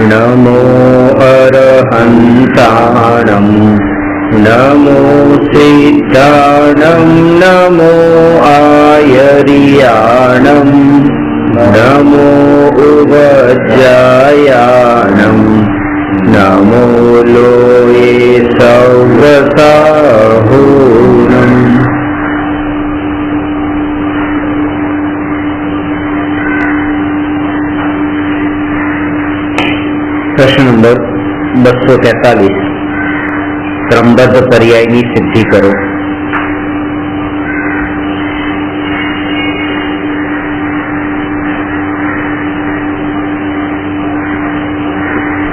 नमो अरहन्ताणं नमो सिद्धाणं नमो आयर्याणं नमो उवज्जायाणं नमो लोये सव्रसाहूणम्। प्रश्न नंबर 243 क्रमबद्ध पर्यायની સિદ્ધિ કરો।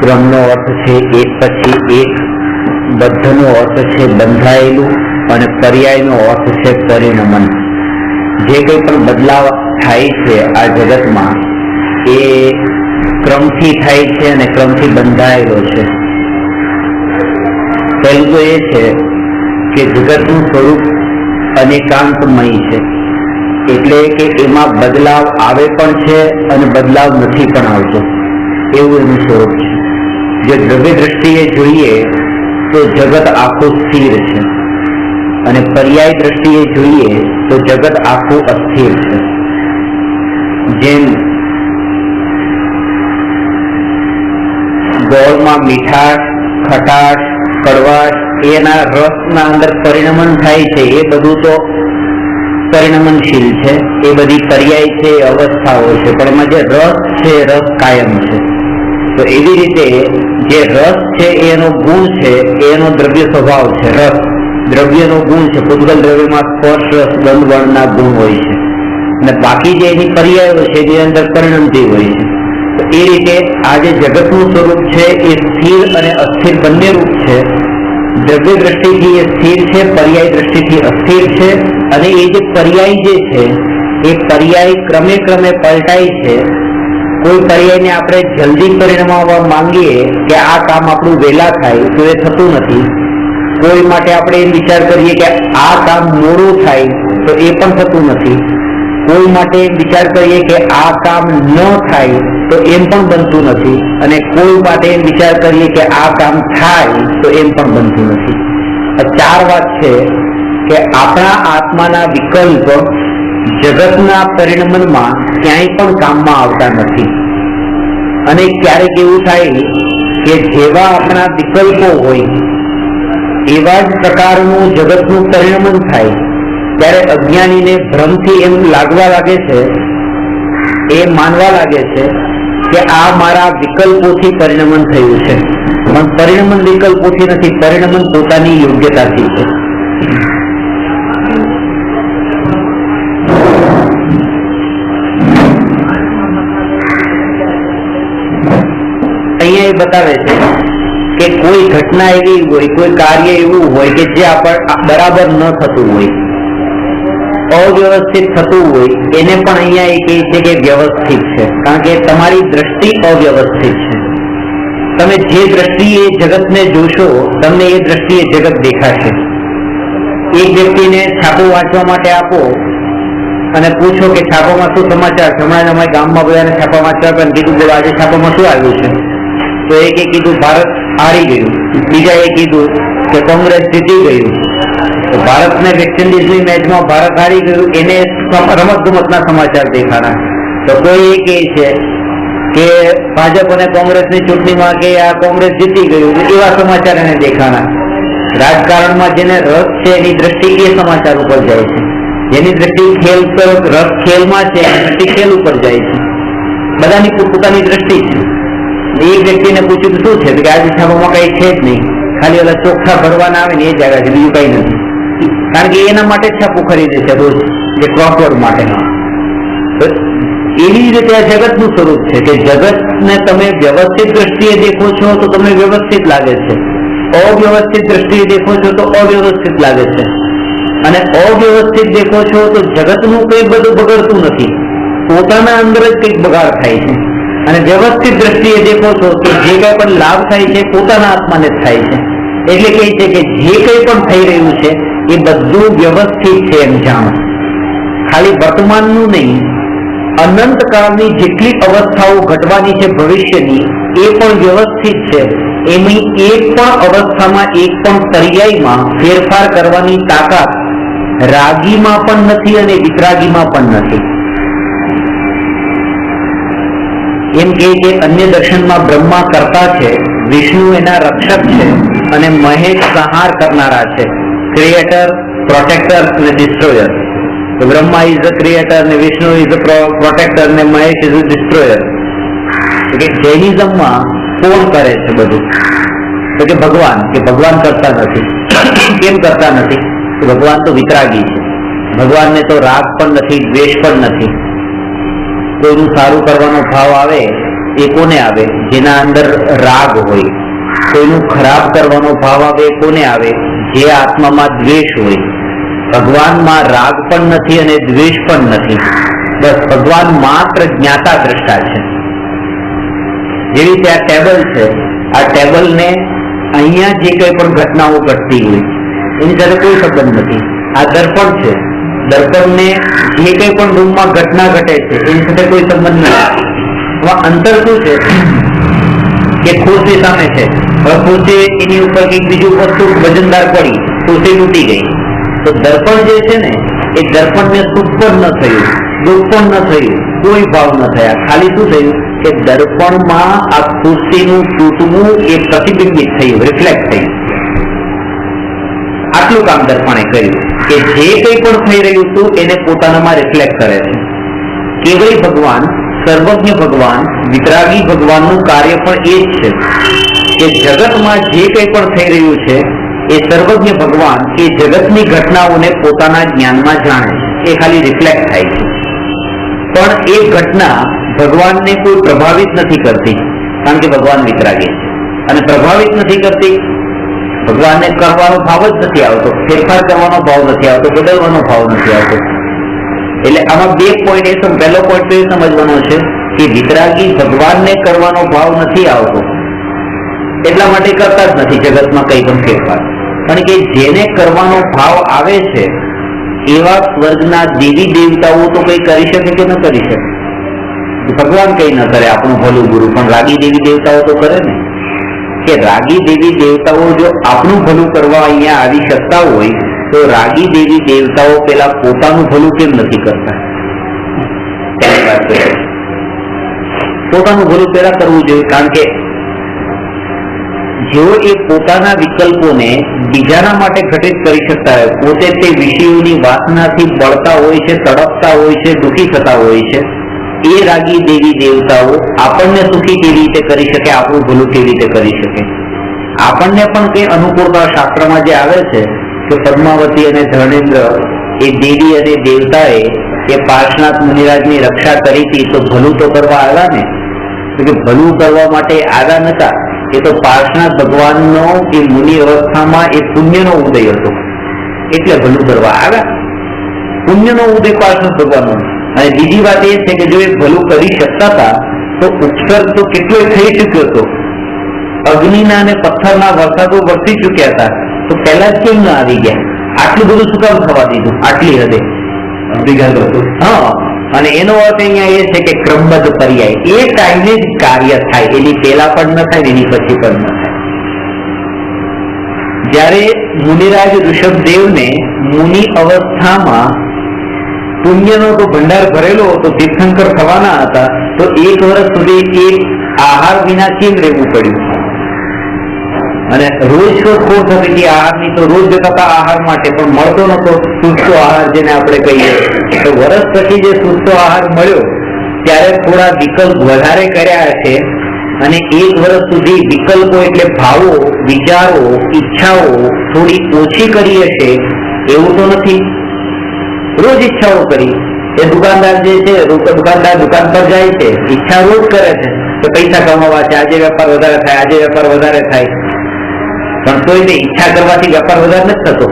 ક્રમનો અર્થ છે એક પછી એક, બદ્ધનો અર્થ છે બંધાયેલું અને પર્યાયનો અર્થ છે પરિણમન। જે કંઈ પણ બદલાવ થાય છે આ જગતમાં એ ક્રમથી થાય છે અને ક્રમથી બંધાયેલો છે। પહેલું તો એ છે કે જગતનું સ્વરૂપ અનેકાંતમય છે, એટલે કે એમાં બદલાવ આવે પણ છે અને બદલાવ નથી પણ આવતો, એવું એનું સ્વરૂપ છે। જો દ્રવ્ય દ્રષ્ટિએ જોઈએ તો જગત આખું સ્થિર છે અને પર્યાય દ્રષ્ટિએ જોઈએ તો જગત આખું અસ્થિર છે। જેમ ગોળમાં મીઠાશ, ખટાશ, કડવાશ એના રસના અંદર પરિણમન થાય છે, એ બધું તો પરિણમનશીલ છે, એ બધી પર્યાય છે, અવસ્થાઓ છે, પણ એમાં જે રસ છે રસ કાયમ છે। તો એવી રીતે જે રસ છે એનો ગુણ છે, એનો દ્રવ્ય સ્વભાવ છે। રસ દ્રવ્યનો ગુણ છે, પૂતગલ દ્રવ્યમાં સ્પર્શ રસ ગંધ વર્ણના ગુણ હોય છે અને બાકી જે એની પર્યાયો છે એની અંદર પરિણમતી હોય છે। એ રીતે આ જે જગતનું સ્વરૂપ છે એ સ્થિર અને અસ્થિર બંને રૂપ છે। દ્રવ્ય દ્રષ્ટિથી એ સ્થિર છે, પર્યાય દ્રષ્ટિથી અસ્થિર છે અને એ જે પર્યાય જે છે એ પર્યાય ક્રમે ક્રમે પલટાય છે। કોઈ પર્યાયને આપણે જલ્દી પરિણમાવવા માંગીએ કે આ કામ આપણું વહેલા થાય તો એ થતું નથી। કોઈ માટે આપણે એમ વિચાર કરીએ કે આ કામ મોડું થાય તો એ પણ થતું નથી। કોઈ માટે વિચાર કરીએ કે આ કામ ન થાય તો એમ પણ બનતું નથી અને કોઈ માટે વિચાર કરીએ કે આ કામ થાય તો એમ પણ બનતું નથી। આ ચાર વાત છે કે આપણા આત્માના વિકલ્પ જગતના પરિણમનમાં ક્યાંય પણ કામમાં આવતા નથી। અને ક્યારેક એવું થાય કે જેવા આપણા વિકલ્પો હોય એવા જ પ્રકારનું જગતનું પરિણમન થાય ત્યારે અજ્ઞાનીને ભ્રમથી એમ લાગવા લાગે છે, એ માનવા લાગે છે કે આ મારા વિકલ્પોથી પરિણમન થયું છે, પણ પરિણમન વિકલ્પોથી નથી, પરિણમન પોતાની યોગ્યતાથી છે। અહીંયા એ બતાવે છે કે કોઈ ઘટના એવી હોય, કોઈ કાર્ય એવું હોય કે જે બરાબર ન થતું હોય, અવ્યવસ્થિત થતું હોય, એને પણ અહીંયા એ કહે છે કે વ્યવસ્થિત છે, કારણ કે તમારી દ્રષ્ટિ અવ્યવસ્થિત છે। તમે જે દ્રષ્ટિએ જગતને જોશો તમને એ દ્રષ્ટિએ જગત દેખાશે। એક વ્યક્તિને છાપો વાંચવા માટે આપો અને પૂછો કે છાપામાં શું સમાચાર છે, હમણાં અમારા ગામમાં બધાને છાપા વાંચવા પણ કીધું બોલો આજે છાપામાં શું આવ્યું છે, તો એકે કીધું ભારત હારી ગયું, બીજા એ કીધું કે કોંગ્રેસ જીતી ગયું। તો ભારતને વેસ્ટ ઇન્ડિઝની મેચમાં ભારત હારી ગયું એને રમત ગમતના સમાચાર દેખાણા। તો કોઈ એ કહે છે કે ભાજપ અને કોંગ્રેસની ચૂંટણીમાં કે આ કોંગ્રેસ જીતી ગયું, એવા સમાચાર એને દેખાણા। રાજકારણમાં જેને રસ છે એની દ્રષ્ટિ એ સમાચાર ઉપર જાય છે, જેની દ્રષ્ટિ ખેલ પર રસ ખેલમાં છે એની દ્રષ્ટિ ખેલ ઉપર જાય છે। બધાની પોતપોતાની દ્રષ્ટિ છે। એક વ્યક્તિને પૂછ્યું કે શું છે કે આજે છાપામાં કઈ છે જ નહીં, ખાલી ઓલા ચોખ્ખા ભરવાના આવે ને એ જગ્યા છે, બીજું કઈ નથી, કારણ કે એના માટે જ છાપું ખરીદે છે રોજ, જે ક્રોકવર્ડ માટે। એવી રીતે આ જગતનું સ્વરૂપ છે કે જગતને તમે વ્યવસ્થિત દ્રષ્ટિએ દેખો છો તો તમને વ્યવસ્થિત લાગે છે, અવ્યવસ્થિત દ્રષ્ટિએ દેખો છો તો અવ્યવસ્થિત લાગે છે, અને અવ્યવસ્થિત દેખો છો તો જગતનું કંઈ બધું બગડતું નથી, પોતાના અંદર જ કંઈક બગાડ થાય છે। અને વ્યવસ્થિત દ્રષ્ટિએ દેખો છો તો જે કંઈ પણ લાભ થાય છે પોતાના આત્માને જ થાય છે। એટલે કહે છે કે જે કંઈ પણ થઈ રહ્યું છે એ બધું વ્યવસ્થિત છે એમ જાણો, ખાલી વર્તમાનનું નહીં અનંત કાળની જેટલી અવસ્થાઓ ઘટવાની છે ભવિષ્યની, એ પણ વ્યવસ્થિત છે. એની એક પણ અવસ્થામાં, એક પણ પર્યાયમાં ફેરફાર કરવાની તાકાત રાગીમાં પણ નથી અને વિતરાગીમાં પણ નથી. એમ કે અન્ય દર્શનમાં બ્રહ્મા કરતા છે, વિષ્ણુ એના રક્ષક છે અને મહેશ સંહાર કરનારા છે. ક્રિએટર, પ્રોટેક્ટર અને ડિસ્ટ્રોયર. તો બ્રહ્મા ઇઝ ધ ક્રિએટર ને વિષ્ણુ ઇઝ ધ પ્રોટેક્ટર ને મહેશ ઇઝ ધ ડિસ્ટ્રોયર. કે જૈનિઝમમાં કોણ કરે છે બધું? તો કે ભગવાન. કે ભગવાન કરતા નથી. કેમ કરતા નથી? ભગવાન તો વિતરાગી છે. ભગવાનને તો રાગ પણ નથી, દ્વેષ પણ નથી. કોઈનું સારું કરવાનો ભાવ આવે એ કોને આવે? જેના અંદર રાગ હોય. કોઈનું ખરાબ કરવાનો ભાવ આવે એ કોને આવે? જે આત્મામાં દ્વેષ હોય. ભગવાનમાં રાગ પણ નથી અને દ્વેષ પણ નથી. બસ ભગવાન માત્ર જ્ઞાતા દ્રષ્ટા છે. જેવી રીતે આ ટેબલ છે, આ ટેબલને અહીંયા જે કઈ પણ ઘટનાઓ ઘટતી હોય એની સાથે કોઈ સંબંધ નથી. આ દર્પણ છે, દર્પણને જે કઈ પણ રૂમમાં ઘટના ઘટે છે એની સાથે કોઈ સંબંધ નથી. અંતર શું છે કે ખુરશી સામે છે, હવે ખુરશી એની ઉપર કંઈક બીજું વસ્તુ વજનદાર પડી, ખુરશી તૂટી ગઈ. તો દર્પણ જે છે ને એ દર્પણને સુખ પણ ન થયું, દુઃખ પણ ન થયું, કોઈ ભાવ ન થયા. ખાલી શું થયું કે દર્પણમાં આ ખુરશીનું તૂટવું એ પ્રતિબિંબિત થયું, રિફ્લેક્ટ થયું. આટલું કામ દર્પણે કર્યું કે જે કંઈ પણ થઈ રહ્યું હતું એને પોતાનામાં રિફ્લેક્ટ કરે છે. કેવળ ભગવાન, સર્વજ્ઞ ભગવાન, વિતરાગી ભગવાનનું કાર્ય પણ એ જ છે કે જગતમાં જે કંઈ પણ થઈ રહ્યું છે એ સર્વજ્ઞ ભગવાન એ જગતની ઘટનાઓને પોતાના જ્ઞાનમાં જાણે છે. એ ખાલી રિફ્લેક્ટ થાય છે. પણ એ ઘટના ભગવાનને કોઈ પ્રભાવિત નથી કરતી, કારણ કે ભગવાન વિતરાગી છે. અને પ્રભાવિત નથી કરતી, ભગવાનને કરવાનો ભાવ જ નથી આવતો, ફેરફાર કરવાનો ભાવ નથી આવતો, બદલવાનો ભાવ નથી આવતો. એટલે આમાં બે પોઈન્ટ એ પહેલો પોઈન્ટ એ સમજવાનો છે કે વિતરાગી ભગવાનને કરવાનો ભાવ નથી આવતો એટલા માટે કરતા જ નથી જગતમાં કઈ પણ ફેરફાર. પણ કે જેને કરવાનો ભાવ આવે છે એવા સ્વર્ગના દેવી દેવતાઓ તો કઈ કરી શકે કે ન કરી શકે? ભગવાન કઈ ન કરે આપણું ભલું ગુરુ, પણ રાગી દેવી દેવતાઓ તો કરે ને. કે રાગી દેવી દેવતાઓ જો આપણું ભલું કરવા અહીંયા આવી શકતા હોય તો રાગી દેવી દેવતાઓ પેલા પોતાનું ભલું કેમ નથી કરતા? પોતાનું ભલું પેલા કરવું જોઈએ, કારણ કે જેઓ એ પોતાના વિકલ્પોને બીજાના માટે ઘટિત કરી શકતા હોય, પોતે તે વિષયોની વાસનાથી બળતા હોય છે, તડપતા હોય છે, દુઃખી થતા હોય છે, એ રાગી દેવી દેવતાઓ આપણને સુખી કેવી રીતે કરી શકે, આપણું ભલું કેવી રીતે કરી શકે? આપણને પણ કઈ અનુકૂળતા શાસ્ત્રમાં જે આવે છે કે પદ્માવતી અને ધર્મેન્દ્ર એ દેવી અને દેવતાએ એ પાર્શ્વનાથ મુનિરાજની રક્ષા કરી હતી, તો ભલું તો કરવા આવ્યા ને. કે ભલું કરવા માટે આવ્યા નતા, એ તો પાર્શ્વનાથ ભગવાનનો એ મુનિ અવસ્થામાં એ પુણ્યનો ઉદય હતો એટલે ભલું કરવા આવ્યા. પુણ્યનો ઉદય પાર્શ્વનાથ ભગવાનનો. અને બીજી વાત એ છે કે જો એ ભલું કરી શકતા હતા તો ઉપસર્ગ તો કેટલો થઈ ચુક્યો હતો, અગ્નિના અને પથ્થરના વરસાદો વરસી ચુક્યા હતા, તો પહેલા જ કેમ ના આવી ગયા? આટલું બધું શું કામ થવા દીધું આટલી હદે? હા, અને એનો અર્થ અહીંયા એ છે કે ક્રમબદ્ધ પર્યાય એ ટાઈમે જ કાર્ય થાય, એની પહેલા પણ ન થાય, એની પછી પણ ન થાય. જ્યારે મુનિરાજ ઋષભદેવને મુનિ અવસ્થામાં પુણ્યનો તો ભંડાર ભરેલો હતો, તીર્થંકર થવાના હતા, તો એક વર્ષ સુધી એક આહાર વિના કેમ રહેવું પડ્યું? અને રોજ શોધખોળ થતી હતી આહારની, તો રોજ જતા આહાર માટે પણ મળતો નતો સુસ્તો આહાર જેને આપણે કહીએ. તો વર્ષ પછી જે સુસ્તો આહાર મળ્યો ત્યારે થોડા વિકલ્પ વધારે કર્યા છે, અને એક વર્ષ સુધી વિકલ્પો એટલે ભાવો, વિચારો, ઈચ્છાઓ થોડી ઓછી કરી હશે એવું તો નથી. રોજ ઈચ્છાઓ કરી. એ દુકાનદાર જે છે, દુકાનદાર દુકાન પર જાય છે, ઈચ્છા રોજ કરે છે કે પૈસા કમાવા છે, આજે વેપાર વધારે થાય, આજે વેપાર વધારે થાય, પણ તોય તે ઈચ્છા કરવાથી વેપાર વધારે નથી થતો.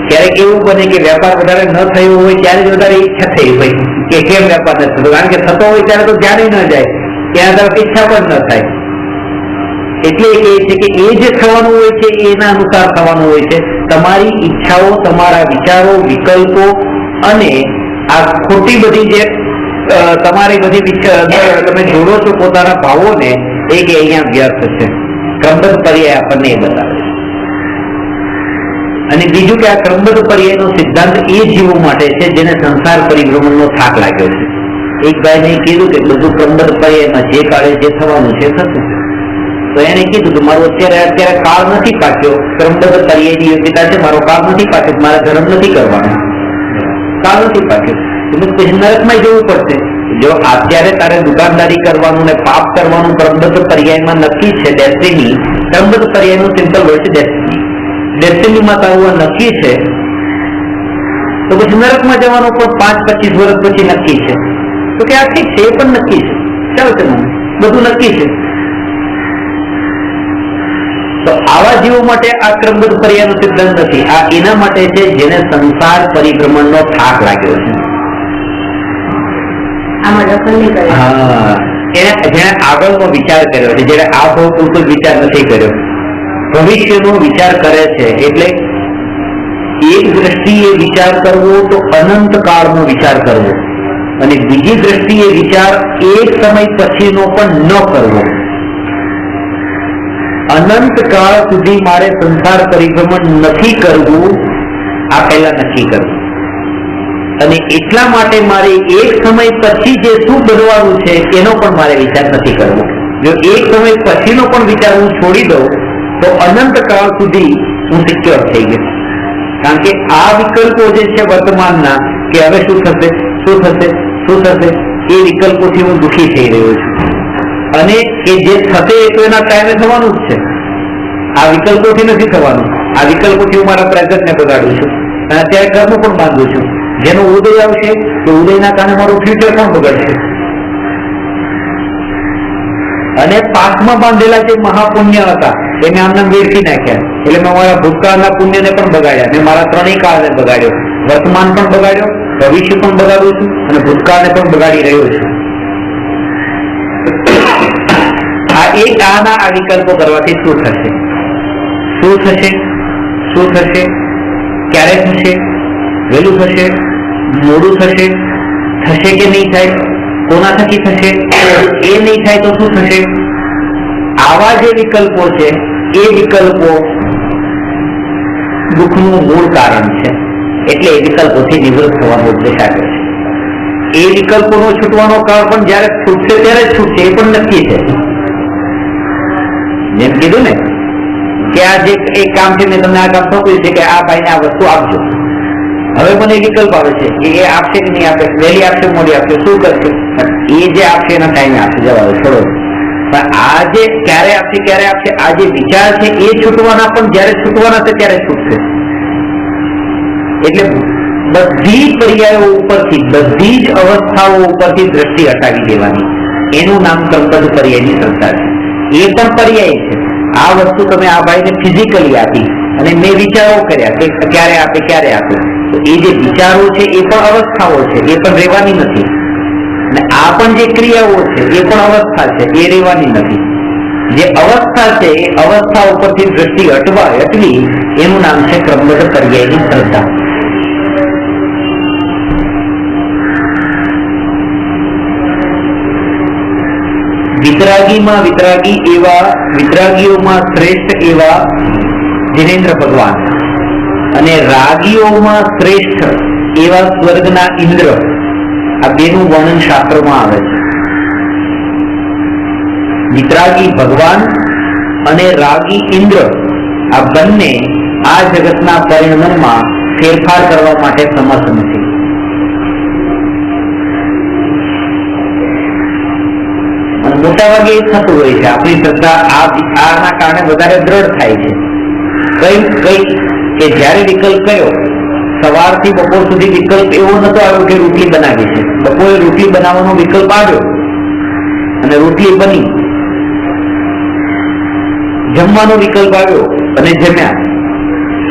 ક્યારેક એવું બને કે વેપાર વધારે ન થયો હોય ત્યારે જ વધારે ઈચ્છા થઈ હોય કે કેમ વેપાર નથી થતો, કારણ કે થતો હોય ત્યારે તો ધ્યાન ન જાય, ત્યાં તરફ ઈચ્છા પણ ન થાય. એટલે એ છે કે એ જે થવાનું હોય છે એના અનુસાર થવાનું હોય છે. તમારી ઈચ્છાઓ, તમારા વિચારો, વિકલ્પો અને આ ખોટી બધી જે તમારી બધી તમે જોડો છો પોતાના ભાવોને એ કે અહીંયા વ્યર્થ છે. ક્રમબદ્ધ પર્યાય આપણને એ બતાવે છે. અને બીજું કે આ ક્રમબદ્ધ પર્યાયનો સિદ્ધાંત એ જીવો માટે છે જેને સંસાર પરિભ્રમણનો થાક લાગ્યો છે. એક ભાઈને કીધું કે બધું ક્રમબદ્ધ પર્યાયમાં જે કાળે જે થવાનું છે થતું. તો એને કીધું કે મારો અત્યારે કાળ નથી પાક્યો, ક્રમબદ્ધ પર્યાયની યોગ્યતા છે, મારો કાળ નથી પાક્યો, મારે ધર્મ નથી કરવાનો, કાળ નથી પાક્યો. પછી નરકમાં જવું પડશે. જો અત્યારે તારે દુકાનદારી કરવાનું ને પાપ કરવાનું ક્રમબદ્ધ પર્યાયમાં નક્કી છે, ડેસ્ટિની ક્રમબદ્ધ પર્યાયનું સિમ્પલ વર્ડ છે ડેસ્ટિની. ડેસ્ટિનીમાં તારું નક્કી છે તો પછી નરકમાં જવાનું પણ 5-25 વર્ષ પછી નક્કી છે. તો કે આ ઠીક છે, એ પણ નક્કી છે, ચાલશે, બધું નક્કી છે. તો આવા જીવો માટે આ ક્રમબદ્ધ પર્યાયનો સિદ્ધાંત નથી. આ એના માટે છે જેને સંસાર પરિભ્રમણનો થાક લાગ્યો છે. જેને આગળનો વિચાર કર્યો છે, જેને આ ભાવ પૂરતો વિચાર નથી કર્યો, ભવિષ્યનો વિચાર કરે છે. એટલે એક દ્રષ્ટિએ વિચાર કરવો તો અનંત કાળનો વિચાર કરવો, અને બીજી દ્રષ્ટિએ વિચાર એક સમય પછીનો પણ ન કરવો. અનંત કાળ સુધી મારે સંસાર પરિભ્રમણ નથી કરવું, આ પહેલા નક્કી કરવું. અને એટલા માટે મારે એક સમય પછી જે શું બનવાનું છે એનો પણ મારે વિચાર નથી કરવો. જો એક સમય પછીનો પણ વિચાર હું છોડી દઉં તો અનંત કાળ સુધી હું સિક્યોર થઈ ગયો. કારણ કે આ વિકલ્પો જે છે વર્તમાનના, કે હવે શું થશે, શું થશે, શું થશે, એ વિકલ્પોથી હું દુઃખી થઈ રહ્યો છું. અને એ જે થશે એ તો એના ટાઈમે થવાનું જ છે. આ વિકલ્પોથી નથી થવાનું. આ વિકલ્પોથી હું મારા પ્રેઝન્ટને બગાડું છું અને અત્યારે કર્મ પણ બાંધું છું. જેનો ઉદય આવશે તો ઉદયના કારણે મારું ફ્યુચર પણ બગડશે. અને પાકમાં બાંધેલા જે મહાપુણ્ય હતા એને આમને વેડફી નાખ્યા. એટલે મેં મારા ભૂતકાળના પુણ્યને પણ બગાડ્યા. મેં મારા ત્રણેય કાળને બગાડ્યો. વર્તમાન પણ બગાડ્યો, ભવિષ્ય પણ બગાડું છું અને ભૂતકાળને પણ બગાડી રહ્યો છું. આના આ વિકલ્પો કરવાથી શું થશે, શું થશે, શું થશે, ક્યારે થશે, વહેલું થશે, મોડું થશે, થશે કે નહીં થાય, કોના થકી થશે, એ નહીં થાય તો શું થશે. આવા જે વિકલ્પો છે એ વિકલ્પો દુઃખનું મૂળ કારણ છે. એટલે એ વિકલ્પોથી નિવૃત્ત થવાનો ઉપદેશ આપ્યો છે. એ વિકલ્પોનો છૂટવાનો કાળ પણ જયારે છૂટશે ત્યારે જ છૂટશે, એ પણ નક્કી છે. જેમ કીધું ને કે આ જે એક કામ છે, મેં તમને આ કામ સોંપ્યું છે કે આ ભાઈને આ વસ્તુ આપજો. હવે મને વિકલ્પ આવે છે કે એ આપશે કે નહીં આપે, વહેલી આપશે, મોડી આપશે, શું કરશે. એ જે આપશે એના ટાઈમે આપશે, જવા છોડો. પણ આ જે ક્યારે આપશે, ક્યારે આપશે, આ જે વિચાર છે એ છૂટવાના પણ જયારે છૂટવાના છે ત્યારે છૂટશે. એટલે બધી પર્યાયો ઉપરથી, બધી જ અવસ્થાઓ ઉપરથી દ્રષ્ટિ હટાવી દેવાની. એનું નામ ક્રમબદ્ધ પર્યાયની સંસ્થા છે. એ પણ પર્યાય છે. આ વસ્તુ તમે આ ભાઈને ફિઝિકલી આપી અને મેં વિચારો કર્યા કે ક્યારે આપે, ક્યારે આપે. તો એ જે વિચારો છે એ પણ અવસ્થાઓ છે, એ પણ રહેવાની નથી. અને આ પણ જે ક્રિયાઓ છે એ પણ અવસ્થા છે, એ રહેવાની નથી. જે અવસ્થા છે એ અવસ્થા ઉપરથી દ્રષ્ટિ હટવી, એનું નામ છે ક્રમબદ્ધ પર્યાયની શ્રદ્ધા. વિતરાગીમાં વિતરાગી એવા, વિતરાગીઓમાં શ્રેષ્ઠ એવા જિનેન્દ્ર ભગવાન અને રાગીઓમાં શ્રેષ્ઠ એવા સ્વર્ગના ઇન્દ્ર, આ બેનું વર્ણન શાસ્ત્રમાં આવે છે. વિતરાગી ભગવાન અને રાગી ઇન્દ્ર આ બંને આ જગતના પરિણમમાં ફેરફાર કરવા માટે સમર્થ નથી. મોટા ભાગે એ થતું હોય છે. આપણી શ્રદ્ધા આના કારણે વધારે દ્રઢ થાય છે. કઈ કે જયારે વિકલ્પ કર્યો, સવારથી બપોર સુધી વિકલ્પ એવો નતો આવ્યો કે રોટલી બનાવી છે. બપોરે રોટલી બનાવવાનો વિકલ્પ આવ્યો અને રોટલી બની. જમવાનો વિકલ્પ આવ્યો અને જમ્યા.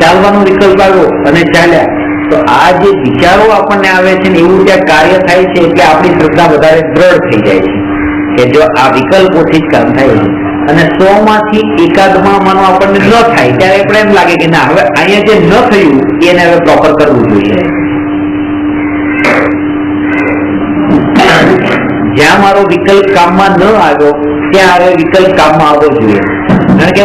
ચાલવાનો વિકલ્પ આવ્યો અને ચાલ્યા. તો આ જે વિચારો આપણને આવે છે ને એવું ત્યાં કાર્ય થાય છે, એટલે આપણી શ્રદ્ધા વધારે દ્રઢ થઈ જાય છે કે જો આ વિકલ્પોથી જ કામ થાય છે. અને 100 માંથી એકાદમાં માનો આપણને ન થાય ત્યારે આપણે એમ લાગે કે ના, હવે અહીંયા જે ન થયું એને હવે પ્રોપર કરવું જોઈએ. જ્યાં મારો વિકલ્પ કામમાં ન આવ્યો ત્યાં હવે વિકલ્પ કામમાં આવવો જોઈએ. કારણ કે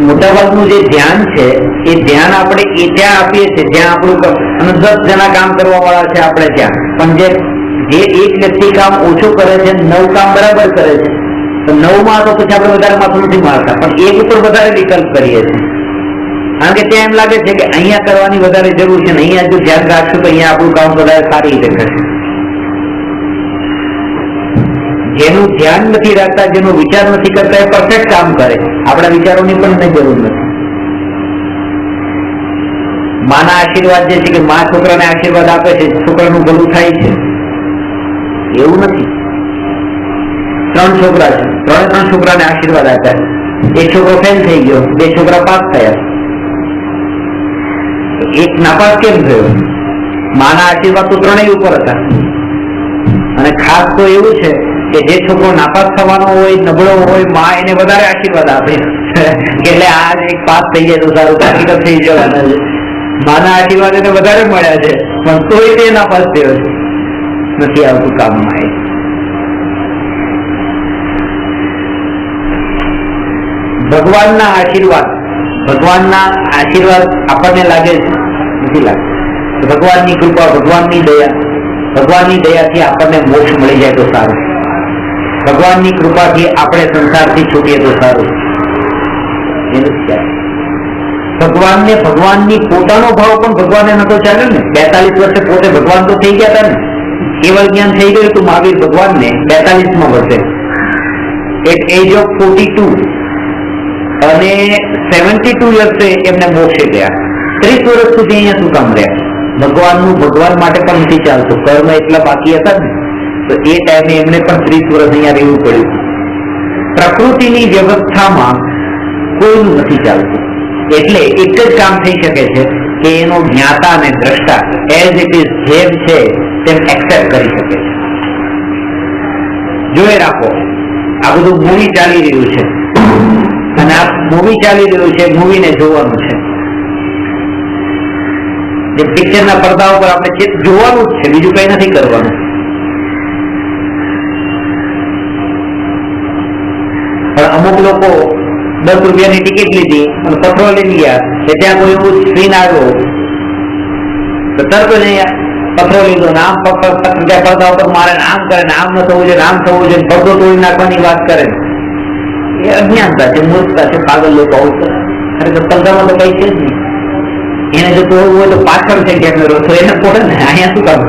મોટાભાગનું જે ધ્યાન છે એ ધ્યાન આપણે એ ત્યાં આપીએ છીએ જ્યાં આપણું અને 10 જણા કામ કરવા વાળા છે આપણે ત્યાં, પણ જે એક વ્યક્તિ કામ ઓછું કરે છે 9 કામ બરાબર કરે છે, તો 9માં તો પછી આપણે વધારે માથું નથી મારતા, પણ એક ઉપર વધારે વિકલ્પ કરીએ છીએ. કારણ કે ત્યાં એમ લાગે છે કે અહીંયા કરવાની વધારે જરૂર છે ને અહીંયા જો ધ્યાન રાખશું તો અહીંયા આપણું કામ વધારે સારી રીતે થશે. જેનું ધ્યાન નથી રાખતા, જેનો વિચાર નથી કરતા એ પરફેક્ટ કામ કરે, આપણા વિચારોની પણ જરૂર નથી. માના આશીર્વાદ જે છે કે મા છોકરાને આશીર્વાદ આપે છે, છોકરાનું ભલું થાય છે, એવું નથી. 3 છોકરા છે, 3 છોકરાને આશીર્વાદ આપ્યા, એક છોકરો ફેલ થઈ ગયો, 2 છોકરા પાસ થયા, એક નાપાસ કેમ થયો? માના આશીર્વાદ તો 3 ઉપર હતા. અને ખાસ તો એવું છે કે જે છોકરો નાપાસ થવાનો હોય, નબળો હોય, માં એને વધારે આશીર્વાદ આપે એટલે આ એક પાસ થઈ જાય તો સારું, બાકી તો થઈ જવાના છે. માના આશીર્વાદ એને વધારે મળ્યા છે, પણ તોય તે નાપાસ થયો છે, નથી આવતું કામમાં. એ ભગવાનના આશીર્વાદ આપણને લાગે છે, નથી લાગતું. ભગવાનની કૃપા, ભગવાનની દયાથી આપણને મોક્ષ મળી જાય તો સારું. ભગવાનની કૃપાથી આપણે સંસારથી છૂટીએ તો સારું. ભગવાનની પોતાનો ભાવ પણ ભગવાનને નતો ચાલે ને. 42 વર્ષે પોતે ભગવાન તો થઈ ગયા હતા ને, કેવળ જ્ઞાન થઈ ગયું હતું મહાવીર ભગવાનને 42માં વર્ષે, એટ એજ ઓફ 42, અને 72 વર્ષે એમને મોક્ષે ગયા. 30 વર્ષ સુધી અહીંયા શું કામ રહ્યા? ભગવાન માટે પણ નથી ચાલતું, કર્મ એટલા બાકી હતા ને, તો એ ટાઈમે એમને પણ 30 વર્ષ અહીંયા રહેવું પડ્યું. પ્રકૃતિની વ્યવસ્થામાં કોઈનું નથી ચાલતું, એટલે એક જ કામ થઈ શકે છે કે એનો જ્ઞાતા અને દ્રષ્ટા એઝ ઇટ ઇઝ જેમ છે તેમ એક્સેપ્ટ કરી શકે છે. જોઈ રાખો, આ બધું મૂવી ચાલી રહ્યું છે, અને આ મૂવી ચાલી રહ્યું છે, મૂવીને જોવાનું છે. જે પિક્ચરના પડદા ઉપર આપણે જોવાનું જ છે, બીજું કઈ નથી કરવાનું. પણ અમુક લોકો 10 રૂપિયાની ટિકિટ લીધી અને પથરો લઈ ગયા કે ત્યાં કોઈ એવું સીન આવ્યો તો તરત જ પથરો લીધો ને આમ પડદા ઉપર મારે આમ કરે ને આમ ન થવું જોઈએ, આમ થવું જોઈએ, પડદો તોડી નાખવાની વાત કરે. એ અજ્ઞાનતા છે, મૂર્ખતા છે, પાગલ લોકો આવું કરે. ખરેખર પડદામાં તો કઈ છે જ નહીં. એને જો તોડવું હોય તો પાછળ છે ક્યાંક તો એને પડે ને, અહીંયા શું કામ?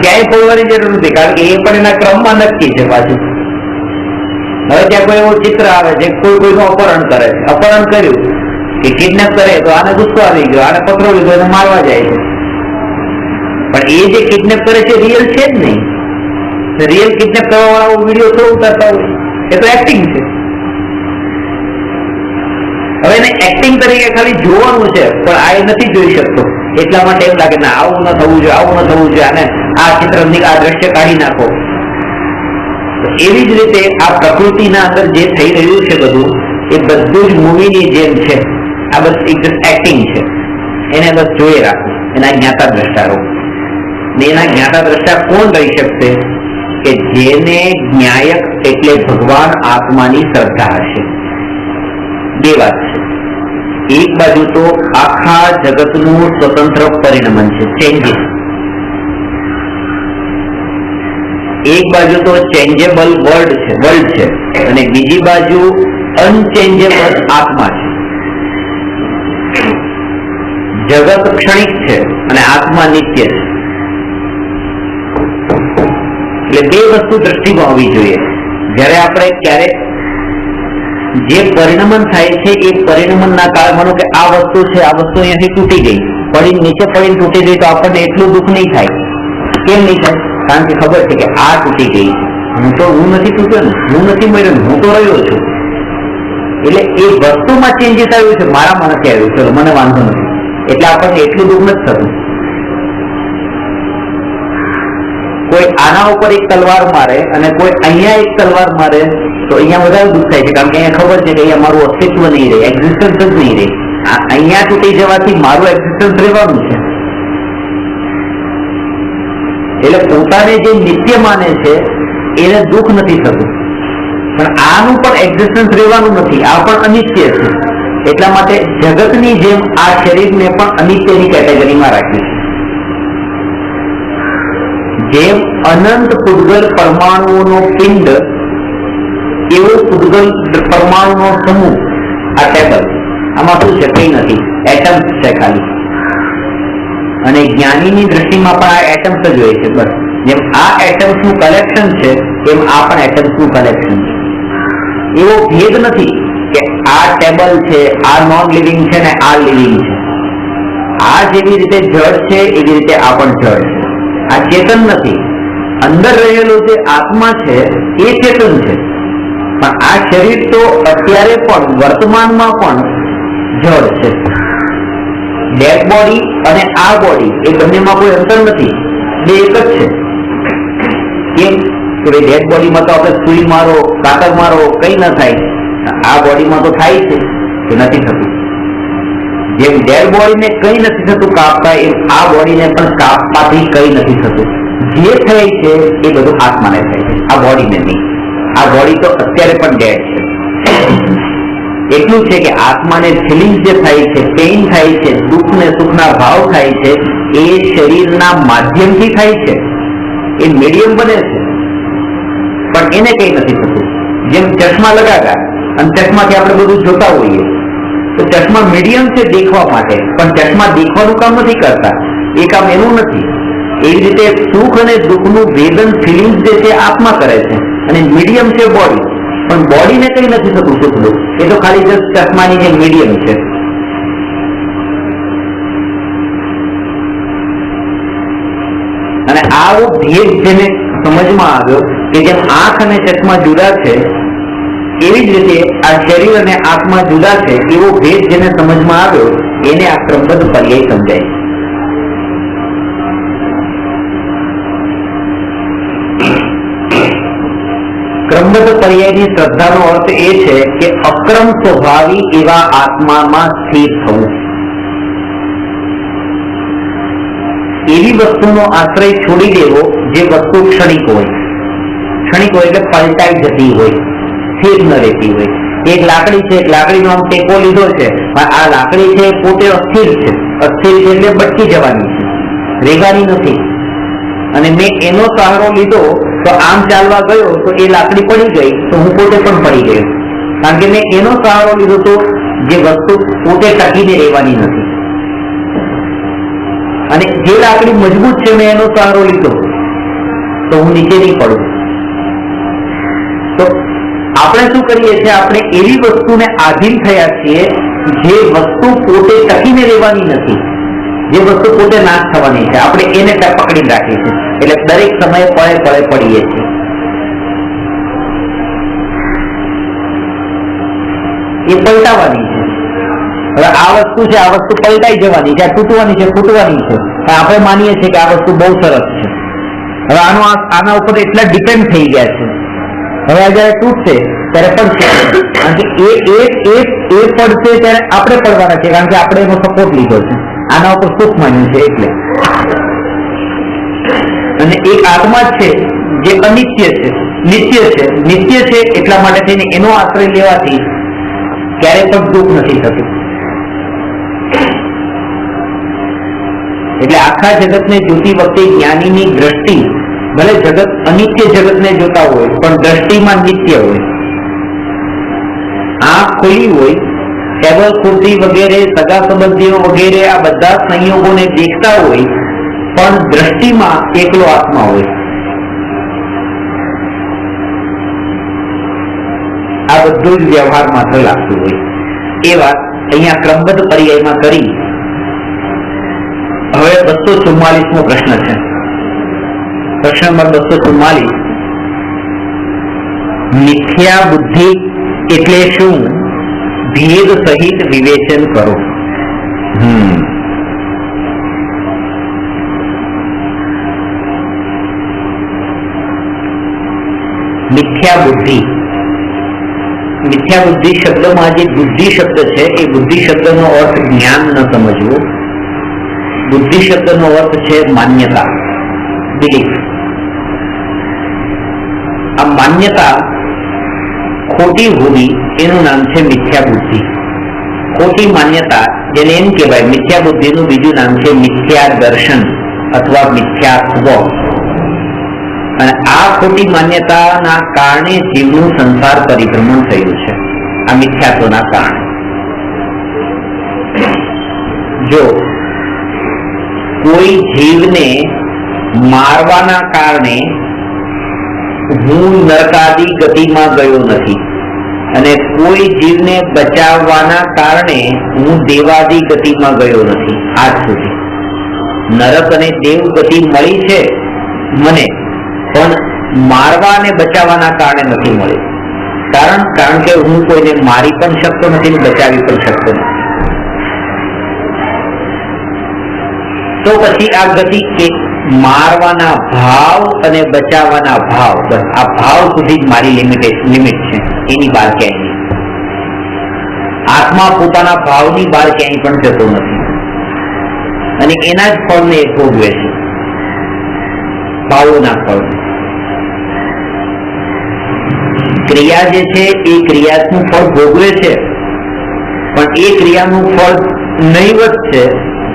ક્યાંય તોડવાની જરૂર નથી, કારણ કે એ પણ એના ક્રમમાં નક્કી છે પાછું. હવે ત્યાં કોઈ એવું ચિત્ર આવે છે, કોઈનું અપહરણ કરે છે, અપહરણ કર્યું કે કિડનેપ કરે તો આને ગુસ્સો આવી ગયો, આને પકડો લીધો, એને મારવા જાય છે. પણ એ જે કિડનેપ કરે છે રિયલ છે જ નહીં. રિયલ કિડનેપ કરવા વાળો વિડીયો થોડો ઉતારતા હોય, એ તો એક્ટિંગ છે. હવે એને એક્ટિંગ તરીકે ખાલી જોવાનું છે, પણ આ એ નથી જોઈ શકતો. એટલા માટે એમ લાગે ના આવું ન થવું જોઈએ, આવું ન થવું જોઈએ, અને આ ચિત્ર આ દ્રશ્ય કાઢી નાખો. એવી જ રીતે આ પ્રકૃતિના અંદર જે થઈ રહ્યું છે બધું, એ બધું જ મૂવીની જેમ છે. આ બસ એક એક્ટિંગ છે, એને બસ જોઈ રાખવું. એના જ્ઞાતા દ્રષ્ટાઓ ને એના જ્ઞાતા દ્રષ્ટા કોણ રહી શકશે? કે જેને જ્ઞાયક એટલે ભગવાન આત્માની શ્રદ્ધા હશે. બે વાત છે. એક બાજુ તો આખા જગતનું સ્વતંત્ર પરિણમન છે, ચેન્જીસ. એક બાજુ તો ચેન્જેબલ વર્લ્ડ છે, અને બીજી બાજુ અનચેન્જેબલ આત્મા છે. જગત ક્ષણિક છે અને આત્મા નિત્ય છે. એટલે બે વસ્તુ દ્રષ્ટિમાં આવવી જોઈએ. જ્યારે આપણે ક્યારેક જે પરિણમન થાય છે એ પરિણમનના કારણે માનો કે આ વસ્તુ છે, આ વસ્તુ અહીંયાથી તૂટી ગઈ, પડી નીચે પડીને તૂટી ગઈ, તો આપણને એટલું દુઃખ નહીં થાય. કેમ નહીં થાય? કારણ કે ખબર છે કે આ તૂટી ગઈ, હું નથી તૂટ્યો ને, હું નથી મર્યો ને, હું તો રહ્યો છું. એટલે એ વસ્તુમાં ચેન્જીસ આવ્યું છે, મારામાં નથી આવ્યું. ચલો મને વાંધો નથી, એટલે આપણને એટલું દુઃખ નથી થતું. કોઈ આના ઉપર એક તલવાર મારે અને કોઈ અહીંયા એક તલવાર મારે તો અહીંયા વધારે દુઃખ થાય છે, કારણ કે અહીંયા ખબર છે કે અહીંયા મારું અસ્તિત્વ નહીં રહે, એક્ઝિસ્ટન્સ જ નહીં રહે. અહીંયા તૂટી જવાથી મારું એક્ઝિસ્ટન્સ રહેવાનું છે. એટલે પોતાને જે નિત્ય માને છે એને દુઃખ નથી થતું, પણ આનું પણ એક્ઝિસ્ટન્સ રહેવાનું નથી, આ પણ અનિત્ય છે. એટલા માટે જગતની જેમ આ શરીરને પણ અનિત્યની કેટેગરીમાં રાખ્યું છે. જેમ અનંત પૂતગલ પરમાણુઓનો પિંડ એવો પૂતગલ પરમાણુનો સમૂહ આ ટેબલ. આમાં શું છે? કઈ નથી, એટમ્સ છે ખાલી. અને જ્ઞાનીની દ્રષ્ટિમાં પણ આ એટમ્સ જ હોય છે. બસ જેમ આ એટમ્સ નું કલેક્શન છે એમ આ પણ એટમ્સ નું કલેક્શન છે. એવો ભેદ નથી કે આ ટેબલ છે, આ નોન લિવિંગ છે ને આ લિવિંગ છે. આ જેવી રીતે જળ છે એવી રીતે આ પણ જળ છે. આ ચેતન નથી. અંદર રહેલો જે આત્મા છે એ ચેતન છે, પણ આ શરીર તો અત્યારે પણ વર્તમાનમાં પણ જળ છે. ડેડ બોડી અને આ બોડી એ બંનેમાં કોઈ અંતર નથી, બે એક જ છે. કેમ કે ભાઈ ડેડ બોડીમાં તો આપણે સુઈ મારો, કાતર મારો કઈ ના થાય, આ બોડીમાં તો થાય છે કે નથી થતું. જેમ ડેડ બોડીને કઈ નથી થતું કાપતા, એમ આ બોડીને પણ કાપવાથી કઈ નથી થતું. જે થાય છે એ બધું આત્માને થાય છે, આ બોડીને નહીં. આ બોડી તો અત્યારે પણ ડેડ છે. એટલું છે કે આત્માને ફિલિંગ જે થાય છે, પેઇન થાય છે, દુઃખ ને સુખના ભાવ થાય છે, એ શરીરના માધ્યમથી થાય છે. એ મીડિયમ બને છે, પણ એને કઈ નથી થતું. જેમ ચશ્મા લગાવ્યા અને ચશ્માથી આપણે બધું જોતા હોઈએ, તો ચશ્મા મીડિયમ છે દેખવા માટે, પણ ચશ્મા દેખવાનું કામ નથી કરતા, એ કામ એનું નથી. એવી રીતે સુખ અને દુઃખનું વેદન ફિલિંગ જે છે આત્મા કરે છે, અને મીડિયમ છે બોડી. પણ બોડીને કઈ નથી થતું સુખ દુઃખ, એ તો ખાલી જસ્ટ ચશ્માની જે મીડિયમ છે. અને આવો ભેદ જેને સમજમાં આવ્યો કે જેમ આંખ અને ચશ્મા જુદા છે, એવી જ રીતે આ શરીર અને આત્મા જુદા છે, એવો ભેદ જેને સમજમાં આવ્યો એને આ ક્રમબદ્ધ પર્યાય સમજાય. ક્રમબદ્ધ પર્યાયની શ્રદ્ધાનો અર્થ એ છે કે અક્રમ સ્વભાવી એવા આત્મામાં સ્થિર થવું. એવી વસ્તુનો આશ્રય છોડી દેવો જે વસ્તુ ક્ષણિક હોય. ક્ષણિક હોય એટલે પલટાઈ જતી હોય, સ્થિર ન રહેતી હોય. એક લાકડી છે, એક લાકડીનો આમ ટેકો લીધો છે, આ લાકડી છે પોતે અસ્થિર છે. અસ્થિર છે એટલે બટકી જવાની છે, રેવાની નથી. અને મેં એનો સહારો લીધો તો આમ ચાલવા ગયો તો એ લાકડી પડી ગઈ, તો હું પોતે પણ પડી ગયો, કારણ કે મેં એનો સહારો લીધો તો જે વસ્તુ પોતે ટકીને રહેવાની નથી. અને જે લાકડી મજબૂત છે મેં એનો સહારો લીધો તો હું નીચે નહીં પડું. તો આપણે શું કરીએ છીએ? આપણે એવી વસ્તુને આધીન થયા છીએ જે વસ્તુ પોતે ટકીને રહેવાની નથી, જે વસ્તુ પોતે નાશ થવાની છે, આપણે એને પકડી રાખીએ છીએ. એટલે દરેક સમયે પળે પળે પડીએ છીએ. એ પલટાવાની છે. હવે આ વસ્તુ છે, આ વસ્તુ પલટાઈ જવાની છે, તૂટવાની છે, ફૂટવાની છે. આપણે માનીએ છીએ કે આ વસ્તુ બહુ સરસ છે. હવે આના ઉપર એટલા ડિપેન્ડ થઈ ગયા છે. હવે આ જયારે તૂટશે ત્યારે પડશે, કારણ કે એ પડશે ત્યારે આપણે પડવાના છે, કારણ કે આપણે એનો સપોર્ટ લીધો છે, આના ઉપર સુખ માન્યું છે એટલે. અને એક આત્મા છે જે અનિત્ય છે, નિત્ય છે. નિત્ય છે એટલા માટે થઈને એનો આશ્રય લેવાથી ક્યારે પણ દુઃખ નથી થતું. એટલે આખા જગતને જોતી વખતે જ્ઞાનીની દ્રષ્ટિ ભલે જગત અનિત્ય જગતને જોતા હોય પણ દ્રષ્ટિમાં નિત્ય હોય. આંખ ખુલ્લી હોય, ટેબલ ખુરશી વગેરે, સગા સંબંધીઓ વગેરે આ બધા સંયોગોને દેખતા હોય, પણ દ્રષ્ટિમાં એકલો આત્મા હોય. આ બધું જ વ્યવહાર માત્ર લાગતું હોય. એ વાત અહીંયા ક્રમબદ્ધ પર્યાયમાં કરી. હવે 244મો પ્રશ્ન છે. પ્રશ્ન નંબર 244, મિથ્યા બુદ્ધિ એટલે શું? ભેદ સહિત વિવેચન કરો. મિથ્યા બુદ્ધિ મિથ્યા બુદ્ધિ શબ્દમાં જે બુદ્ધિ શબ્દ છે એ બુદ્ધિ શબ્દનો અર્થ જ્ઞાન ન સમજવો. બુદ્ધિ શબ્દનો અર્થ છે માન્યતા, બિલીફ. આ માન્યતા ખોટી હોવી એનું નામ છે મિથ્યા બુદ્ધિ. ખોટી માન્યતા જેને એમ કહેવાય, મિથ્યા બુદ્ધિનું બીજું નામ છે મિથ્યા દર્શન અથવા મિથ્યાત્વ. અને આ ખોટી માન્યતાના કારણે જીવનું સંસાર પરિભ્રમણ થયું છે. આ મિથ્યાત્વના કારણે જો કોઈ જીવને મારવાના કારણે હું નરકાદી ગતિમાં ગયો નથી, અને કોઈ જીવને બચાવવાના કારણે હું દેવાદી ગતિમાં ગયો નથી. આજ સુધી નરક અને દેવ ગતિ મળી છે મને, પણ મારવા અને બચાવવાના કારણે નથી મળી. કારણ કે હું કોઈને મારી પણ શકતો નથી ને બચાવી પણ શકતો નથી. તો પછી આ ગતિ એક મારવાના ભાવ અને બચાવવાના ભાવ, બસ આ ભાવ સુધી જ મારી લિમિટ છે, એની બહાર ક્યાંય નહીં. આત્મા પોતાના ભાવની બહાર ક્યાંય પણ જતો નથી અને એના જ ફળને એ ભોગવે છે, ભાવોના ફળ. ક્રિયા જે છે એ ક્રિયાનું ફળ ભોગવે છે, પણ એ ક્રિયાનું ફળ નહીવત છે,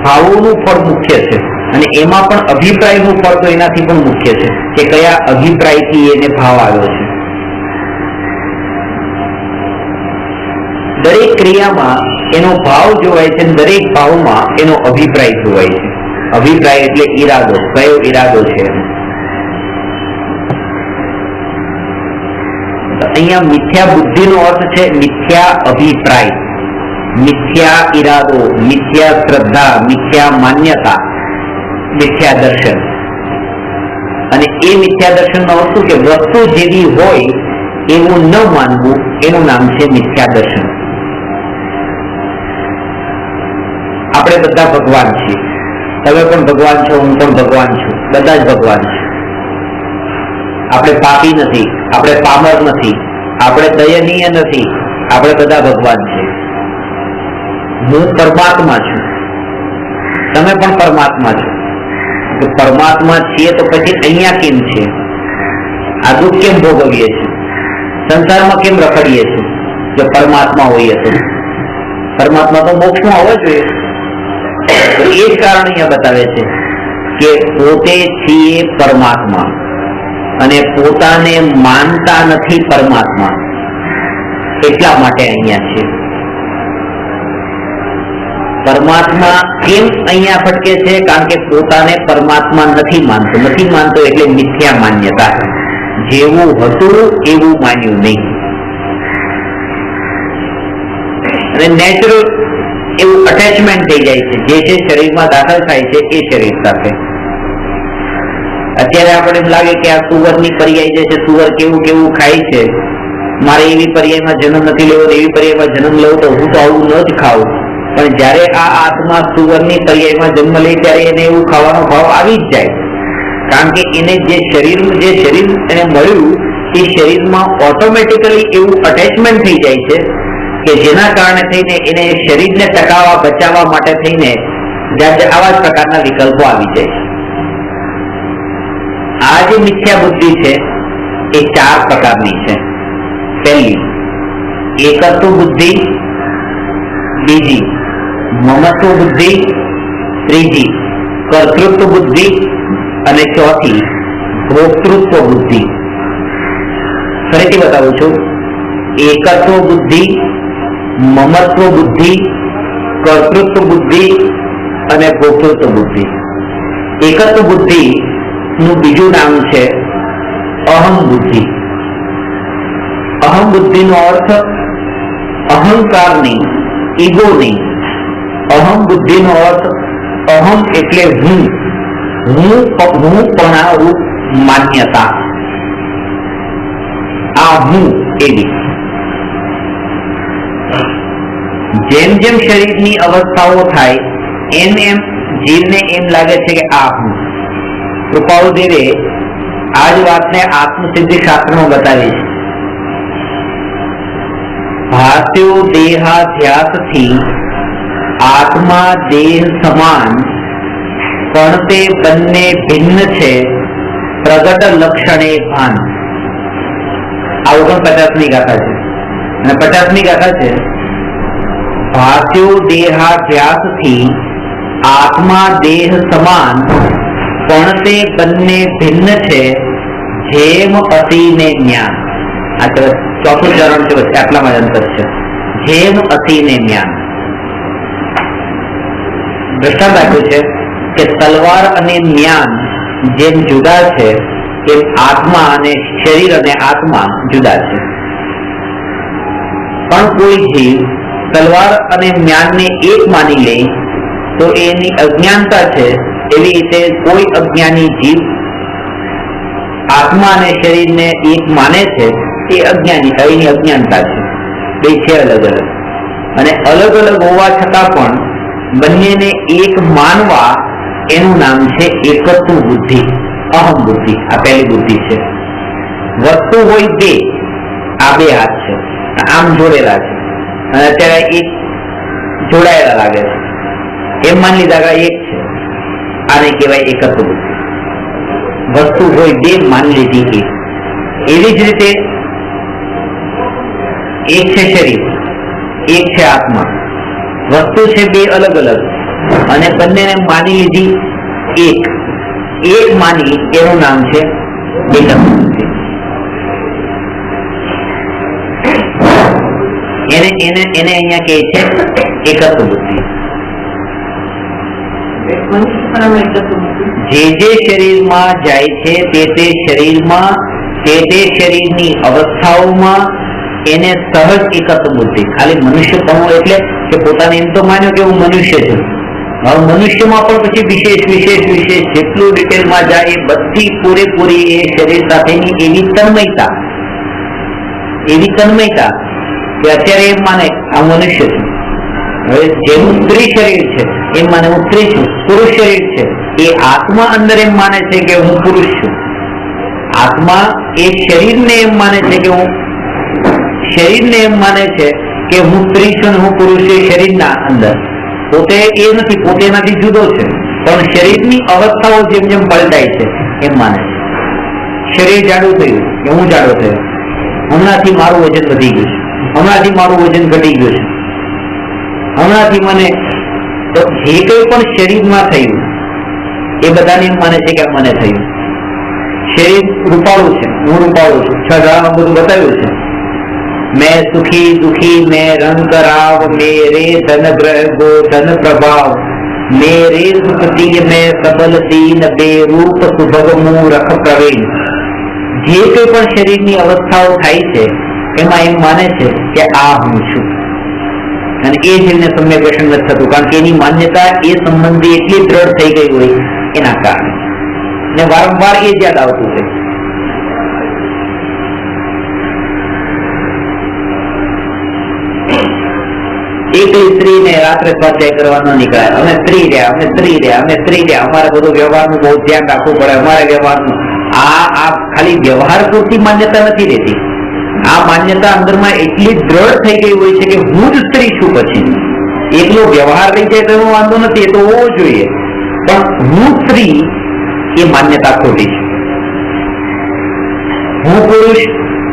ભાવોનું ફળ મુખ્ય છે. અને એમાં પણ અભિપ્રાયનું ફળ તો એનાથી પણ મુખ્ય છે કે કયા અભિપ્રાયથી એને ભાવ આવ્યો છે. દરેક ક્રિયામાં એનો ભાવ જોવાય છે, દરેક ભાવમાં એનો અભિપ્રાય જોવાય છે. અભિપ્રાય એટલે ઈરાદો, કયો ઈરાદો છે. અહીંયા મિથ્યા બુદ્ધિનો અર્થ છે મિથ્યા અભિપ્રાય, મિથ્યા ઈરાદો, મિથ્યા શ્રદ્ધા, મિથ્યા માન્યતા, મિથ્યા દર્શન. અને એ મિથ્યા દર્શનનો અર્થ શું કે વસ્તુ જેવી હોય એવું ન માનવું, એનું નામ છે મિથ્યા દર્શન. આપણે બધા ભગવાન છીએ. તમે પણ ભગવાન છો, હું પણ ભગવાન છું, બધા જ ભગવાન છે. આપણે પાપી નથી, આપણે પામર નથી, આપણે દયનીય નથી, આપણે બધા ભગવાન છે. હું પરમાત્મા છું, તમે પણ પરમાત્મા છો. તો પરમાત્મા છીએ તો પછી અહીંયા કેમ છે? આ દુઃખ કેમ ભોગવીએ છીએ? સંસારમાં કેમ રખડીએ છીએ? જો પરમાત્મા હોઈએ તો પરમાત્મા તો મોક્ષમાં હોવો જોઈએ. એ જ કારણ અહીંયા બતાવે છે કે પોતે છીએ પરમાત્મા અને પોતાને માનતા નથી પરમાત્મા, એટલા માટે અહીંયા છે. પરમાત્મા કેમ અહીંયા ભટકે છે? કારણ કે પોતાને પરમાત્મા નથી માનતો એટલે મિથ્યા માન્યતા. જેવું હતું એવું માન્યું નહીં. અને નેચરલ એવું અટેચમેન્ટ થઈ જાય છે, જે છે શરીરમાં દાખલ થાય છે એ શરીર સાથે. અત્યારે આપણે એમ લાગે કે આ સુવરની પર્યાય જે છે, સુવર કેવું કેવું ખાય છે, મારે એવી પર્યાયમાં જન્મ નથી લેવો, એવી પર્યાયમાં જન્મ લેવો તો હું તો આવું ન જ ખાવું. પણ જયારે આ આત્મા સુવરની પર્યાયમાં જન્મ લે ત્યારે એને એવું ખાવાનો ભાવ આવી જ જાય. કારણ કે એને જે શરીર એને મળ્યું એ શરીરમાં ઓટોમેટિકલી એવું અટેચમેન્ટ થઈ જાય છે કે જેના કારણે થઈને એને શરીરને ટકાવવા બચાવવા માટે થઈને આવા જ પ્રકારના વિકલ્પો આવી જાય છે. આ જે મિથ્યા બુદ્ધિ છે એ 4 પ્રકારની છે. પહેલી એકત્વ બુદ્ધિ, બીજી મમત્વ બુદ્ધિ, ત્રીજી કર્તૃત્વ બુદ્ધિ અને ચોથી ભોક્તૃત્વ બુદ્ધિ. ફરીથી બતાવું છું. એકત્વ બુદ્ધિ, મમત્વ બુદ્ધિ, કર્તૃત્વ બુદ્ધિ અને ભોક્તૃત્વ બુદ્ધિ. એકત્વ બુદ્ધિ નું બીજું નામ છે અહમ બુદ્ધિ. અહમ બુદ્ધિનો અર્થ અહંકારની, ઈગોની. અહમ બુદ્ધિનો અર્થ અહમ એટલે હું પણ રૂપ માન્યતા. આ હું એવી. જેમ જેમ શરીરની અવસ્થાઓ થાય એમ એમ જીવને એમ લાગે છે કે આ હું. કૃપાળુદેવે આ જ વાતને આત્મસિદ્ધિ શાસ્ત્રમાં બતાવી છે ભાસ્યો દેહાધ્યાસથી આત્મા દેહ સમાન, પણ તે બંને ભિન્ન છે પ્રગટ લક્ષણે ભાન. આ 49મી ગાથા છે. અને 50મી ગાથા છે, ભાસ્યો દેહાધ્યાસથી આત્મા દેહ સમાન, પણ તે બંને ભિન્ન છે જેમ અતિને જ્ઞાન. આ ચોથું ચરણ છે, આટલામાં અંતર છે. જેમ અતિને જ્ઞાન. દ્રષ્ટાંત આપ્યું છે કે તલવાર અને જ્ઞાન જેમ જુદા છે એમ આત્મા અને શરીર અને આત્મા જુદા છે. પણ કોઈ જીવ તલવાર અને જ્ઞાનને એક માની લે તો એની અજ્ઞાનતા છે. એવી રીતે કોઈ અજ્ઞાની જીવ આત્મા અને શરીરને એક માને છે એ અજ્ઞાનીતા, એની અજ્ઞાનતા છે. બે છે અલગ અલગ. અને અલગ અલગ હોવા છતાં પણ બંનેને એક માનવા એનું નામ છે એકત્વ બુદ્ધિ, અહમ બુદ્ધિ. આ પહેલી બુદ્ધિ છે. વસ્તુ હોય તે, આ બે હાથ છે, આમ જોડેલા છે અને અત્યારે એક જોડાયેલા લાગે છે, એમ માની લીધા કે એક છે. આને કહેવાય એકત્વ બુદ્ધિ. વસ્તુ હોય બે માની લીધી એક. એવી જ રીતે એક છે શરીર, એક છે આત્મા. વસ્તુ છે બે અલગ અલગ અને બંનેને માની લીધી એક. એક માની એનું નામ છે એકત્વ બુદ્ધિ. એને અહીંયા કહે છે એકત્વ બુદ્ધિ. જે શરીરમાં જાય છે તે શરીરમાં તે શરીરની અવસ્થાઓમાં એને સહજ એકત્વ બુદ્ધિ. ખાલી મનુષ્ય કહું એટલે કે પોતાને એમ તો માન્યો કે હું મનુષ્ય છું. હવે મનુષ્યમાં પણ પછી વિશેષ વિશેષ વિશેષ જેટલું ડિટેલમાં જાય એ બધી પૂરેપૂરી એ શરીર સાથેની એવી તન્મયતા કે અત્યારે એમ માને આ મનુષ્ય છું. હવે જેનું સ્ત્રી શરીર છે એમ માને હું સ્ત્રી છું. પુરુષ શરીર છે એ આત્મા અંદર એમ માને છે કે હું પુરુષ છું. આત્મા એ શરીરને એમ માને છે કે હું સ્ત્રી છું અને હું પુરુષ છું. શરીરના અંદર પોતે એ નથી, પોતે એનાથી જુદો છે, પણ શરીરની અવસ્થાઓ જેમ જેમ પલટાય છે એમ માને છે. શરીર જાડું થયું કે હું જાડો થયો, હમણાંથી મારું વજન વધી ગયું છે, હમણાંથી મારું વજન ઘટી ગયું છે, હમણાંથી મને. તો જે કંઈ પણ શરીરમાં થયું એ બધાને એમ માને છે કે મને થયું. શરીર રૂપાળું છે, હું રૂપાળું છું. 6 દાડામાં બધું બતાવ્યું છે. मैं सुखी दुखी मैं रंग राव, मेरे धन ग्रह गो धन प्रभाव, मेरे सुख दिय मैं सबल दीन, बेरूप सुभग मूरख प्रवीण. જે કંઈ પણ શરીરની અવસ્થાઓ થાય છે એમાં એમ માને છે કે આ હું છું. અને એ જીવને સમ્યક દર્શન નથી થતું, કારણ કે એની માન્યતા એ સંબંધી એટલી દ્રઢ થઈ ગઈ હોય એના કારણે. ને વારંવાર એ જ યાદ આવતું હોય. એકલી સ્ત્રીને રાત્રે સ્વાધ્યાય કરવાનો નીકળ્યા, અમે સ્ત્રી રહ્યા. અમારે બધું વ્યવહારનું બહુ ધ્યાન રાખવું પડે. અમારે વ્યવહારનું આ ખાલી વ્યવહાર પૂરતી માન્યતા નથી રહેતી. આ માન્યતા અંદરમાં એટલી દ્રઢ થઈ ગઈ હોય છે કે હું જ સ્ત્રી છું. પછી એકલો વ્યવહાર રહી જાય તો એનો વાંધો નથી, એ તો હોવો જોઈએ, પણ હું સ્ત્રી એ માન્યતા ખોટી છે. હું પુરુષ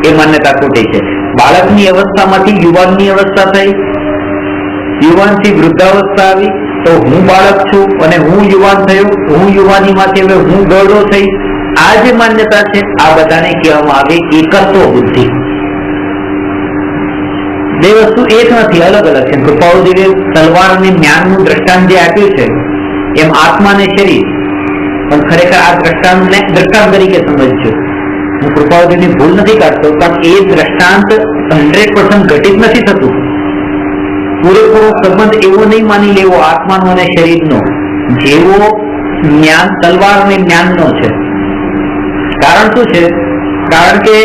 એ માન્યતા ખોટી છે. બાળકની અવસ્થામાંથી યુવાનની અવસ્થા થઈ, યુવાનથી વૃદ્ધાવસ્થા આવી તો હું બાળક છું અને હું યુવાન થયો, હું યુવાનીમાંથી હવે હું ગૌરવ થઈ. આ જે માન્યતા છે આ બધાને કહેવામાં આવે એકત્વ બુદ્ધિ. બે વસ્તુ એક નથી, અલગ અલગ છે. કૃપાળુદેવે તલવાર અને જ્ઞાનનું દ્રષ્ટાંત જે આપ્યું છે એમ આત્મા અને શરીર, પણ ખરેખર આ દ્રષ્ટાંતને દ્રષ્ટાંત તરીકે સમજજો. હું કૃપાળુદેવની ભૂલ નથી કાઢતો, પણ એ દ્રષ્ટાંત 100% ઘટિત નથી થતું. પૂરેપૂરો સંબંધ એવો નહીં માની લેવો આત્માનો અને શરીરનો જેવો જ્ઞાન તલવાર અને જ્ઞાનનો છે. કારણ શું છે? કારણ કે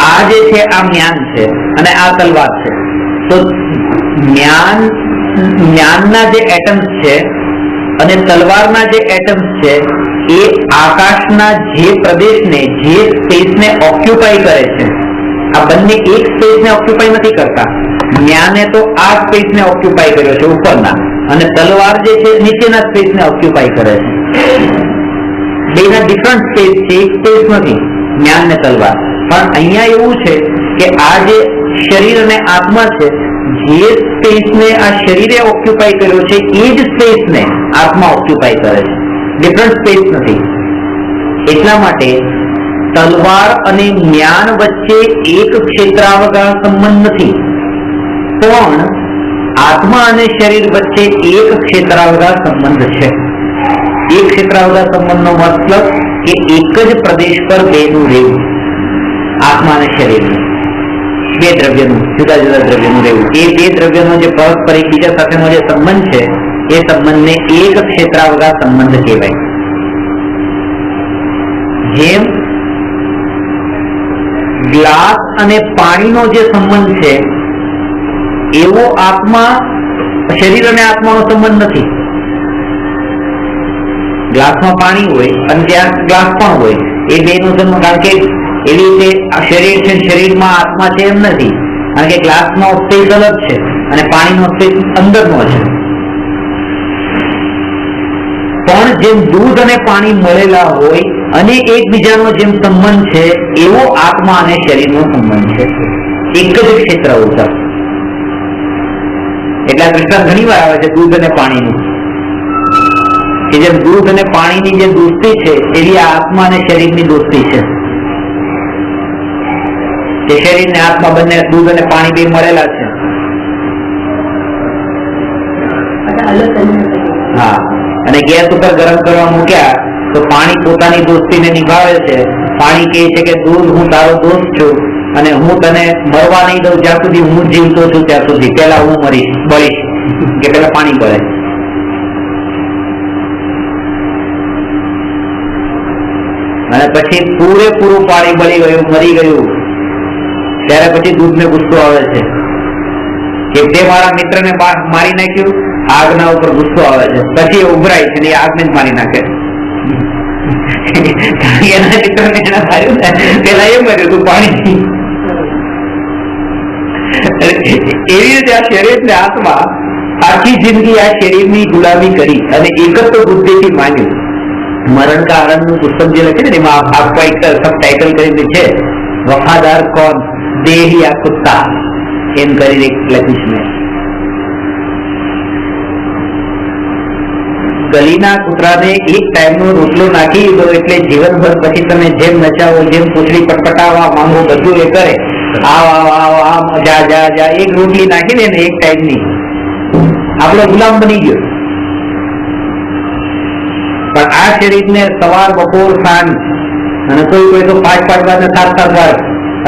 આ જે છે આ જ્ઞાન છે અને આ તલવાર છે. તો જ્ઞાનના જે એટમ્સ છે અને તલવારના જે એટમ્સ છે એ આકાશના જે પ્રદેશને, જે સ્પેસને ઓક્યુપાય કરે છે, આ બંને એક સ્પેસ ને ઓક્યુપાય નથી કરતા. જ્ઞાને તો આ સ્પેસ ને ઓક્યુપાય કર્યો છે ઉપરના, અને તલવાર જે છે નીચેના સ્પેસ ને ઓક્યુપાય કરે છે. બેના ડિફરન્ટ સ્પેસ છે, એક સ્પેસ નથી જ્ઞાન ને તલવાર. પણ અહીંયા એવું છે કે આ જે શરીર અને આત્મા છે, જે સ્પેસ ને આ શરીરે ઓક્યુપાય કર્યો છે એ જ સ્પેસ ને આત્મા ઓક્યુપાય કરે છે, ડિફરન્ટ સ્પેસ નથી. એટલા માટે તલવાર અને જ્ઞાન વચ્ચે એક ક્ષેત્રાવગાહ સંબંધ નથી, પણ આત્મા અને શરીર વચ્ચે એક ક્ષેત્રાવગાહ સંબંધ છે. એક ક્ષેત્રાવગાહ સંબંધનો મતલબ કે એક જ પ્રદેશ પર બેનું રહેવું, આત્મા અને શરીર બે દ્રવ્યનું, જુદા જુદા દ્રવ્યનું રહેવું. એ બે દ્રવ્યનો જે પરસ્પર એકબીજા સાથેનો જે સંબંધ છે એ સંબંધને એક ક્ષેત્રાવગાહ સંબંધ કહેવાય. જેમ ગ્લાસ અને પાણીનો જે સંબંધ છે એવો આત્મા શરીર અને આત્માનો સંબંધ નથી. ગ્લાસમાં પાણી હોય અને ત્યાં ગ્લાસ પણ હોય, એ બેનો સંબંધ, કારણ કે એવી રીતે આ શરીર છે, શરીરમાં આત્મા છે એમ નથી, કારણ કે ગ્લાસનો સ્પેસ અલગ છે અને પાણીનો સ્પેસ અંદરનો છે. પણ જેમ દૂધ અને પાણી મળેલા હોય અને એકબીજાનો જેમ સંબંધ છે એવો આત્મા અને શરીરનો સંબંધ છે, એક જ ક્ષેત્ર ઉપર. એટલે આ દ્રષ્ટાંત ઘણી વાર આવે છે દૂધ અને પાણીનું, કે જેમ દૂધ અને પાણીની જે દોસ્તી છે એવી આત્મા અને શરીરની દોસ્તી છે. કે શરીર ને આત્મા બંને દૂધ અને પાણી બે મળેલા છે. હા, અને ગેસ ઉપર ગરમ કરવા મૂક્યા તો પાણી પોતાની દોસ્તીને નિભાવે છે. પાણી કહે છે કે દૂધ હું તારો દોસ્ત છું અને હું તને મરવા નહીં દઉં જ્યાં સુધી હું જીવતો છું ત્યાં સુધી, પેલા હું બળીશ કે પેલા પાણી બળે. અને પછી પૂરેપૂરું પાણી બળી ગયું, મરી ગયું, ત્યારે પછી દૂધને ગુસ્સો આવે છે કે તે મારા મિત્રને મારી નાખ્યું. આગના ઉપર ગુસ્સો આવે છે, પછી એ ઉભરાય છે ને એ આગને જ મારી નાખે. એના મિત્રને એના માર્યું ને પેલા એ મર્યું તું પાણી. એવી રીતે આ શરીર ને આત્મા આખી જિંદગી આ શરીરની ગુલામી કરી અને એક જ બુદ્ધિથી માન્યું. મરણ કા આનંદ નું પુસ્તક જે લખે ને એમાં આપકો એક સબટાઇટલ કરીને છે, વફાદાર કોણ, દેહ યા કુત્તા, એમ કરીને લખ્યું છે. ગલીના કૂતરાને એક ટાઈમનો રોટલો નાખી દીધો એટલે જીવનભર પછી તમે જેમ નચાવો, જેમ પૂછડી પટપટાવવા માંગો બધું એ કરે. જા એક રોટલી નાખી દે ને એક ટાઈમની, આપણો ગુલામ બની ગયો. પણ આ શરીરને સવાર બપોર સાંજ અને કોઈ તો 5-5 વાગે 7-7 વાર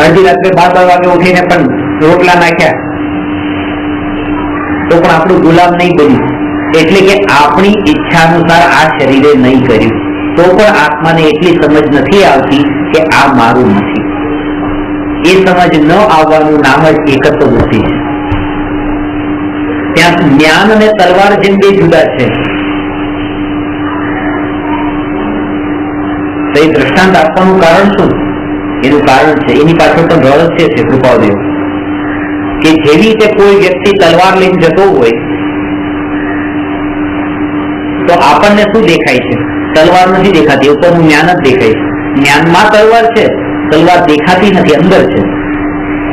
અડધી રાત્રે 12 વાગે ઉઠીને પણ રોટલા નાખ્યા તો પણ આપણું ગુલામ નહીં બન્યું. એટલે કે આપણી ઈચ્છા અનુસાર આ શરીરે નહીં કર્યું તો પણ આત્માને એટલી સમજ નથી આવતી કે આ મારું નથી. એ સમજ ન આવવાનું નામ જ એકત્વ બુદ્ધિ છે. ત્યાં જ્ઞાન અને તલવાર જેમ બે જુદા છે. તો એ દ્રષ્ટાંત આપવાનું કારણ શું? એનું કારણ છે, એની પાછળ પણ રહસ્ય છે કૃપાદેવ. કે જેવી રીતે કોઈ વ્યક્તિ તલવાર લઈને જતો હોય તો આપણને શું દેખાય છે? તલવાર નથી દેખાતી, ઉપરનું જ્ઞાન જ દેખાય છે. જ્ઞાનમાં તલવાર છે, તલવાર દેખાતી નથી, અંદર છે.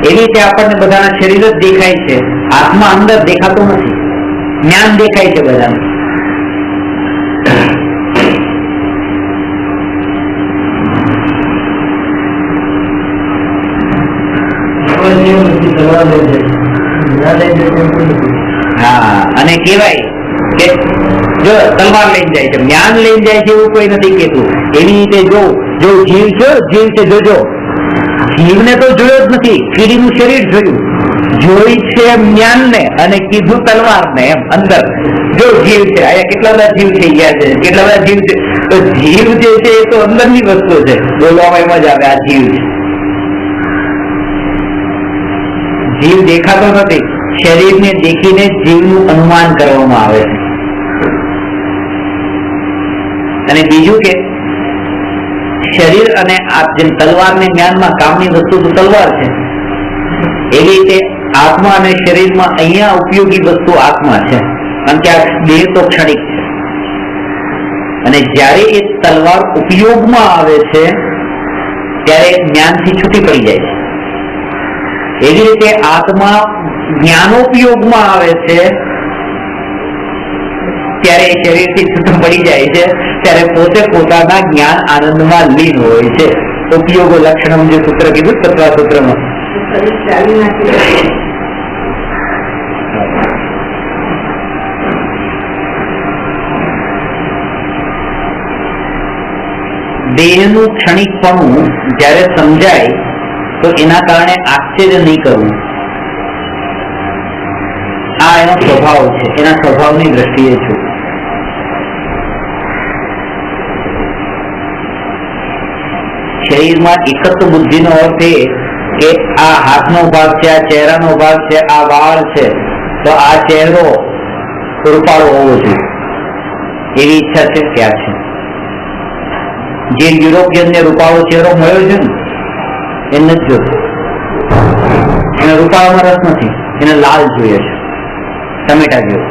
એવી રીતે આપણને બધાના શરીર જ દેખાય છે, આત્મા અંદર દેખાતો નથી. જ્ઞાન દેખાય છે બધાને. હા, અને કેવાય કે જો તલવાર લઈને જાય છે, જ્ઞાન લઈને જાય છે એવું કોઈ નથી કેતું. એવી રીતે જો જીવ છે, જીવ છે, જોજો જીવને તો જોયો જ નથી, કીડીનું શરીર જોયું, જોઈ છે જ્ઞાન ને અને કીધું તલવાર ને. એમ અંદર જો જીવ છે, અહીંયા કેટલા બધા જીવ થઈ ગયા છે, કેટલા બધા જીવ છે. તો જીવ જે છે એ તો અંદરની વસ્તુ છે, બોલવામાં એમ જ આવે આ જીવ છે. જીવ દેખાતો નથી, શરીરને દેખીને જીવનું અનુમાન કરવામાં આવે છે. અને બીજું કે શરીર અને જેમ તલવાર ને જ્ઞાનમાં કામની વસ્તુ તો તલવાર છે, એવી રીતે આત્મા અને શરીરમાં અહીંયા ઉપયોગી વસ્તુ આત્મા છે, કારણ કે આ દેહ તો ક્ષણિક છે. અને જ્યારે એ તલવાર ઉપયોગમાં આવે છે ત્યારે જ્ઞાનથી છૂટી પડી જાય છે. એવી રીતે આત્મા જ્ઞાનોપયોગમાં આવે છે ત્યારે શરીરથી છૂટું પડી જાય છે, ત્યારે પોતે પોતાના જ્ઞાન આનંદમાં લીન હોય છે. ઉપયોગો લક્ષણમ જે સૂત્ર કીધું તત્વા સૂત્રમાં, દેહનું ક્ષણિકપણું જ્યારે સમજાય તો એના કારણે આશ્ચર્ય નહીં કરવું. આ એનો સ્વભાવ છે, એના સ્વભાવની દ્રષ્ટિએ છું. શરીરમાં એકત્વ બુદ્ધિનો અર્થ એ કે આ હાથનો ભાગ છે, આ ચહેરાનો ભાગ છે, આ વાળ છે, તો આ ચહેરો રૂપાળો હોવો જોઈએ એવી ઈચ્છા છે. ક્યાં છે જે યુરોપિયન ને રૂપાળો ચહેરો મળ્યો છે ને એ નથી જોતો, એને રૂપાળામાં રસ નથી, એને લાલ જોઈએ છે, ટમેટા જેવો,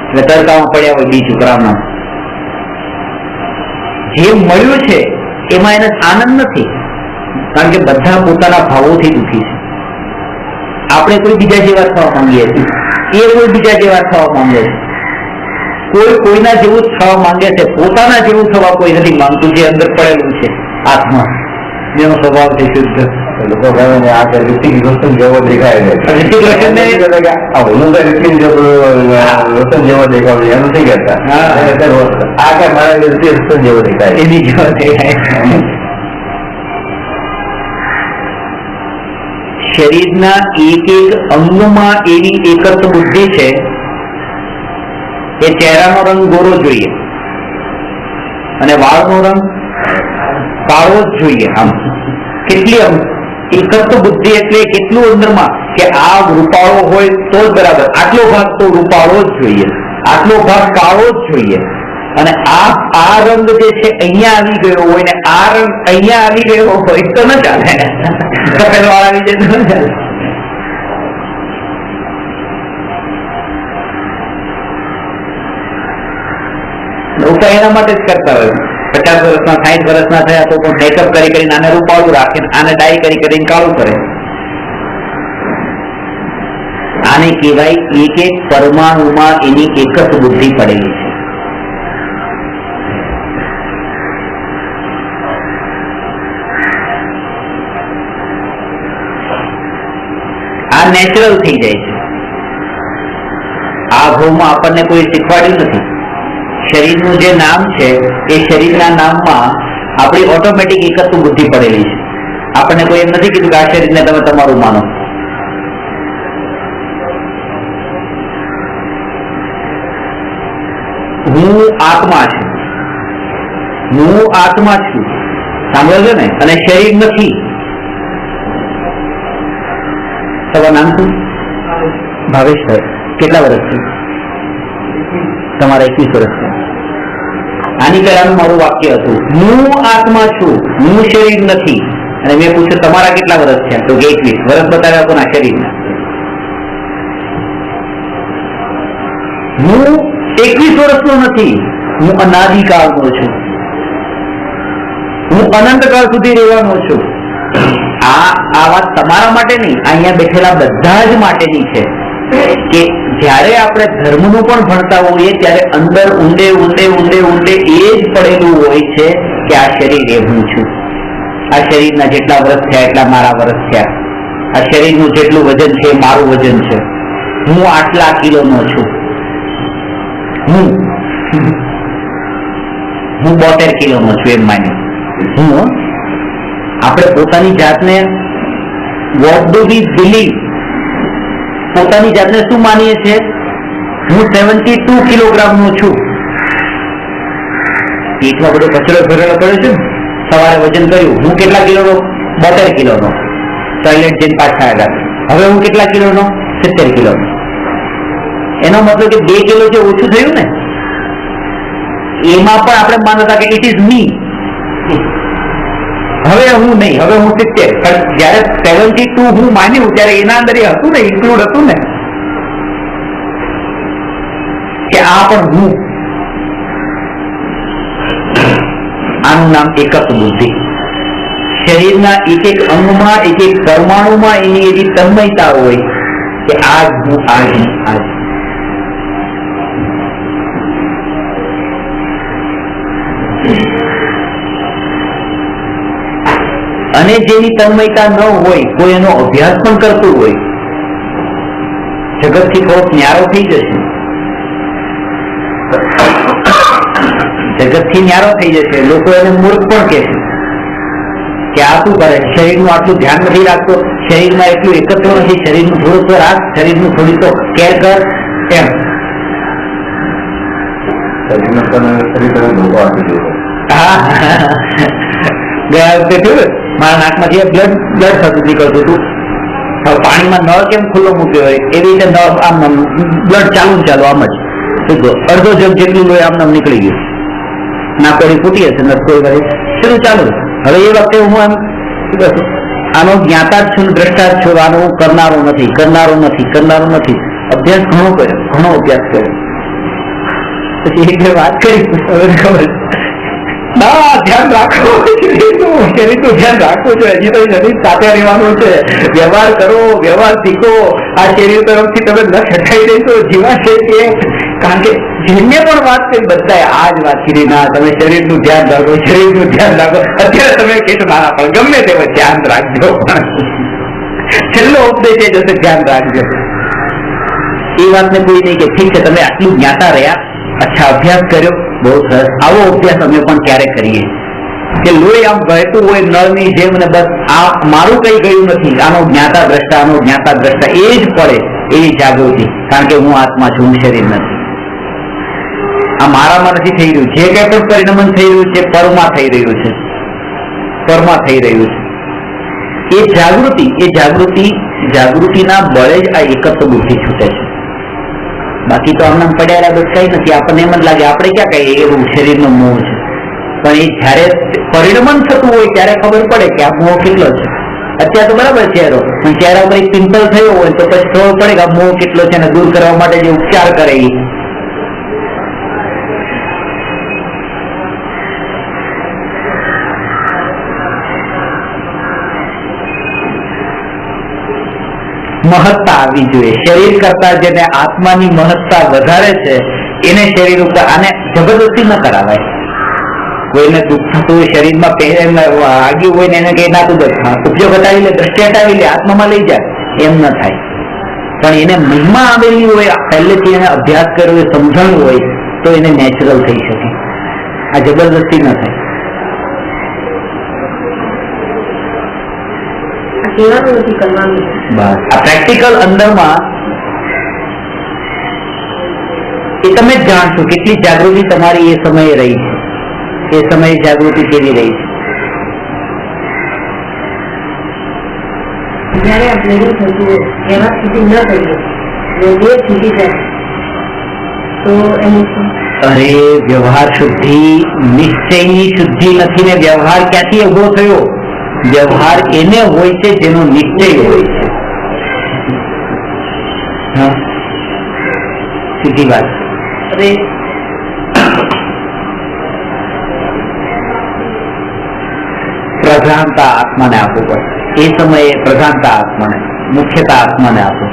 એટલે તડકામાં પડ્યા હોય બીજ ઉકરાવના. જે મળ્યું છે એમાં એને આનંદ નથી, કારણ કે બધા પોતાના ભાવોથી દુઃખી છે. આપણે કોઈ બીજા જેવા થવા માંગીએ છીએ, એ કોઈ બીજા જેવા થવા માંગે છે, કોઈ કોઈના જેવું જ થવા માંગે છે, પોતાના જેવું થવા કોઈ નથી માંગતું. જે અંદર પડેલું છે આત્મા, જેનો સ્વભાવ છે શુદ્ધ. લોકો કહે આ ઋતિક રોશન જેવો દેખાય છે, ઋતિક રોશન જેવો દેખાવ છે એનું નથી કહેતા. આ કે મારા ઋતિક રોશન જેવો દેખાય, એની જેવો દેખાય. શરીરના એક એક અંગમાં એવી એકત્વ બુદ્ધિ છે કે ચહેરાનો રંગ ગોરો જોઈએ અને વાળનો રંગ કાળો જ જોઈએ. આમ કેટલી એકત્વ બુદ્ધિ એટલે કેટલું અંદરમાં કે આ રૂપાળો હોય તો જ બરાબર, આટલો ભાગ તો રૂપાળો જ જોઈએ, આટલો ભાગ કાળો જ જોઈએ. અને આ રંગ જે છે અહીંયા આવી ગયો હોય ને આ રંગ અહીંયા આવી ગયો હોય તો ન ચાલે, સફેદ વાળ આવી જાય તો ન ચાલે. લોકો એના માટે જ કરતા હોય, 50 વર્ષના 60 વર્ષના થયા તો પણ મેકઅપ કરી કરીને આને રૂપાળું રાખે, આને ડાય કરી કરીને કાળું કરે. આને કહેવાય એક એક પરમાણુમાં એની એક જ બુદ્ધિ પડેલી છે. આ નેચરલ થઈ જાય છે. આ ભાવમાં આપણને કોઈ શીખવાડ્યું નથી. શરીરનું જે નામ છે એ શરીરના નામમાં આપણી ઓટોમેટિક એકત્વ બુદ્ધિ પડેલી છે. આપણને કોઈ એમ નથી કીધું કે આ શરીરને તમે તમારું માનો. હું આત્મા છું, હું આત્મા છું, સાંભળો છો ને, અને શરીર નથી. તમારું નામ શું? ભાવેશભાઈ. કેટલા વર્ષથી? તમારા 21 વર્ષ. આની પહેલાનું મારું વાક્ય હતું હું આત્મા છું, હું શરીર નથી. અને મેં પૂછ્યું તમારા કેટલા વર્ષ છે? તો 21 વર્ષ બતાવ્યા કોના? શરીરના. હું 21 વર્ષનો નથી, હું અનાદિકાળનો છું, હું અનંતકાળ સુધી રહેવાનો છું. આ વાત તમારા માટે નહીં, અહીંયા બેઠેલા બધા જ માટેની છે કે જ્યારે આપણે ધર્મનું પણ ભણતા હોઈએ ત્યારે અંદર ઊંડે ઊંડે ઊંડે ઊંડે એ જ પડેલું હોય છે કે આ શરીર એ હું છું. આ શરીરના જેટલા વર્ષ થયા એટલા મારા વર્ષ થયા. આ શરીરનું જેટલું વજન છે એ મારું વજન છે. હું આટલા કિલોનો છું. હું 72 કિલોનો છું એમ માની. હું આપણે પોતાની જાતને વોટ ડુ વી બિલીવ, પોતાની જાતને શું માનીએ છીએ? હું 72 કિલોગ્રામનો છું. પેટમાં બધો કચરો ભરેલો પડ્યો છે. સવારે વજન કર્યું, હું કેટલા કિલોનો? 72 કિલોનો. ટોયલેટ જઈને પાછા આવ્યા, હવે હું કેટલા કિલોનો? 70 કિલોનો. એનો મતલબ કે 2 કિલો જે ઓછું થયું ને, એમાં પણ આપણે માનતા કે ઇટ ઇઝ મી. હવે હું નહીં, હવે હું 70. પણ જયારે 72 હું માન્યું ત્યારે એના અંદર એ હતું ને, ઇન્ક્લુડ હતું ને કે આ પણ હું. આનું નામ એકત્વ બુદ્ધિ. શરીરના એક એક અંગમાં, એક એક પરમાણુમાં એની એવી તન્મયતા હોય કે આજ હું, આજ હું, આજ. અને જેની તન્મયતા ન હોય, કોઈ એનો અભ્યાસ પણ કરતું હોય, જગતથી થોડોક ન્યારો થઈ જશે, જગતથી ન્યારો થઈ જશે. લોકો એને મૂર્ખ પણ કહેશે કે આ શું કરે, શરીરનું આટલું ધ્યાન નથી રાખતો, શરીરમાં એટલું એકત્ર નથી, શરીરનું થોડું તો રાખ, શરીરનું થોડી તો કેર કર. એમ ગયા વખતે થયું મારા નાકમાંથી બ્લડ થતું નીકળતું હતું. પાણીમાં નળ કેમ ખુલ્લો મૂક્યો હોય એવી રીતે નળ આમ બ્લડ ચાલુ આમ જ અડધો જગ જેટલું લોહી આમ નીકળી ગયું. નાકોડી ફૂટી હશે, નસકોડી વાળી શરૂ ચાલુ. હવે એ વખતે હું આમ આનો જ્ઞાતા જ છું, દ્રષ્ટા જ છું, આનો હું કરનારો નથી, કરનારો નથી, કરનારો નથી. અભ્યાસ ઘણો કર્યો, ઘણો અભ્યાસ કર્યો. પછી એક વાત કરી ખબર ના ધ્યાન રાખો, શરીરનું ધ્યાન રાખવું છે. હજી તો શરીર સાથે રહેવાનું છે. વ્યવહાર કરો, વ્યવહાર શીખો. આ શરીર તરફથી તમે ન છટાઈ દઈશો જીવાશે કે, કારણ કે જેમને પણ વાત કરી બધા આ જ વાત કરી, ના તમે શરીરનું ધ્યાન રાખો, શરીરનું ધ્યાન રાખો. અત્યારે તમે કહેશો ના પણ ગમે તે ધ્યાન રાખજો, છેલ્લો ઉપદેશ એ જશે ધ્યાન રાખજો. એ વાતને કોઈ નહીં કે ઠીક છે તમે આટલું જ્ઞાતા રહ્યા, અચ્છા અભ્યાસ કર્યો, બહુ સરસ. આવો અભ્યાસ અમે પણ ક્યારે કરીએ કે લોહી આમ વહેતું હોય નળની જેમ ને બસ આ મારું કઈ ગયું નથી, આનો જ્ઞાતા દ્રષ્ટા, આનો જ્ઞાતા દ્રષ્ટા એ જ પડે એવી જાગૃતિ. કારણ કે હું આત્મા છું, હું શરીર નથી. આ મારામાં નથી થઈ રહ્યું. જે કઈ પણ પરિણમન થઈ રહ્યું છે પરમાં થઈ રહ્યું છે, પરમાં થઈ રહ્યું છે. એ જાગૃતિના બળે જ આ એકત્વ બુદ્ધિ છૂટે છે. બાકી તો આમને પડ્યા બસ કઈ નથી. આપણને એમ જ લાગે આપણે ક્યાં કહીએ એવું શરીરનો મોહ છે. પણ એ જયારે પરિણમન થતું હોય ત્યારે ખબર પડે કે આ મોહ કેટલો છે. અત્યારે તો બરાબર ચહેરો, પણ ચહેરા ઉપર એક પિમ્પલ થયો હોય તો પછી ખબર પડે કે આ મોહ કેટલો છે, અને દૂર કરવા માટે જે ઉપચાર કરે એ. મહત્તા આવવી જોઈએ. શરીર કરતા જેને આત્માની મહત્તા વધારે છે એને શરીર ઉપર, આને જબરદસ્તી ન કરાવાય. કોઈને દુઃખ થતું હોય શરીરમાં આગી હોય ને એને કઈ ના તું ઉપયોગ હટાવી લે, દ્રષ્ટિ હટાવી લે, આત્મામાં લઈ જાય, એમ ન થાય. પણ એને મહિમા આવેલી હોય, પહેલેથી એને અભ્યાસ કર્યો હોય, સમજણ હોય તો એને નેચરલ થઈ શકે. આ જબરદસ્તી ન થાય. બસ આ પ્રેક્ટિકલ અંદરમાં એ તમે જ જાણશો કેટલી જાગૃતિ તમારી એ સમયે રહી છે, એ સમયે જાગૃતિ કેવી રહી છે. જયારે આપણે એવા સ્થિતિ ન કરીએ જે છૂટી જાય તો એનું અરે વ્યવહાર શુદ્ધિ નિશ્ચયની શુદ્ધિ નથી ને વ્યવહાર ક્યાંથી ઉભો થયો? વ્યવહાર એને હોય છે જેનો નિશ્ચય હોય છે. સીધી વાત. અરે પ્રધાનતા આત્માને આપવું પડે. એ સમયે પ્રધાનતા આત્માને, મુખ્યતા આત્માને આપો.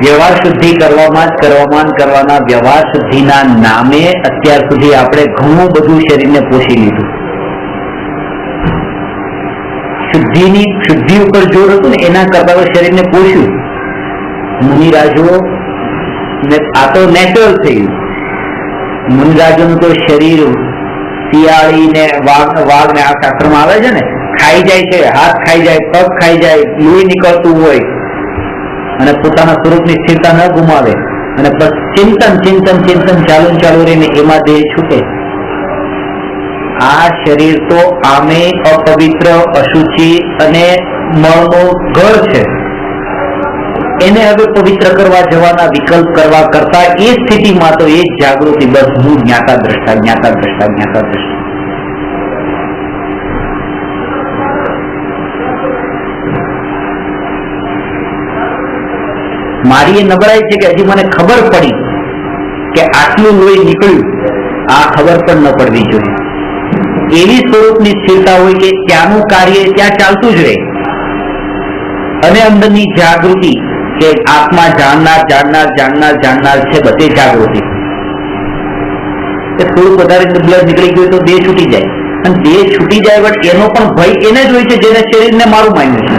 વ્યવહાર શુદ્ધિ કરવામાં જ કરવાના વ્યવહાર શુદ્ધિના નામે અત્યાર સુધી આપણે ઘણું બધું શરીરને પોષી લીધું. શુદ્ધિ ઉપર જોર હતું ને એના કરતા શરીરને પોષ્યું. મુનિરાજો આ તો નેચરલ થયું. મુનિરાજોનું તો શરીર શિયાળી ને વાઘ ને આ શાસ્ત્રમાં આવે છે ને, ખાઈ જાય છે, હાથ ખાઈ જાય, પગ ખાઈ જાય, લોહી નીકળતું હોય અને પોતાના સ્વરૂપની સ્થિરતા ન ગુમાવે અને ચિંતન ચાલુ રહીને એમાં દેહ છૂટે. આ શરીર તો આમે અપવિત્ર, અશુચિ અને મળનું ઘર છે. એને હવે પવિત્ર કરવા જવાના વિકલ્પ કરવા કરતા એ સ્થિતિમાં તો એ જ જાગૃતિ, બસ હું જ્ઞાતા દ્રષ્ટા. મારી એ નબળાઈ છે કે હજી મને ખબર પડી કે આટલું લોહી નીકળ્યું, આ ખબર પણ ન પડવી જોઈએ. એવી સ્વરૂપની સ્થિરતા હોય કે ત્યાંનું કાર્ય ત્યાં ચાલતું જ રહે, અને અંદરની જાગૃતિ કે આત્મા જાણનાર જાણનાર જાણનાર જાણનાર છે, બધે જાગૃતિ. થોડું વધારે બ્લડ નીકળી ગયું તો દેહ છૂટી જાય, અને દેહ છૂટી જાય બટ એનો પણ ભય એને જ હોય છે જેને શરીરને મારું માન્યું છે.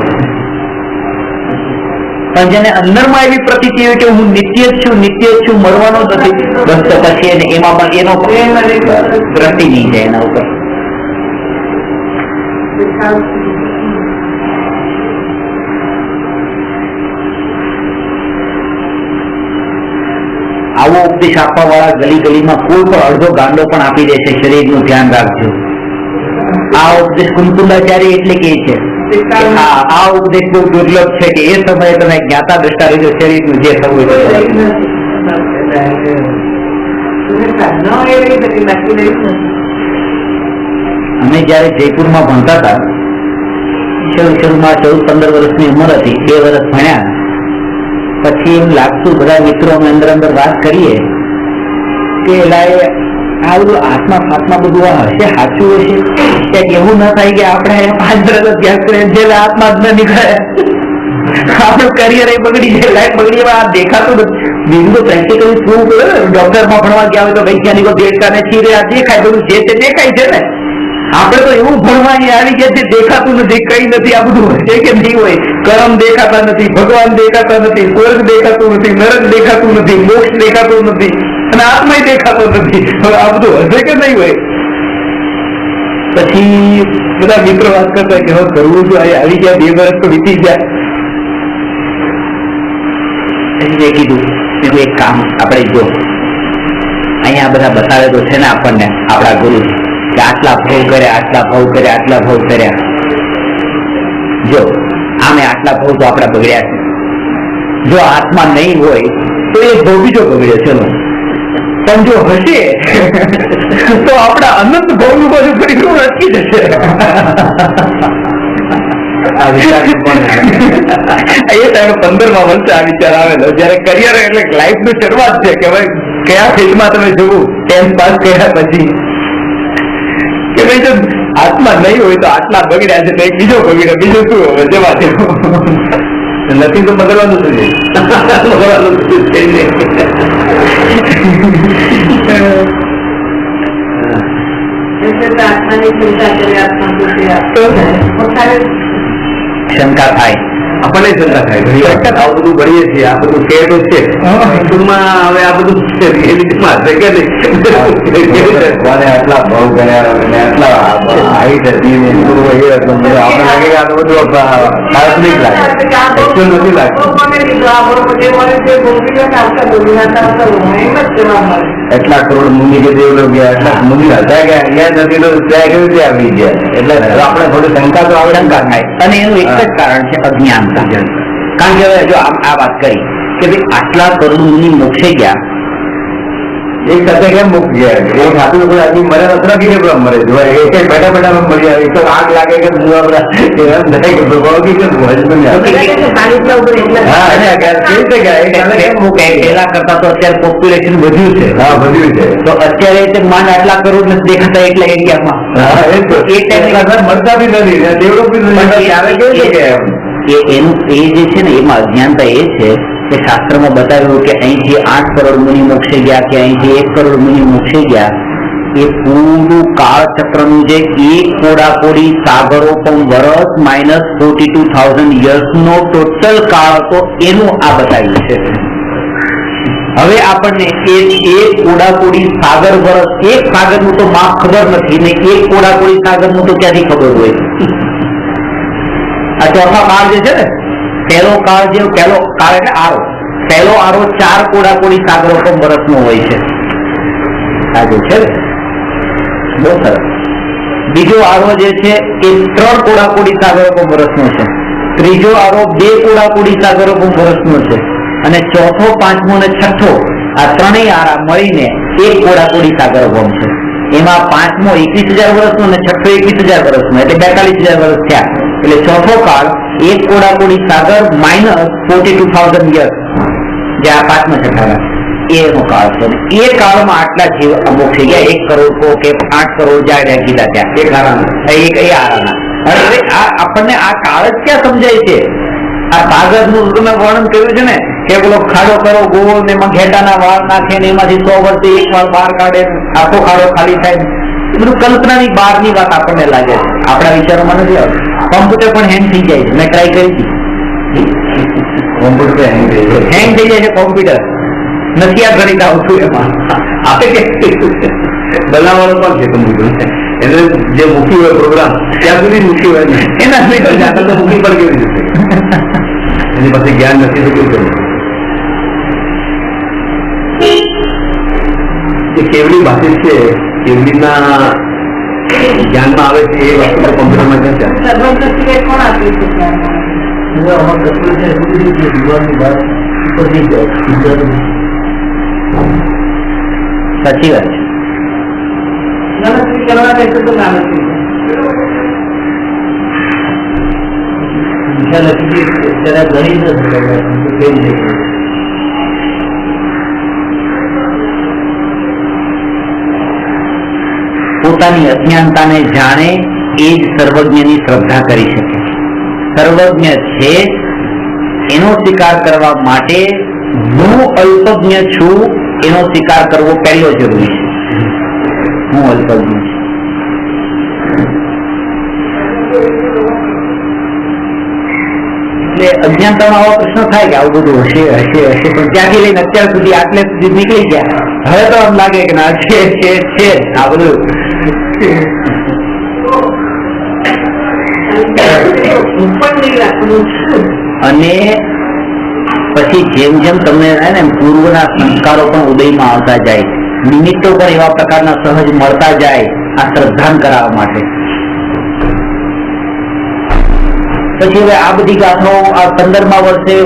પણ જેને અંદરમાં એવી પ્રતીતિ હોય કે હું નિત્ય જ છું, નિત્ય જ છું, મરવાનો નથી, બસ તો પછી એમાં પણ એનો દ્રષ્ટિ નહીં જાય એના ઉપર. આવો ઉપદેશ આપવા વાળા ગલી ગલીમાં કોઈ પણ અડધો ગાંડો પણ આપી દે છે, શરીરનું ધ્યાન રાખજો. આ ઉપદેશ કુંતુલાચાર્ય એટલે કે છે આ ઉપદેશ બહુ દુર્લભ છે કે એ સમયે તમે જ્ઞાતા દ્રષ્ટા રહેજો, શરીરનું જે થવું અમે જયારે જયપુરમાં ભણતા હતા, શરૂમાં 14-15 વર્ષની ઉંમર હતી, 2 વર્ષ ભણ્યા પછી એમ લાગતું બધા મિત્રો અમે અંદર વાત કરીએ કે આ બધું આત્મા ફાત્મા બધું આ હશે, સાચું હશે, ક્યાંક એવું ના થાય કે આપણે 5 વર્ષ અભ્યાસ કરીએ જે આત્મા જ ન નીકળે, આપણું કરિયર એ બગડી જાય, લાઈફ બગડી જાય. આ દેખાતું નથી. બીજું તો પ્રેક્ટિકલી શું ડોક્ટરમાં ભણવા ગયા હોય તો વૈજ્ઞાનિકો દેડકા ને ચીરે આ દેખાય, બધું જે તે દેખાય છે ને. આપણે તો એવું ભણવાની આવી ગયા છે, દેખાતું નથી, કઈ નથી. આ બધું હશે કે નહીં હોય? કર્મ દેખાતા નથી, ભગવાન દેખાતા નથી, સ્વર્ગ દેખાતું નથી, નરક દેખાતું નથી, મોક્ષ દેખાતું નથી, અને આત્મા દેખાતો નથી. હવે આ બધું હશે કે નહીં હોય? પછી બધા મિત્રો વાત કરતા કે હવે કરવું શું, આવી ગયા 2 વર્ષ તો વીતી ગયા. કીધું એક કામ આપણે જો અહીંયા બધા બતાવે તો છે ને આપણને આપણા ગુરુ કે આટલા ભાવ કર્યા, આટલા ભાવ કર્યા, આટલા ભાવ કર્યા. જો આમે આટલા ભાવ તો આપણા બગડ્યા છે. જો આત્મા નહીં હોય તો એ ભાવ બીજો બગડ્યો છે, પણ જો હશે તો આપણા અનંત ભાવનું બાજુ ફરી અટકી જશે. એ ટાઈમે 15માં વર્ષે આ વિચાર આવેલો, જયારે કરિયર એટલે લાઈફ ની શરૂઆત છે કે ભાઈ કયા ફિલ્ડમાં તમે જોવું 10th પાસ કર્યા પછી કે ભાઈ જો આત્મા નહીં હોય તો આટલા બગડ્યા છે તો એક બીજો બગડ્યો, બીજું શું હવે જવા દેવું નથી તો બદલવાનું શું છે, બદલવાનું શું છે. શંકા થાય, આપણને શંકા થાય, આ બધું ભણીએ છીએ, આ બધું કેટ છે ટૂંકમાં. હવે આ બધું રિયાલિટીમાં છે કે નહીં? આટલા ભાવ ગયા અને આટલા હાઈટ હતી ને આપણને લાગે કે આ બધું કાલ્પનિક લાગે, એકચ્યુઅલ નથી લાગતું. એટલા કરોડ મુનિ કે દેવલો ગયા, એટલા મુનિ હતા ગયા, અહીંયા નથી તો ત્યાં કેવી રીતે આવી ગયા? એટલે આપણે થોડી શંકા તો આવે, શંકા થાય. અને એનું એક જ કારણ છે અજ્ઞાનતા. કારણ કે હવે જો આ વાત કરી કે ભાઈ આટલા કરોડ મુનિ મોક્ષે ગયા, એક સાથે કેમ મુક્ત ગયા? એ ખાતું કોઈ આદમી મરે નથી કે મરે જોવાય, એક બેઠા બેઠા મળી આવે તો આગ લાગે કે પેલા કરતા તો અત્યારે પોપ્યુલેશન વધ્યું છે. હા, વધ્યું છે. તો અત્યારે માન આટલા કરોડ નથી દેખાતા એટલા એરિયામાં. એ ટાઈમ મળતા બી નથી, ડેવલપ બી નથી. એનું એ જે છે ને એમાં અજ્ઞાનતા એ છે કે શાસ્ત્રમાં બતાવ્યું કે અહીંથી 8 કરોડ મુનિ મોક્ષે ગયા કે અહીંથી 1 કરોડ મુનિ મોક્ષે ગયા. એ પૂરું કાળચક્રનું જે 1 કોડાકોડી સાગરો પણ વર્ષ -42,000 યર્સનો ટોટલ કાળ હતો એનું આ બતાવ્યું છે. હવે આપણને એક કોડાકોડી સાગર વર્ષ, એક સાગરનું તો માપ ખબર નથી ને 1 કોડાકોડી સાગરનું તો ક્યાંથી ખબર હોય? આ ચોથા કાળ જે છે ને, પહેલો કાળ એટલે આરો, પહેલો આરો 4 કોડાકોડી સાગરો પણ વર્ષનો હોય છે. આ જે છે ને બહુ સરસ. બીજો આરો જે છે એ 3 કોડાકોડી સાગરો પણ વર્ષનો છે. ત્રીજો આરો 2 કોડાકોડી સાગરો પણ વર્ષનો છે. અને ચોથો, પાંચમો અને છઠ્ઠો આ ત્રણેય આરા મળીને 1 કોડાકોડી સાગરો પણ છે. એમાં પાંચમો 21,000 વર્ષનો અને છઠ્ઠો 21,000 વર્ષનો, એટલે 42,000 વર્ષ થયા. એટલે ચોથો કાળ 1 કોડાકોડી સાગર -42,000 યર્સ. જે આ 5મા 6ઠા લાખ એનો કાળ છે. એ કાળમાં આટલા જીવ અમુક થઈ ગયા, 1 કરોડ કે 8 કરોડ જાય કીધા ત્યાં એક આરાના હવે આપણને આ કાળ જ ક્યાં સમજાય છે? આ કાગળનું તમે વર્ણન કર્યું છે ને કે પેલો ખાડો કરો ગોળ ને એમાં ઘેટાના વાળ નાખે ને એમાંથી 100 વર્ષથી એક વાળ બહાર કાઢે, આખો ખાડો ખાલી થાય, એ બધું કલ્પનાની બહારની વાત આપણને લાગે છે, આપણા વિચારોમાં નથી આવતું. કોમ્પ્યુટર પણ હેંગ થઈ જાય છે, મેં ટ્રાય કરી હતી. કોમ્પ્યુટર હેંગ થઈ જાય છે, કોમ્પ્યુટર નથી આ ગણિત આવતું એમાં. આપણે કે બનાવવાનું પણ છે કોમ્પ્યુટર, એને જે મૂકી હોય પ્રોગ્રામ ત્યાં સુધી મૂકી હોય ને એના આગળ તો મૂકી પણ કેવી રીતે એની પાસે જ્ઞાન નથી તો કેવું કરવું? એ કેવડી ભાષિત છે, કેવડીના જ્ઞાનમાં આવે છે એ વસ્તુ કોમ્પ્યુટરમાં ક્યાં છે? સર્વજ્ઞ સિવાય કોણ આપ્યું છે સાચી વાત છે. ગણતરી કરવા બેસો તો ના લખી પોતાની અજ્ઞાનતાને જાણે એ જ સર્વજ્ઞની શ્રદ્ધા કરી શકે. સર્વજ્ઞ છે એનો સ્વીકાર કરવા માટે હું અલ્પજ્ઞ છું એનો સ્વીકાર કરવો પહેલો જરૂરી છે. હું અલ્પજ્ઞ છું. એટલે અજ્ઞાનતામાં આવો પ્રશ્ન થાય કે આવું બધું હશે હશે હશે, પણ ત્યાંથી લઈને અત્યાર સુધી આટલે સુધી નીકળી ગયા, હવે તો આમ લાગે કે ના છે આ બધું. અને પછી જેમ જેમ તમને પૂર્વના સંસ્કારો પણ ઉદયમાં આવતા જાય, નિમિત્તો પણ એવા પ્રકારના સહજ મળતા જાય આ શ્રદ્ધાન કરાવવા માટે. પછી હવે આ બધી ગાથાઓ આ 15મા વર્ષે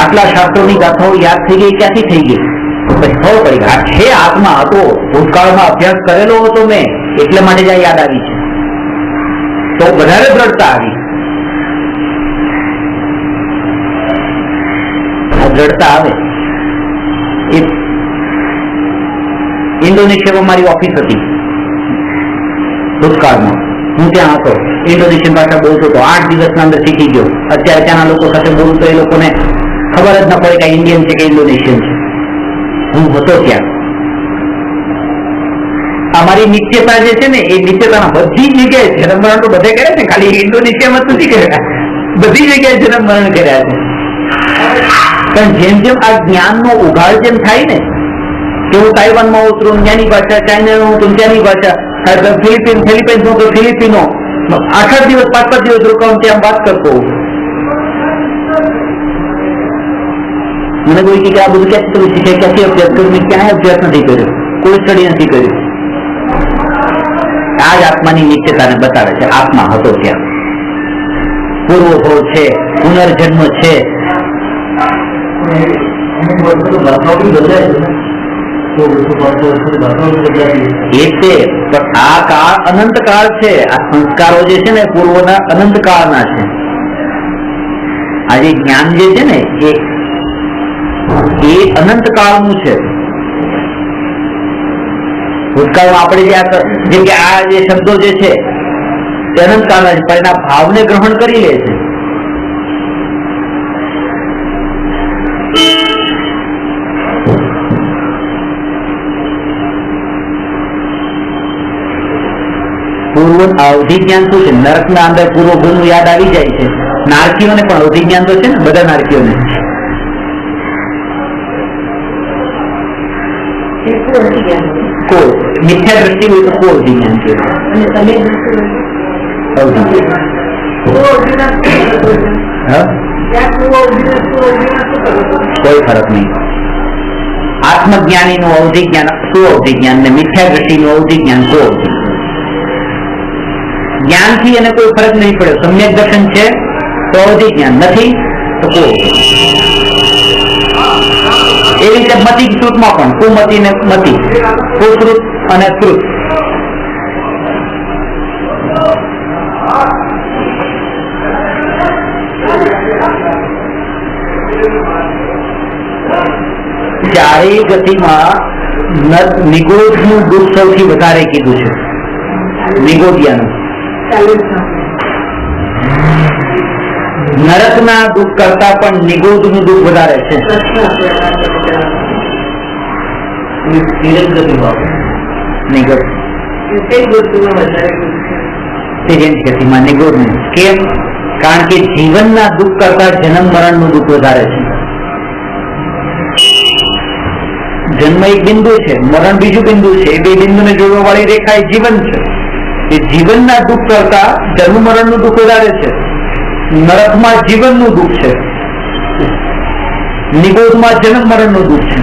આટલા શાસ્ત્રોની ગાથાઓ યાદ થઈ ગઈ, ક્યાંથી થઈ ગઈ? પછી ખબર પડી કે આ છે આત્મા હતો, ભૂતકાળમાં અભ્યાસ કરેલો હતો મેં, એટલે માટે જ આ યાદ આવી છે. તો વધારે દ્રઢતા આવી. આ દ્રઢતા આવે. ઇન્ડોનેશિયામાં મારી ઓફિસ હતી ભૂતકાળમાં, હું ત્યાં હતો, ઇન્ડોનેશિયન ભાષા બોલતો હતો, 8 દિવસના અંદર શીખી ગયો. અત્યારે ત્યાંના લોકો સાથે બોલતો એ લોકોને ખબર જ ન પડે કે ઇન્ડિયન છે કે ઇન્ડોનેશિયન છે. હું હતો ત્યાં. અમારી નિત્યતા જે છે ને એ નિત્યતાના બધી જ જગ્યાએ જન્મ મરણ તો બધે કર્યા છે, ખાલી ઇન્ડોનેશિયામાં નથી કર્યા, બધી જગ્યાએ જન્મ મરણ કર્યા છે. પણ જેમ જેમ આ જ્ઞાનનો ઉઘાડ જેમ થાય ને કે હું તાઇવાનમાં ઉતરું ત્યાંની ભાષા, ચાઇનામાં ઉતરું ત્યાંની ભાષા, ફિલિપિન્સ નો તો ફિલિપિનો, 8 દિવસ 5 દિવસ રોકાવું ત્યાં વાત કરતો હોઉં. મને કોઈ કે આ બધું ક્યાંથી તમે શીખે, ક્યાંથી અભ્યાસ કર્યો? મેં ક્યાંય અભ્યાસ નથી કર્યો, કોઈ સ્ટડી નથી કર્યું. આ જ આત્માની નિત્યતાને બતાવે છે. આત્મા હતો ત્યાં, પૂર્વભવ છે, પુનર્જન્મ છે. એ છે પણ આ કાળ અનંત કાળ છે. આ સંસ્કારો જે છે ને પૂર્વના અનંત કાળના છે. આ જે જ્ઞાન જે છે ને એ અનંત કાળનું છે. ભૂતકાળમાં આપણે જેમ કે આ જે શબ્દો જે છે તે અનંત કાળના છે, પણ એના ભાવને ગ્રહણ કરી લે છે. પૂર્વ અવધિ જ્ઞાન શું છે? નરકના અંદર પૂર્વ ભૂલનું યાદ આવી જાય છે. નારકીઓને પણ અવધિ જ્ઞાન તો છે ને, બધા નારકીઓને. મિથ્યા દ્રષ્ટિ હોય તો કોઈ અવધિ જ્ઞાન છે. કોઈ ફરક નહીં. આત્મજ્ઞાની નું અવધિ જ્ઞાન શું અવધિ જ્ઞાન ને મિથ્યા દ્રષ્ટિ નું અવધિ જ્ઞાન શું અવધિ જ્ઞાન થી એને કોઈ ફરક નહીં પડે. સમ્યક દર્શન છે તો અવધિ જ્ઞાન, નથી તો કોઈ. એ રીતે મતિ શ્રુતમાં પણ કુમતિ ને મતિ, કુશ્રુત અને શ્રુત. ચારેય ગતિમાં નિગોદનું દુઃખ સૌથી વધારે કીધું છે, નિગોદિયાનું. નરકના દુઃખ કરતા પણ નિગોદનું દુઃખ વધારે છે. નિગોદ ગતિમાં નિગોદ નહીં. કેમ? કારણ કે જીવનના દુઃખ કરતા જન્મ મરણનું દુઃખ વધારે છે. જન્મ એક બિંદુ છે, મરણ બીજું બિંદુ છે. એ બે બિંદુને જોડવા વાળી રેખા એ જીવન છે. એ જીવનના દુઃખ કરતા જન્મ મરણનું દુઃખ વધારે છે. નરકમાં જીવનનું દુઃખ છે, નિગોદમાં જન્મ મરણનું દુઃખ છે.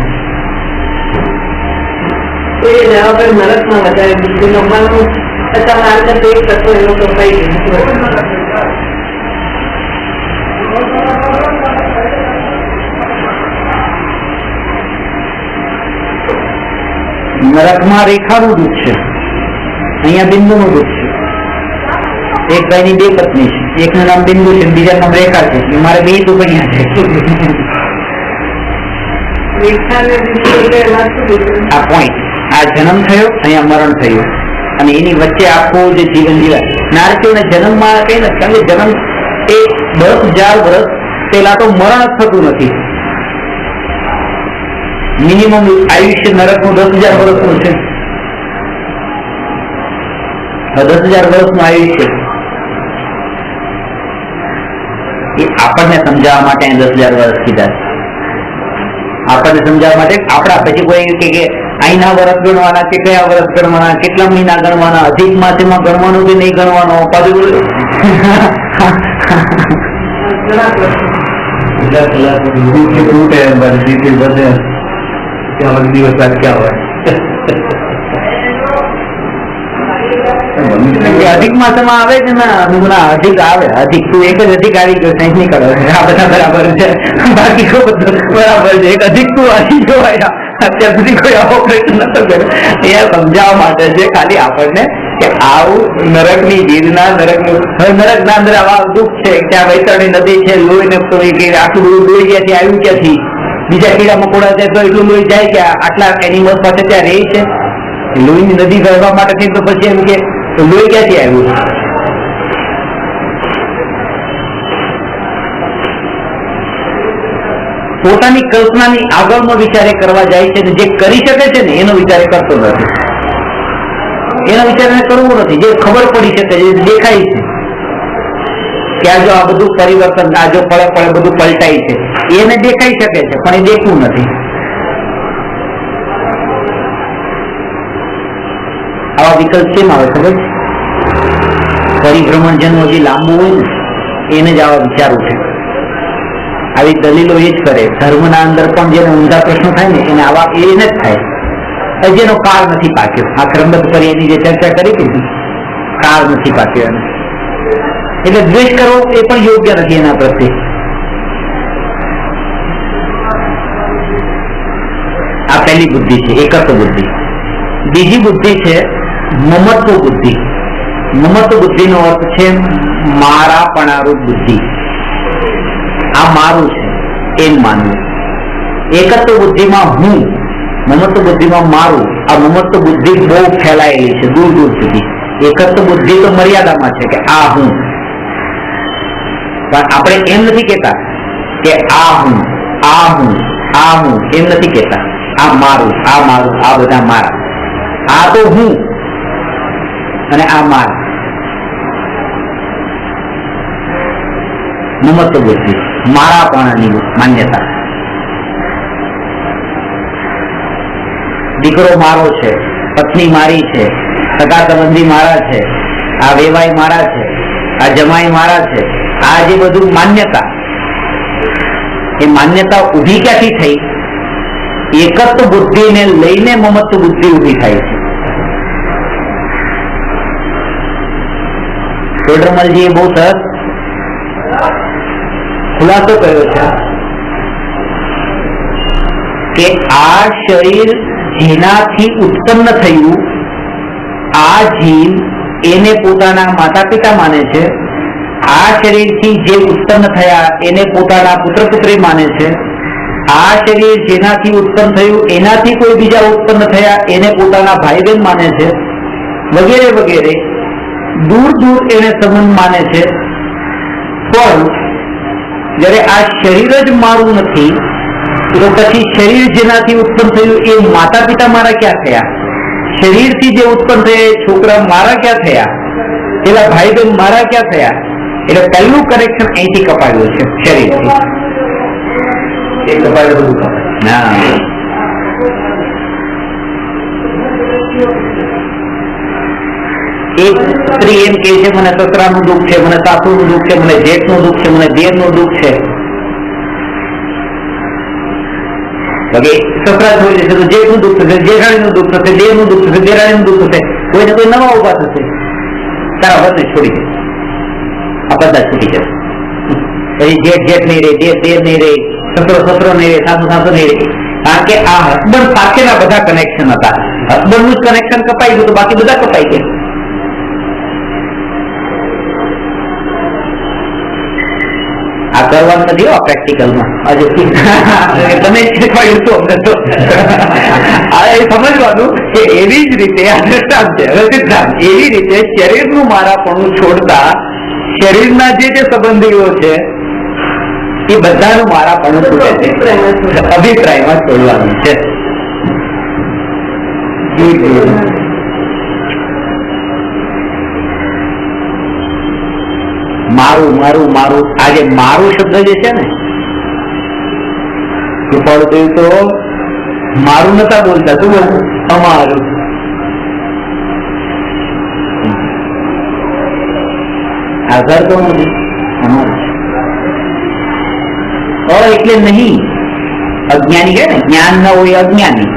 નરકમાં વધારે જમવાનું છતાં માર્ગ એક તત્વ એનો કપાઈ ગયો. નરકમાં રેખાનું દુઃખ છે, અહીંયા બિંદુનું દુઃખ છે. એક ભાઈની બે પત્ની છે, એકનું નામ બિંદુ છે, બીજા નામ રેખા છે. મારે બે દુઃખ અહીંયા છે. આ પોઈન્ટ, આ જન્મ થયો, અહીંયા મરણ થયું, અને એની વચ્ચે આખું જે જીવન જીવાય. નારકીઓને જન્મમાં કઈ નથી, કારણ કે જન્મ એ 10,000 વર્ષ પેલા તો મરણ જ થતું નથી. મિનિમમ આયુષ્ય નરકનું 10,000 વર્ષનું છે. 10,000 વર્ષનું આયુષ્ય એ આપણને સમજાવવા માટે 10,000 વર્ષ કીધા છે. આપણને સમજાવવા માટે આપણા પછી કોઈ કે અહીંના વર્ષ ગણવાના કે કયા વર્ષ ગણવાના, કેટલા મહિના ગણવાના, અધિક માસમાં ગણવાનું કે નહીં ગણવાનો, પાછું દિવસ બાદ ક્યાં હોય? અધિક માસમાં આવે છે ને, અધિક આવે, અધિક તું એક જ અધિક આવી ગયો, સાઈઝ નહીં કરો, આ બધા બરાબર છે, બાકી બધું બરાબર છે. એક અધિક તું આવી ગયો, અત્યાર સુધી કોઈ આવો પ્રયત્ન નતો કર્યો. એ સમજાવવા માટે છે ખાલી આપણને કે આવું નરકની જીદના નરકનું. હવે નરકના અંદર આવા દુઃખ છે, ત્યાં વૈતરણી નદી છે, લોહીને આટલું બધું લોહી ક્યાંથી આવ્યું, ક્યાંથી બીજા કીડા મકોડા છે તો એટલું લોહી જાય કે આટલા એનિમલ્સ પાસે ત્યાં રહે છે. લોહીની નદી વહેવા માટે થઈ તો પછી એમ કે લોહી ક્યાંથી આવ્યું? પોતાની કલ્પનાની આગળનો વિચાર કરવા જાય છે, જે કરી શકે છે ને એનો વિચાર કરતો નથી. એનો વિચાર કરવો નથી. જે ખબર પડી શકે છે, દેખાય છે કે આ જો આ બધું પરિવર્તન, આ જો પળે પળે બધું પલટાય છે, એને દેખાઈ શકે છે, પણ એ દેખવું નથી. આવા વિકલ્પ કેમ આવે ખબર છે? પરિભ્રમણ જેનું હજી લાંબુ હોય ને એને જ આવા વિચારો છે. આવી દલીલો એ જ કરે. ધર્મના અંદર પણ જેને ઊંધા પ્રશ્નો થાય ને એને આવા એને જ થાય. જેનો કાળ નથી પાક્યો. આ ક્રમબદ્ધ કરી એની જે ચર્ચા કરી હતી, કાળ નથી પાક્યો એને. એટલે દ્વેષ કરવો એ પણ યોગ્ય નથી એના પ્રત્યે. આ પહેલી બુદ્ધિ છે, એકત્વ બુદ્ધિ. બીજી બુદ્ધિ છે મમત્વ બુદ્ધિ. મમત્વ બુદ્ધિનો અર્થ છે મારાપણારૂપ બુદ્ધિ. આ મારું છે એમ માનવું. એકત્વ બુદ્ધિમાં હું, મમત્વ બુદ્ધિમાં મારું. આ મમત્વ બુદ્ધિ બહુ ફેલાયેલી છે દૂર દૂર સુધી. એકત્વ બુદ્ધિ તો મર્યાદામાં છે કે આ હું. પણ આપણે એમ નથી કેતા કે આ હું, આ હું, આ હું, એમ નથી કેતા. આ મારું, આ મારું, આ બધા મારા. આ તો હું અને આ મારા. મમત્વ બુદ્ધિ, મારાપણાની માન્યતા. દીકરો મારો છે, પત્ની મારી છે, સગા સંબંધી મારા છે, આ વેવાઈ મારા છે, આ જમાઈ મારા છે. આ જે બધું માન્યતા, એ માન્યતા ઉભી ક્યાંથી થઈ? એકત્વ બુદ્ધિને લઈને મમત્વ બુદ્ધિ ઉભી થાય છે. ટોડરમલજીએ બહુ સરસ ખુલાસો કર્યો છે કે આ શરીર જેનાથી ઉત્પન્ન થયું, આ જીવ એને પોતાના માતા પિતા માને છે. આ શરીરથી જે ઉત્પન્ન થયા એને પોતાના પુત્ર પુત્રી માને છે. આ શરીર જેનાથી ઉત્પન્ન થયું એનાથી કોઈ બીજા ઉત્પન્ન થયા એને પોતાના ભાઈ બહેન માને છે, વગેરે વગેરે દૂર દૂર એને સંબંધ માને છે. પણ જ્યારે આ શરીર જ મારું નથી તો પછી શરીર જેનાથી ઉત્પન્ન થયું એ માતા પિતા મારા ક્યાં થયા? શરીરથી જે ઉત્પન્ન થયા એ છોકરા મારા ક્યાં થયા? પેલા ભાઈ બહેન મારા ક્યાં થયા? એટલે પહેલું કનેક્શન અહીંથી કપાયું છે શરીરથી. એ કપાય બધું કપાય. ના, એક સ્ત્રી એમ કે છે મને સસરાનું દુઃખ છે, મને સાસુનું દુઃખ છે, મને જેઠનું દુઃખ છે, મને દેરનું દુઃખ છે. સસરા છોડી દેશે તો જેઠનું દુઃખ થશે, જેઠાણીનું દુઃખ થશે, દેરનું દુઃખ થશે, દેરાણીનું દુઃખ થશે, કોઈને કોઈ નવા ઉભા થશે. તારા વતને છોડી દે, આ બધા છૂટી જશે. પછી જેઠ જેઠ નહીં રહે, દેર દેર નહીં રહે, સસરો સસરો નહીં રહે, સાસુ સાસુ નહીં રહે. કારણ કે આ હસબન્ડ સાથેના બધા કનેક્શન હતા. હસબન્ડ નું જ કનેક્શન કપાઈ ગયું તો બાકી બધા કપાઈ ગયા. આ કરવાનું નથી હો પ્રેક્ટિકલમાં. આજે તમે શીખવાડ્યું તો અમને તો એ સમજવાનું કે એવી જ રીતે આ દ્રષ્ટાંત છે. હવે સિદ્ધાંત એવી રીતે શરીરનું મારાપણું છોડતા શરીરના જે જે સંબંધીઓ છે એ બધાનું મારાપણું છૂટે છે. અભિપ્રાયમાં છોડવાનું છે. મારું મારું મારું આજે મારું શબ્દ જે છે ને કૃપાળુ કહ્યું તો મારું નતા બોલતા, શું બોલતું? અમારું. આધાર તો નથી અમારું. એટલે નહીં, અજ્ઞાની છે ને, જ્ઞાન ન હોય અજ્ઞાની.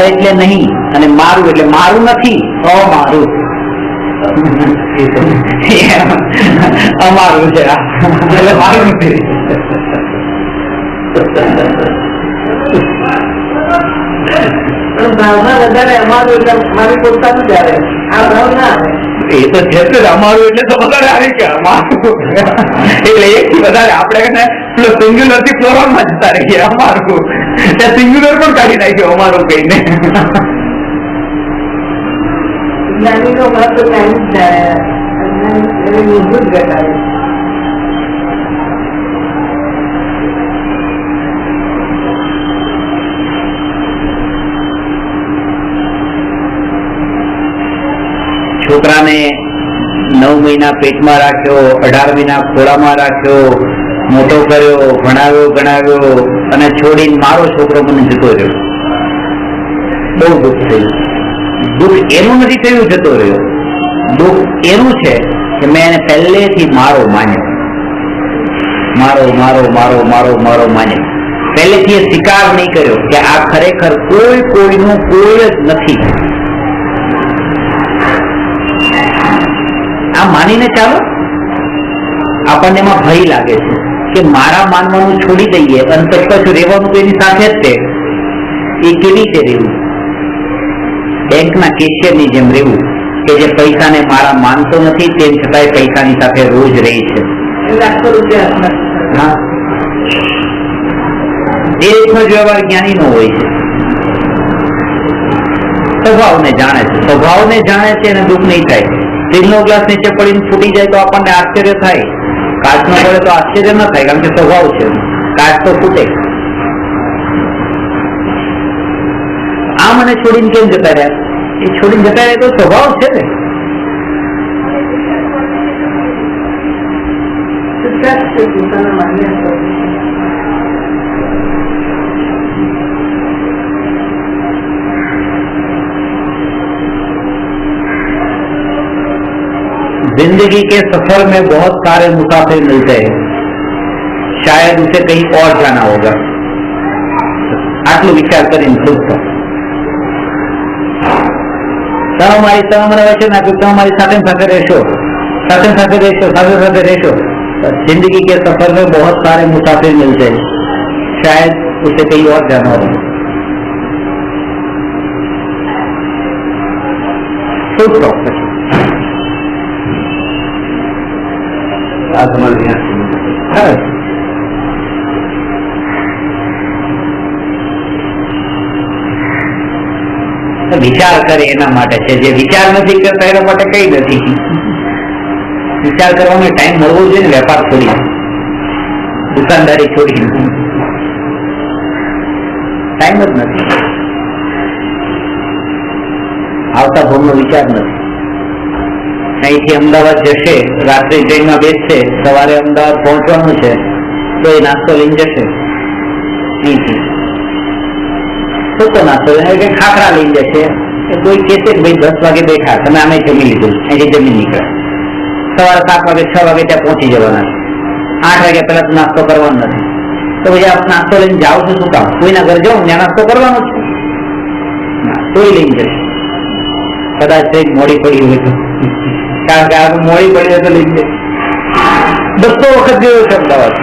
એટલે નહીં અને મારું એટલે મારું નથી, અમારું. અમારું છે એટલે મારું નથી. ભાવના વધારે અમારું એટલે મારી પોતાનું જ આવે, આ ભાવ ના આવે. એ તો છે જ, અમારું એટલે તો વધારે આવી કે અમારું એટલે એક થી વધારે આપણે સિંગ્યુલર થી પ્લોરલ માં જતા રહીએ. અમારું સિંગ્યુલર પણ કાઢી નાખ્યો અમારું કહીને. જ્ઞાની નો ભાવ તો જ્ઞાની જ જાય, મૂળભૂત ઘટાડે. છોકરાને 9 મહિના પેટમાં રાખ્યો, 18 મહિના ખોળામાં રાખ્યો, મોટો કર્યો, ભણાવ્યો ગણાવ્યો અને છોડીને મારો છોકરો મને જતો રહ્યો. બહુ દુઃખ થયું. દુઃખ એનું નથી થયું જતો રહ્યો, દુઃખ એનું છે કે મેં એને પહેલેથી મારો માન્યો. મારો મારો મારો મારો મારો માન્યો. પહેલેથી એ સ્વીકાર નહીં કર્યો કે આ ખરેખર કોઈ કોઈનું કોઈ જ નથી. આ માનીને ચાલો, આપણને એમાં ભય લાગે છે કે મારા માનવાનું છોડી દઈએ અને પછી પાછું રહેવાનું તો એની સાથે જ છે. એ કેવી રીતે રહેવું? બેંકના કેશિયરની જેમ રહેવું કે જે પૈસાને મારા માનતો નથી તેમ છતાંય પૈસાની સાથે રોજ રહે છે. લાખો રૂપિયા. હા, એ રીતનો જ વ્યવહાર જ્ઞાનીનો હોય છે. સ્વભાવને જાણે છે, સ્વભાવને જાણે છે અને દુઃખ નહીં થાય. સ્ટીલનો ગ્લાસ નીચે પડીને ફૂટી જાય તો આપણને આશ્ચર્ય થાય, કાચનો પડે તો આશ્ચર્ય ન થાય, કારણ કે સ્વભાવ છે. કાચ તો ફૂટે. આ મને છોડીને કેમ જતા રહ્યા? એ છોડીને જતા રહ્યા તો સ્વભાવ છે ને. પોતાના માન્ય जिंदगी के सफर में बहुत सारे मुसाफिर मिलते हैं, शायद उसे कहीं और जाना होगा. આટલું વિચાર કરીને ખુશ થો. તમે મને વચન આપ્યું, તમે મારી સાથે સાથે રહેશો, સાથે સાથે રહેશો, સાથે સાથે રહેશો. जिंदगी के सफर में बहुत सारे मुसाफिर मिलते हैं, शायद उसे कहीं और जाना होगा. ખુશ રહો. આ તમારે ત્યાં વિચાર કરે એના માટે છે. જે વિચાર નથી કરતા એના માટે કઈ નથી. વિચાર કરવાનો ટાઈમ મળવો જોઈએ ને, વેપાર છોડી, દુકાનદારી છોડી, ટાઈમ જ નથી. આવતા ભોગનો વિચાર નથી. અહીંથી અમદાવાદ જશે, રાત્રે ટ્રેનમાં બેસશે, સવારે અમદાવાદ પહોંચવાનું છે તો એ નાસ્તો લઈને જશે. અહીંથી સૂકો નાસ્તો લઈને ખાખરા લઈને જશે. કોઈ કહેશે કે ભાઈ 10 વાગે બેઠા, તમે આમે જમી લીધું, અહીંથી જમીન નીકળે. સવારે 7 વાગે 6 વાગે ત્યાં પહોંચી જવાના, 8 વાગ્યા પહેલા તો નાસ્તો કરવાનો નથી. તો ભાઈ આપ નાસ્તો લઈને જાઓ છો શું કામ? કોઈના ઘર જાઓ ત્યાં નાસ્તો કરવાનો છે, તોય લઈને જશે. કદાચ ટ્રેન મોડી પડી હોય તો, કારણ કે આ મોડી પડી હોય તો લઈને જશે. 200 વખત ગયો છે અમદાવાદ,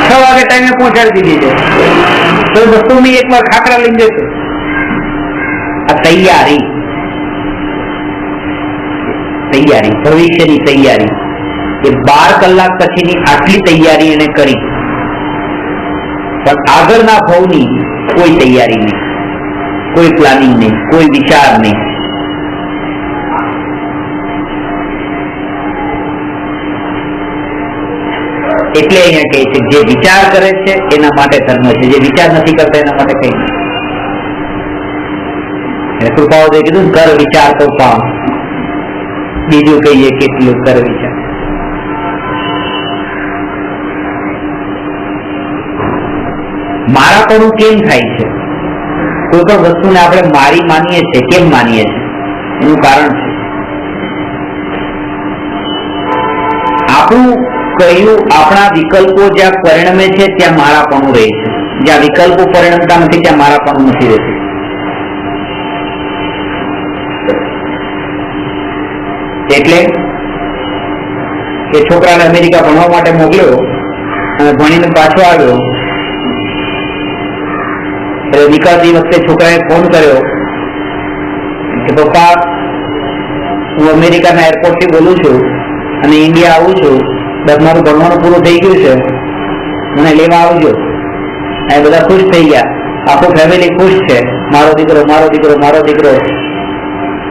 6 વાગે ટાઈમે પહોંચાડી દીધી છે, તો 200 એક વાર ખાખરા લઈને જશે. આ તૈયારી, ભવિષ્યની તૈયારી, એ 12 કલાક પછીની આટલી તૈયારી એને કરી, પણ આગળના ભાવની કોઈ તૈયારી નહીં, કોઈ પ્લાનિંગ નહીં, કોઈ વિચાર નહીં. એટલે અહીંયા કહે છે જે વિચાર કરે છે એના માટે ધર્મ છે, જે વિચાર નથી કરતા એના માટે કઈ નહીં. કૃપાઓદે કીધું કર વિચાર તો પામ, બીજું કહીએ કેટલું કર વિચાર. મારાપણું કેમ થાય છે? કોઈ પણ વસ્તુને આપણે મારી માનીએ છીએ, કેમ માનીએ છીએ? એનું કારણ છે આપણું કહ્યું, આપણા વિકલ્પો જ્યાં પરિણમે છે ત્યાં મારાપણું રહે છે, જ્યાં વિકલ્પો પરિણમતા નથી ત્યાં મારાપણું નથી રહેતું. એટલે એ છોકરાને અમેરિકા ભણવા માટે મોકલ્યો અને ભણીને પાછો આવ્યો. એટલે નીકળતી વખતે છોકરાએ ફોન કર્યો કે પપ્પા, હું અમેરિકાના એરપોર્ટથી બોલું છું અને ઇન્ડિયા આવું છું, બસ મારું ભણવાનું પૂરું થઈ ગયું છે, મને લેવા આવજો. એ બધા ખુશ થઈ ગયા, આખું ફેમિલી ખુશ છે. મારો દીકરો, મારો દીકરો, મારો દીકરો.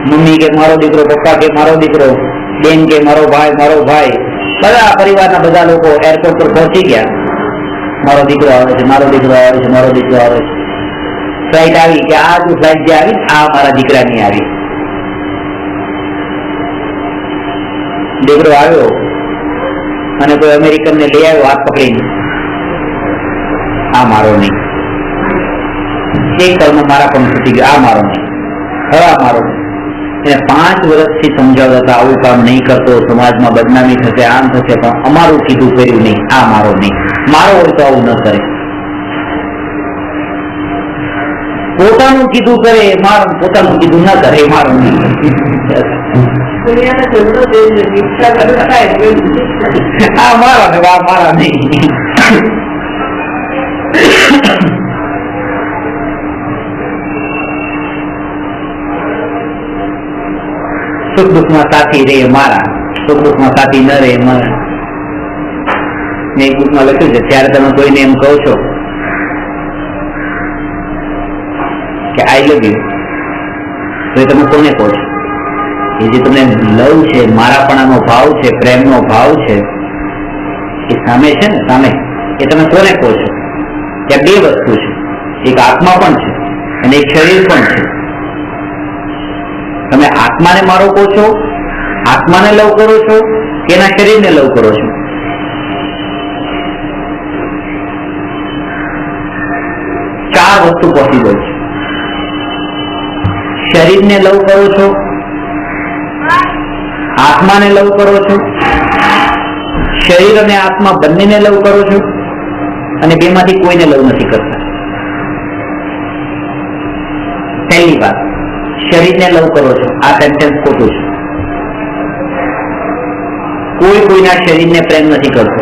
મમ્મી કે મારો દીકરો, પપ્પા કે મારો દીકરો, બેન કે મારો ભાઈ, મારો ભાઈ. બધા પરિવારના બધા લોકો એરપોર્ટ પર પહોંચી ગયા. મારો દીકરો આવે છે, મારો દીકરો આવે છે, મારો દીકરો આવે છે. ફ્લાઇટ આવી કે આ જો ફ્લાઇટ જે આવી, આ મારા દીકરાની આવી. દીકરો આવ્યો અને કોઈ અમેરિકનને લઈ આવ્યો હાથ પકડીને, આ મારો નહીં. એક કર્મ મારા પણ છૂટી ગયો, આ મારો નહીં, હવે આ મારો નહીં. એને 5 વર્ષથી સમજાવતા હતા આવું કામ નહીં કરતો, સમાજમાં બદનામી થશે, આમ થશે, પણ અમારું કીધું કર્યું નહીં, આ મારો નહીં. મારો હોય તો આવું ન કરે. પોતાનું કીધું કરે મારો, પોતાનું કીધું ન કરે મારો નહીં. આ મારો ને મારા નહીં. સુખ દુઃખમાં સાથી રે મારા, સુખ દુઃખમાં સાથી ન રે મારા. મેં એક બુકમાં લખ્યું છે, ત્યારે તમે કોઈને એમ કહો છો કે આઈ લવ યુ, તો એ તમે કોને કહો છો? એ જે તમને લવ છે, મારાપણાનો ભાવ છે, પ્રેમનો ભાવ છે, એ સામે છે ને, સામે, એ તમે કોને કહો છો? ત્યાં 2 વસ્તુ છે, એક આત્મા પણ છે અને એક શરીર પણ છે. તમે આત્માને મારો કહો છો, આત્માને લવ કરો છો કે એના શરીરને લવ કરો છો? ચાર વસ્તુ પોસિબલ છે. શરીરને લવ કરો છો, આત્માને લવ કરો છો, શરીર અને આત્મા બંનેને લવ કરો છો, અને બેમાંથી કોઈને લવ નથી કરતા. પહેલી વાત, શરીરને લવ કરો છો, આ સેન્ટેન્સ ખોટું છે. કોઈ કોઈના શરીરને પ્રેમ નથી કરતો.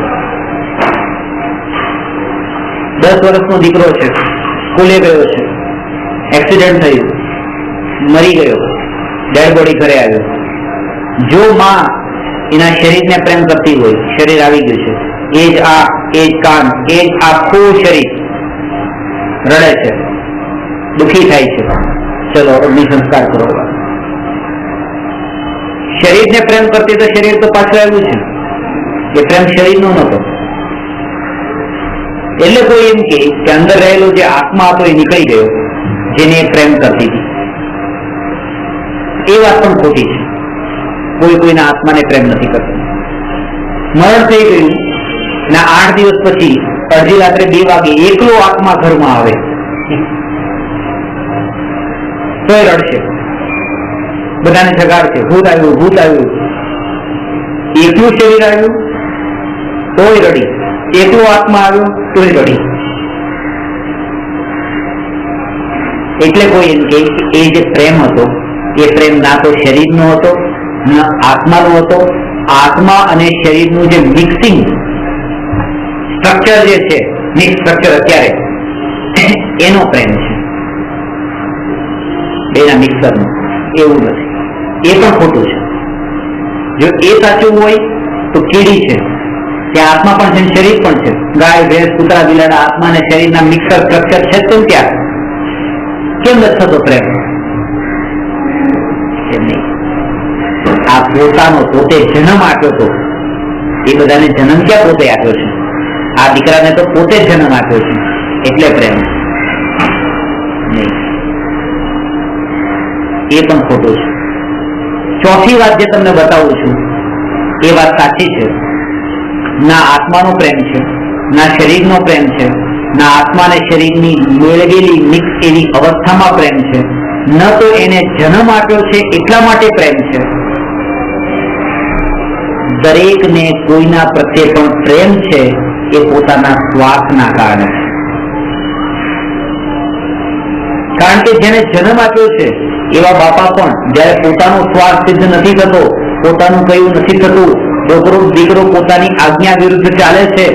10 વર્ષનો દીકરો છે, સ્કૂલે ગયો છે, એક્સિડન્ટ થયું, મરી ગયો, ડેડ બોડી ઘરે આવ્યો. જો માં એના શરીરને પ્રેમ કરતી હોય, શરીર આવી ગયું છે, એ જ આંખ, એ જ કાન, એ જ આખું શરીર રડે છે, દુઃખી થાય છે, चलो अग्नि संस्कार करो। शरीर ने प्रेम करती तो शरीर तो पाછું આવ્યું છે કે પ્રેમ શરીરનો નહોતો, એટલે કોઈ એમ કે અંદર રહેલો જે આત્મા હતો એ નીકળી ગયો જેને પ્રેમ કરતી હતી, એ વાત પણ ખોટી છે। કોઈ કોઈના આત્માને પ્રેમ નથી કરતો। મરણ થઈ ગયું ના 8 દિવસ પછી અડધી રાત્રે 2 વાગે એકલો આત્મા ઘરમાં આવે તોય રડશે, બધાને જગાડશે, ભૂત આવ્યું ભૂત આવ્યું। એકલું શરીર આવ્યું તોય રડી, એકલો આત્મા આવ્યો તોય રડી। એટલે કોઈ એમ કે એ જે પ્રેમ હતો એ પ્રેમ ના તો શરીરનો હતો ના આત્માનો હતો। આત્મા અને શરીરનું જે મિક્સિંગ સ્ટ્રક્ચર જે છે, મિક્સ સ્ટ્રક્ચર અત્યારે એનો પ્રેમ છે, બેના મિક્સરનો, એવું નથી। એ પણ ખોટું છે। જો એ સાચું હોય તો કીડી છે ત્યાં આત્મા પણ છે, શરીર પણ છે। ગાય ભેંસ કૂતરા બિલાડા આત્મા અને શરીરના મિક્સર સ્ટ્રક્ચર છે તો ત્યાં કેમ નથી થતો પ્રેમ? આ પોતાનો પોતે જન્મ આપ્યો હતો એ બધાને જન્મ ક્યાં પોતે આપ્યો છે? આ દીકરાને તો પોતે જ જન્મ આપ્યો છે એટલે પ્રેમ નહીં, એ પણ ખોટું છે। ચોથી વાત જે તમને બતાવું છું એ વાત સાચી છે। ના આત્માનો પ્રેમ છે, ના શરીરનો પ્રેમ છે, ના આત્મા અને શરીરની મેળવેલી મિક્સ એવી અવસ્થામાં પ્રેમ છે, ન તો એને જન્મ આપ્યો છે એટલા માટે પ્રેમ છે। દરેકને કોઈના પ્રત્યે પણ પ્રેમ છે એ પોતાના સ્વાર્થના કારણે છે। કારણ કે જેને જન્મ આપ્યો છે એવા બાપા પણ જયારે પોતાનો સ્વાર્થ સિદ્ધ નથી થતો, પોતાનું કયું નથી થતું, છોકરો દીકરો પોતાની આજ્ઞા વિરુદ્ધ ચાલે છે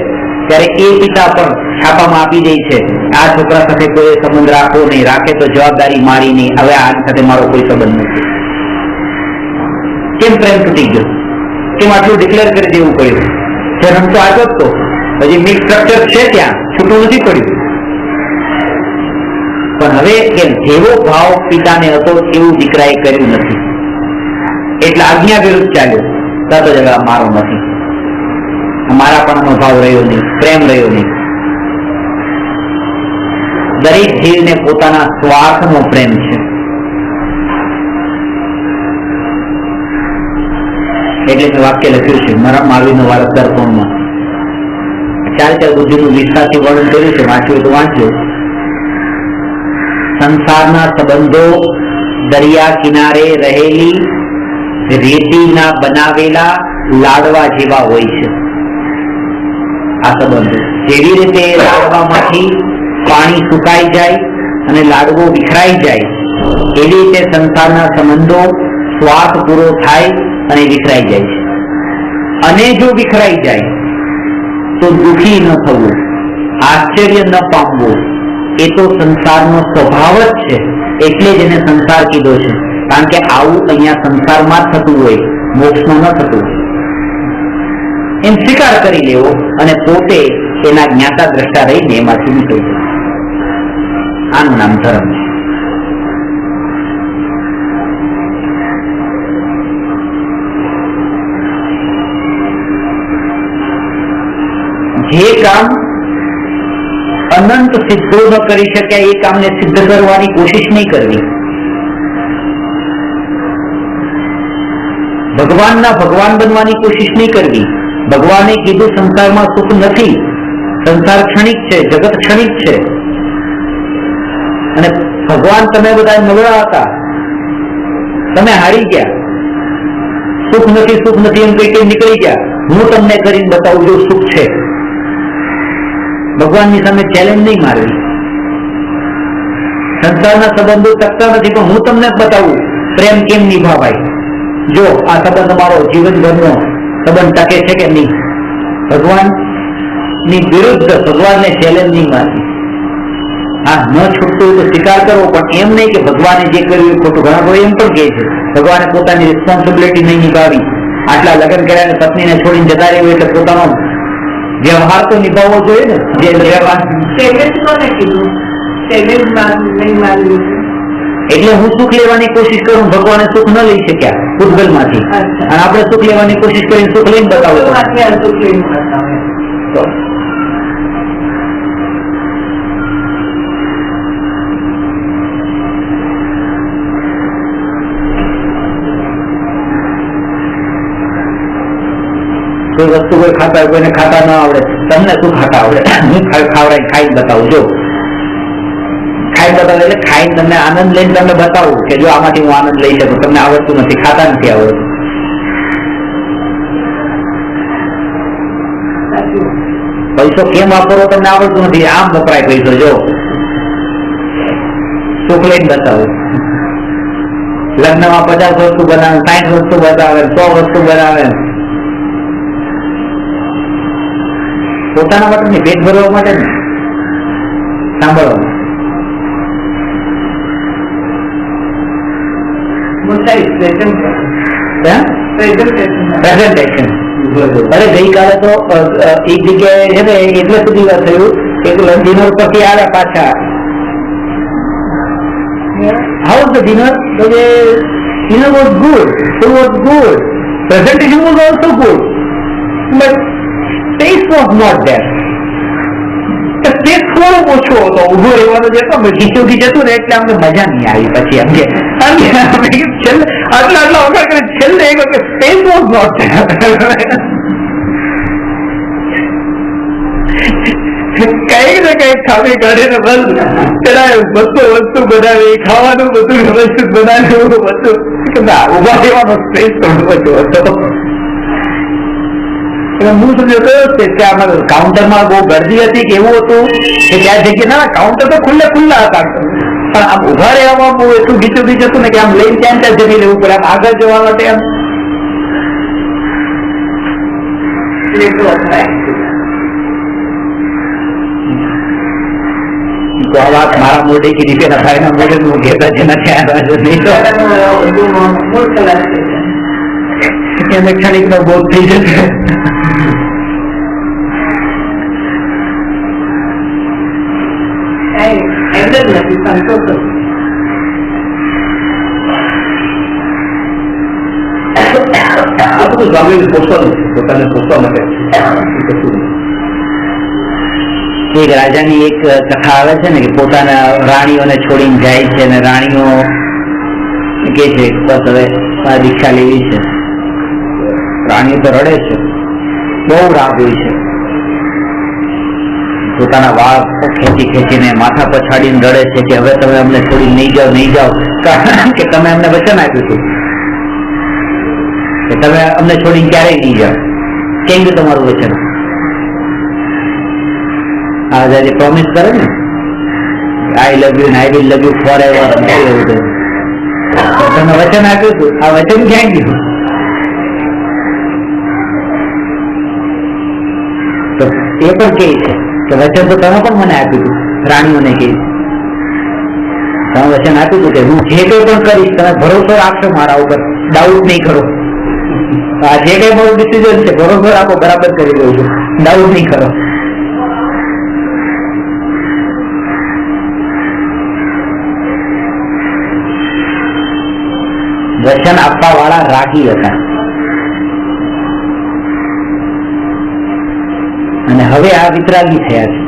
ત્યારે એ પિતા પણ છાપામાં આપી દે છે આ છોકરા સાથે કોઈ સંબંધ રાખવો નહીં, રાખે તો જવાબદારી મારી નહીં, હવે આ સાથે મારો કોઈ સંબંધ નથી। કેમ પ્રેમ તૂટી ગયો? કેમ આટલું ડિક્લેર કરી દેવું પડ્યું? જન્મ તો આપ્યો જ તો, હજી મિક્સ સ્ટ્રક્ચર છે ત્યાં, છૂટું નથી પડ્યું। પણ હવે કેમ જેવો ભાવ પિતાને હતો એવું દીકરાએ કર્યું નથી એટલે આજ્ઞા વિરુદ્ધ ચાલ્યો, તરત જ મારો નથી, મારાપણાનો ભાવ રહ્યો નહીં, પ્રેમ રહ્યો નહીં। દરેક જીવને પોતાના સ્વાર્થનો પ્રેમ છે એટલે મેં વાક્ય લખ્યું છે મહાવીરનો વારસદાર કોણમાં 4 બુદ્ધિનું વિસ્તારથી વર્ણન કર્યું છે, વાંચ્યું તો વાંચ્યું। સંસારના સંબંધો દરિયા કિનારે રહેલી રેતીના બનાવેલા લાડવા જેવા હોય છે। આ સંબંધો જેવી રીતે લાડવામાંથી પાણી સુકાઈ જાય અને લાડવો વિખરાઈ જાય એવી રીતે સંસારના સંબંધો સ્વાર્થ પૂરો થાય અને વિખરાઈ જાય છે। અને જો વિખરાઈ જાય તો દુઃખી ન થવું, આશ્ચર્ય ન પામવું, એ તો સંસારનો સ્વભાવ જ છે એટલે જ એને સંસાર કીધો છે। કારણ કે આવું અહીંયા સંસારમાં જ થતું હોય, મોક્ષમાં ન થતું હોય। એમ સ્વીકાર કરી લેવો અને પોતે એના જ્ઞાતા દ્રષ્ટા રહીને એમાંથી નીકળી જવું, આનું નામ ધર્મ છે। જે કામ અનંત સિદ્ધો ન કરી શક્યા એ કામને સિદ્ધ કરવાની કોશિશ નહીં કરવી। ભગવાનના ભગવાન બનવાની કોશિશ નહીં કરવી। ભગવાને કીધું સંસારમાં સુખ નથી, સંસાર ક્ષણિક છે, જગત ક્ષણિક છે અને ભગવાન તમે બધા નબળા હતા, તમે હારી ગયા, સુખ નથી એમ કઈ નીકળી ગયા, હું તમને કરીને બતાવું જો સુખ છે। ભગવાનની સામે ચેલેન્જ નહીં મારવી। સંસારના સંબંધો ટકતા નથી પણ હું તમને બતાવું પ્રેમ કેમ નિભાવાય, જો આ સંબંધ મારો જીવનભરનો સંબંધ ટકે છે કે નહીં। ભગવાનની વિરુદ્ધ ભગવાનને ચેલેન્જ નહીં મારવી। હા, ન છૂટતું તો સ્વીકાર કરવો પણ એમ નહીં કે ભગવાને જે કર્યું એ ખોટું। ઘણા લોકો એમ પણ કહે છે ભગવાને પોતાની રિસ્પોન્સિબિલિટી નહીં નિભાવી, આટલા લગ્ન કર્યા પત્નીને છોડીને જતા રહ્યું એટલે પોતાનો વ્યવહાર તો નિભાવવો જોઈએ ને। જે વ્યવહાર ચેલેન્જ કોને કીધું? ચેલેન્જ નહીં મારવી એટલે હું સુખ લેવાની કોશિશ કરું, ભગવાને સુખ ન લઈ શક્યા ભૂતગલમાંથી, અચ્છા. અને આપણે સુખ લેવાની કોશિશ કરીને સુખ લઈને બતાવો તો. અત્યારે તો કેવું બતાવે. તો કોઈ વસ્તુ કોઈ ખાતા હોય, કોઈને ખાતા ન આવડે, તમને શું ખાતા આવડે? હું ખાવડાવી ખાઈને બતાવું. જો ખાઈ બતાવે એટલે ખાઈને તમને આનંદ લઈને તમને બતાવું કે જો આમાંથી હું આનંદ લઈ શકું. તમને આવડતું નથી, ખાતા નથી આવડતું. સાચું. પૈસો કેમ વાપરવો તમને આવડતું નથી, આમ વપરાય પૈસો. જો સુખ લઈને બતાવું. લગ્નમાં 50 વસ્તુ બનાવે, 60 વસ્તુ બનાવે, 100 વસ્તુ બનાવે, પોતાના માટે નહીં, પેટ ભરવા માટે નહીં, સાંભળવા. પ્રેઝન્ટેશન. અરે ગઈકાલે તો એક જગ્યાએ છે ને એટલે સુધી વાત થયું કે ડિનર પરથી આવ્યા પાછા. How the dinner? Dinner was good, food was good, presentation was also good, but taste was not there. Taste થોડો ઓછો હતો, ઉભો રહેવાનો જતો ઘીચોઘી જતું ને એટલે અમને મજા નહીં આવી. પછી એમ કે છેલ્લે આટલા વખત કરે, છેલ્લે એક વખત ટેસ્ટ વોઝ નોટ ધેર. કઈક ને કઈક ખામી કાઢીને બસ પેલા વસ્તુ બનાવી, ખાવાનું બધું વ્યવસ્થિત બનાવ્યું, બધું ઉભા રહેવાનો સ્પેસ થોડો હતો. હું સમજો કે કાઉન્ટરમાં બહુ ગરદી હતી કે એવું હતું કે ત્યાં જગ્યા ના, કાઉન્ટર તો ખુલ્લા હતા, પણ આમ ઉભા રહેવામાં બહુ એટલું ગીચું હતું ને કે આમ લઈને ત્યાં જમી લેવું પડે, આમ આગળ જવા માટે આમ. તો આ વાત મારા મોઢે કી રીતે ના થાય, એના મોઢે હું કહેતા છે નથી નહીં તો એને ક્ષણિક નો બોધ થઈ જશે. પોતાને પોષવા માટે એક રાજાની એક કથા આવે છે ને કે પોતાના રાણીઓને છોડીને જાય છે અને રાણીઓ કે છે બસ હવે મારે દીક્ષા લેવી છે. રાણીઓ તો રડે છે, બહુ રાગ હોય છે, પોતાના વાળ ખેંચીને માથા પછાડીને રડે છે કે હવે તમે અમને છોડી નહીં જાઓ, કારણ કે તમે અમને વચન આપ્યું હતું કે તમે અમને છોડીને ક્યારેય નહીં જાઓ. કેમ કે તમારું વચન આજે પ્રોમિસ કરે ને, I love you I will love you forever, તમે વચન આપ્યું હતું, આ વચન ક્યાં ગયું? તો એ પણ કહે છે કે વચન તો તમે પણ મને આપ્યું હતું. રાણીઓને કહે તમે વચન આપ્યું હતું કે હું જે કંઈ પણ કરીશ તમે ભરોસો રાખશો મારા ઉપર, ડાઉટ નહીં કરો. આ જે કંઈ મારું ડિસિઝન છે ભરોસો રાખો, બરાબર કરી દઉં છું, ડાઉટ નહીં કરો. વચન આપવા વાળા રાગી હતા અને હવે આ વિતરાગી થયા છે.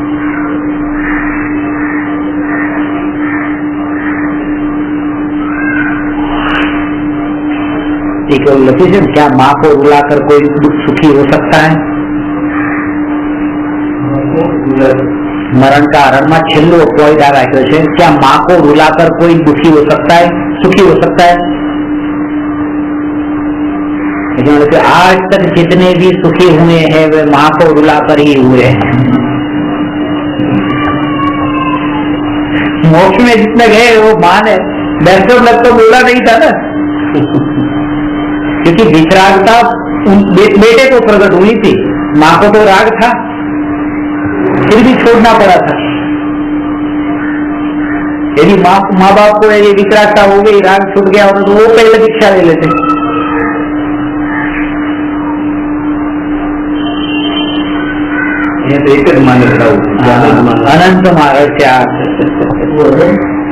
एक लखी है क्या माँ को रुलाकर कोई सुखी हो सकता है? मरण का आरंभ में छेल्लो कोयदा राख्यो છે, क्या माँ को रुलाकर कोई दुखी हो सकता है, सुखी हो सकता है? आज तक जितने भी सुखी हुए हैं वे माँ को रुलाकर ही हुए हैं. मोक्ष में जितने गए वो माँ ने दर्शन लग तो बोला नहीं था ना, क्योंकि वितरागता बेटे को प्रकट हुई थी, माँ को तो राग था, फिर भी छोड़ना पड़ा था. यदि माँ बाप को यदि वितरागता हो गई, राग छूट गया होता तो वो पहले दीक्षा ले लेते. एक જ માને અનંત માર્ગ છે આ.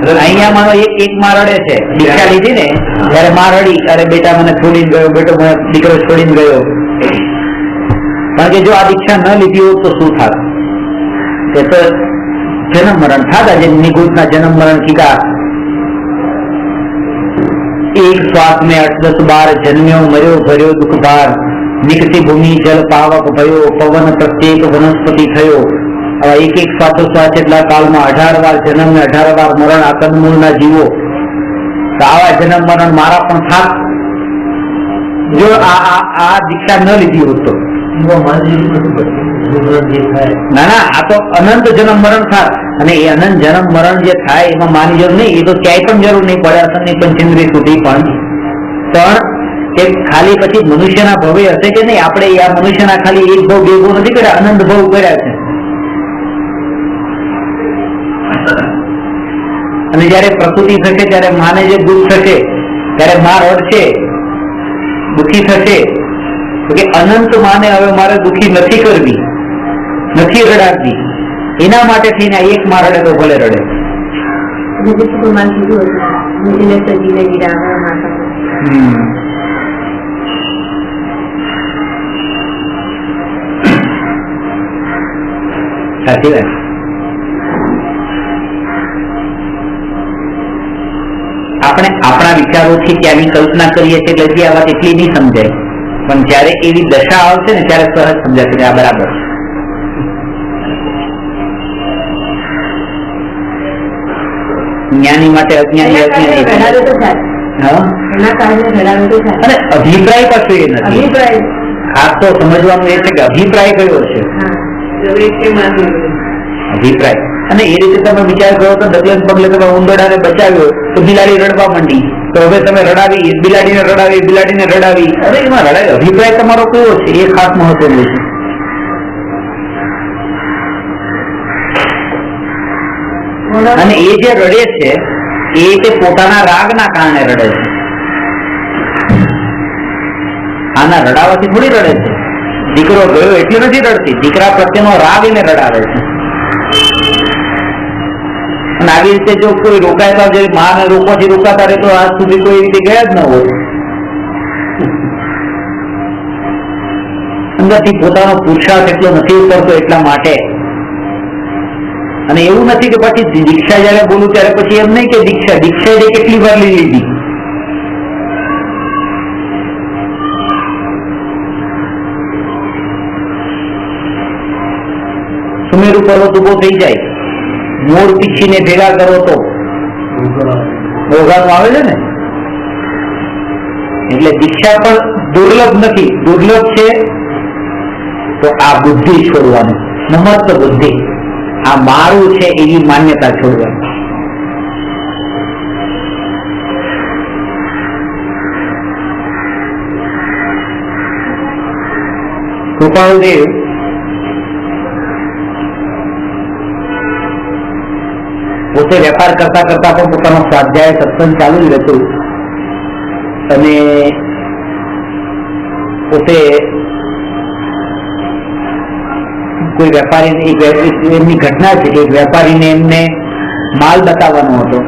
અહીંયા માનો એક માં રડે છે, દીક્ષા લીધી ને ત્યારે માં રડી, અરે બેટા મને છોડીને ગયો, બેટો મને દીકરો છોડીને ગયો. કારણ કે જો આ દીક્ષા ન લીધી હોત તો શું થાત? એ તો જન્મ મરણ થાતા. જેમ નિગુણના જન્મ મરણ કીધા, એક શ્વાસ में 8-10 बार जन्म्यो मर्यो भर्यो दुख भार, निकटी भूमि जल पावक भयो, पवन प्रत्येक वनस्पति थयो. હવે એક શ્વાસોશ્વાસ એટલા કાળમાં 18 વાર જન્મ ને 18 વાર મરણ આ કંદમૂળના જીવો. તો આવા જન્મ મરણ મારા પણ થાત જો આ દીક્ષા ન લીધી હોત તો. ના ના, આ તો અનંત જન્મ મરણ થાય. અને એ અનંત જન્મ મરણ જે થાય એમાં માની જરૂર નહીં, એ તો ક્યાંય પણ જરૂર નહીં પડે અસરની પંચેન્દ્રિય સુધી પણ એ ખાલી પછી મનુષ્યના ભવે હશે કે નહીં. આપણે આ મનુષ્યના ખાલી એક ભવ બે ભવ નથી કર્યા, અનંત ભવ કર્યા છે. અને જયારે પ્રકૃતિ થશે ત્યારે માને જે દુઃખ થશે ત્યારે માં રડશે, દુઃખી થશે. કે અનંત માને હવે મારે દુઃખી નથી કરવી, નથી રડાવવી, એના માટે થઈને એક માં રડે તો ભલે રડે. સાચી વાત. આપણે આપણા વિચારોથી ત્યાંની કલ્પના કરીએ છીએ એટલે હજી આ વાત એટલી નહીં સમજાય, પણ જયારે એવી દશા આવશે ને ત્યારે સહજ સમજાશે કે આ બરાબર છે. જ્ઞાની માટે અજ્ઞાની અજ્ઞાની અને અભિપ્રાય પાછો એ નથી. ખાસ તો સમજવાનું એ છે કે અભિપ્રાય કયો છે. અભિપ્રાય અને એ રીતે તમે વિચાર કરો તો ડગલે પગલે તમે ઉંદરડાને બચાવ્યો તો બિલાડી રડવા માંડી, તો હવે તમે રડાવી બિલાડીને રડાવી. અરે એમાં રડાવી અભિપ્રાય તમારો કયો છે એ ખાસ મહત્વનું છે. અને એ જે રડે છે એ તે પોતાના રાગના કારણે રડે છે. આના રડાવાથી થોડી રડે છે. દીકરો ગયો એટલે નથી રડતી, દીકરા પ્રત્યેનો રાગ એને રડાવે છે. અને આવી રીતે જો કોઈ રોકાતા જે માને રોકવાથી રોકાતા રહે તો આજ સુધી કોઈ રીતે ગયા જ ન હોય. અંદરથી પોતાનો પુરુષાર્થ એટલો નથી ઉતરતો એટલા માટે. અને એવું નથી કે પછી દીક્ષા જયારે બોલું ત્યારે પછી એમ નહીં કે દીક્ષા એ કેટલી વાર લઈ લીધી. સુમેરુ પર્વત ઉભો થઈ જાય, મોર પીછીને ભેગા કરો તો રોગાનું આવે છે ને. એટલે દીક્ષા પણ દુર્લભ નથી, દુર્લભ છે તો આ બુદ્ધિ છોડવાનું, મમત્વ બુદ્ધિ, આ મારું છે એવી માન્યતા છોડવાની. કૃપાળુદેવ પોતે વેપાર કરતા કરતા પણ પોતાનો સ્વાધ્યાય સત્સંગ ચાલુ જ રહેતું. અને પોતે કોઈ વેપારી એમની ઘટના છે કે એક વેપારીને એમને માલ બતાવવાનો હતો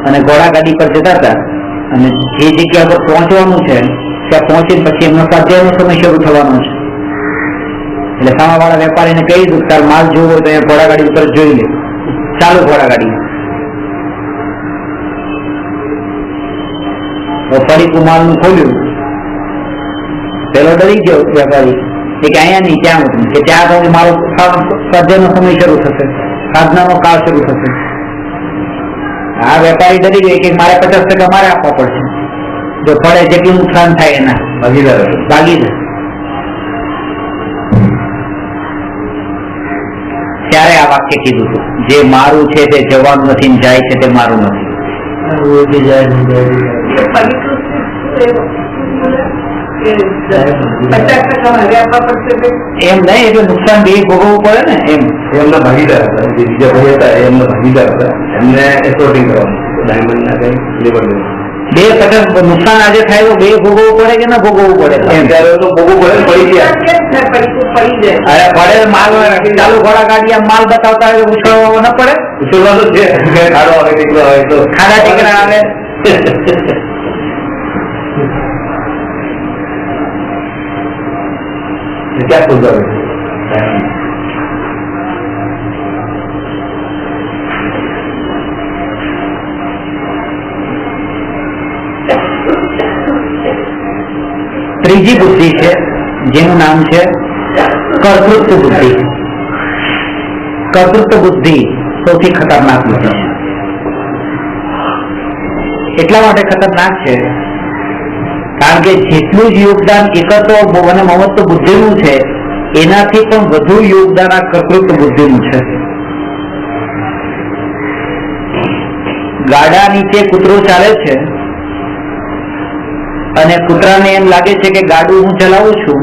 અને ઘોડાગાડી પર જતા હતા અને જે જગ્યા પર પહોંચવાનું છે ત્યાં પહોંચીને પછી એમનો સ્વાધ્યાયનો સમય શરૂ થવાનો છે. એટલે સામાવાળા વેપારીને કહી દીધું તાર માલ જોવો હોય તો અહીંયા ઘોડાગાડી ઉપર જોઈ લે. ચાલુ ઘોડાગાડી ફરી કુમારનું ખોલ્યું. પેલો ડરી ગયો વેપારી કે અહીંયા નહીં ત્યાં ઉતરું કે ત્યાં તો મારો સ્વાધ્યાયનો સમય શરૂ થશે, સાધનાનો કાળ શરૂ થશે. આ વેપારી ડરી ગયો કે મારે 50% મારે આપવા પડશે, જો પડે જેટલું નુકસાન થાય એના ભાગીદાર. ત્યારે આ વાક્ય કીધું હતું, જે મારું છે તે જવાનું નથી, જાય છે તે મારું નથી. એમ નહીં, એટલે નુકસાન બે ભોગવવું પડે ને. એમ એમના ભાગીદાર હતા, જે બીજા ભાઈ હતા એમના ભાગીદાર હતા, એમને એસોર્ટિંગ કરવાનું ડાયમંડ ના કઈ લેવલ. બે સતત નુકસાન આજે થાય તો બે ભોગવવું પડે કે ના ભોગવવું પડે? એમ ત્યારે તો ભોગવું પડે ને, પડી ગયા. કેમ થાય? પડી જાય. અરે પડે, માલ ચાલુ ઘોડા ગાડી આમ માલ બતાવતા હોય તો ઉછળવો ન પડે? ઉછળવા તો છે, ખાડો આવે ટેકરો આવે તો ખાડા ટેકરા આવે. ક્યાં સુધારે? ત્રીજી બુદ્ધિ છે જેનું નામ છે કર્તૃત્વ બુદ્ધિ. કર્તૃત્વ બુદ્ધિ સૌથી ખતરનાક બુદ્ધિ છે. એટલા માટે ખતરનાક છે કારણ કે જેટલું જ યોગદાન એકત્વ અને મમત્વ બુદ્ધિનું છે એનાથી પણ વધુ યોગદાન આ કર્તૃત્વ બુદ્ધિનું છે. ગાડા નીચે કૂતરો ચાલે છે અને કૂતરાને એમ લાગે છે કે ગાડું હું ચલાવું છું,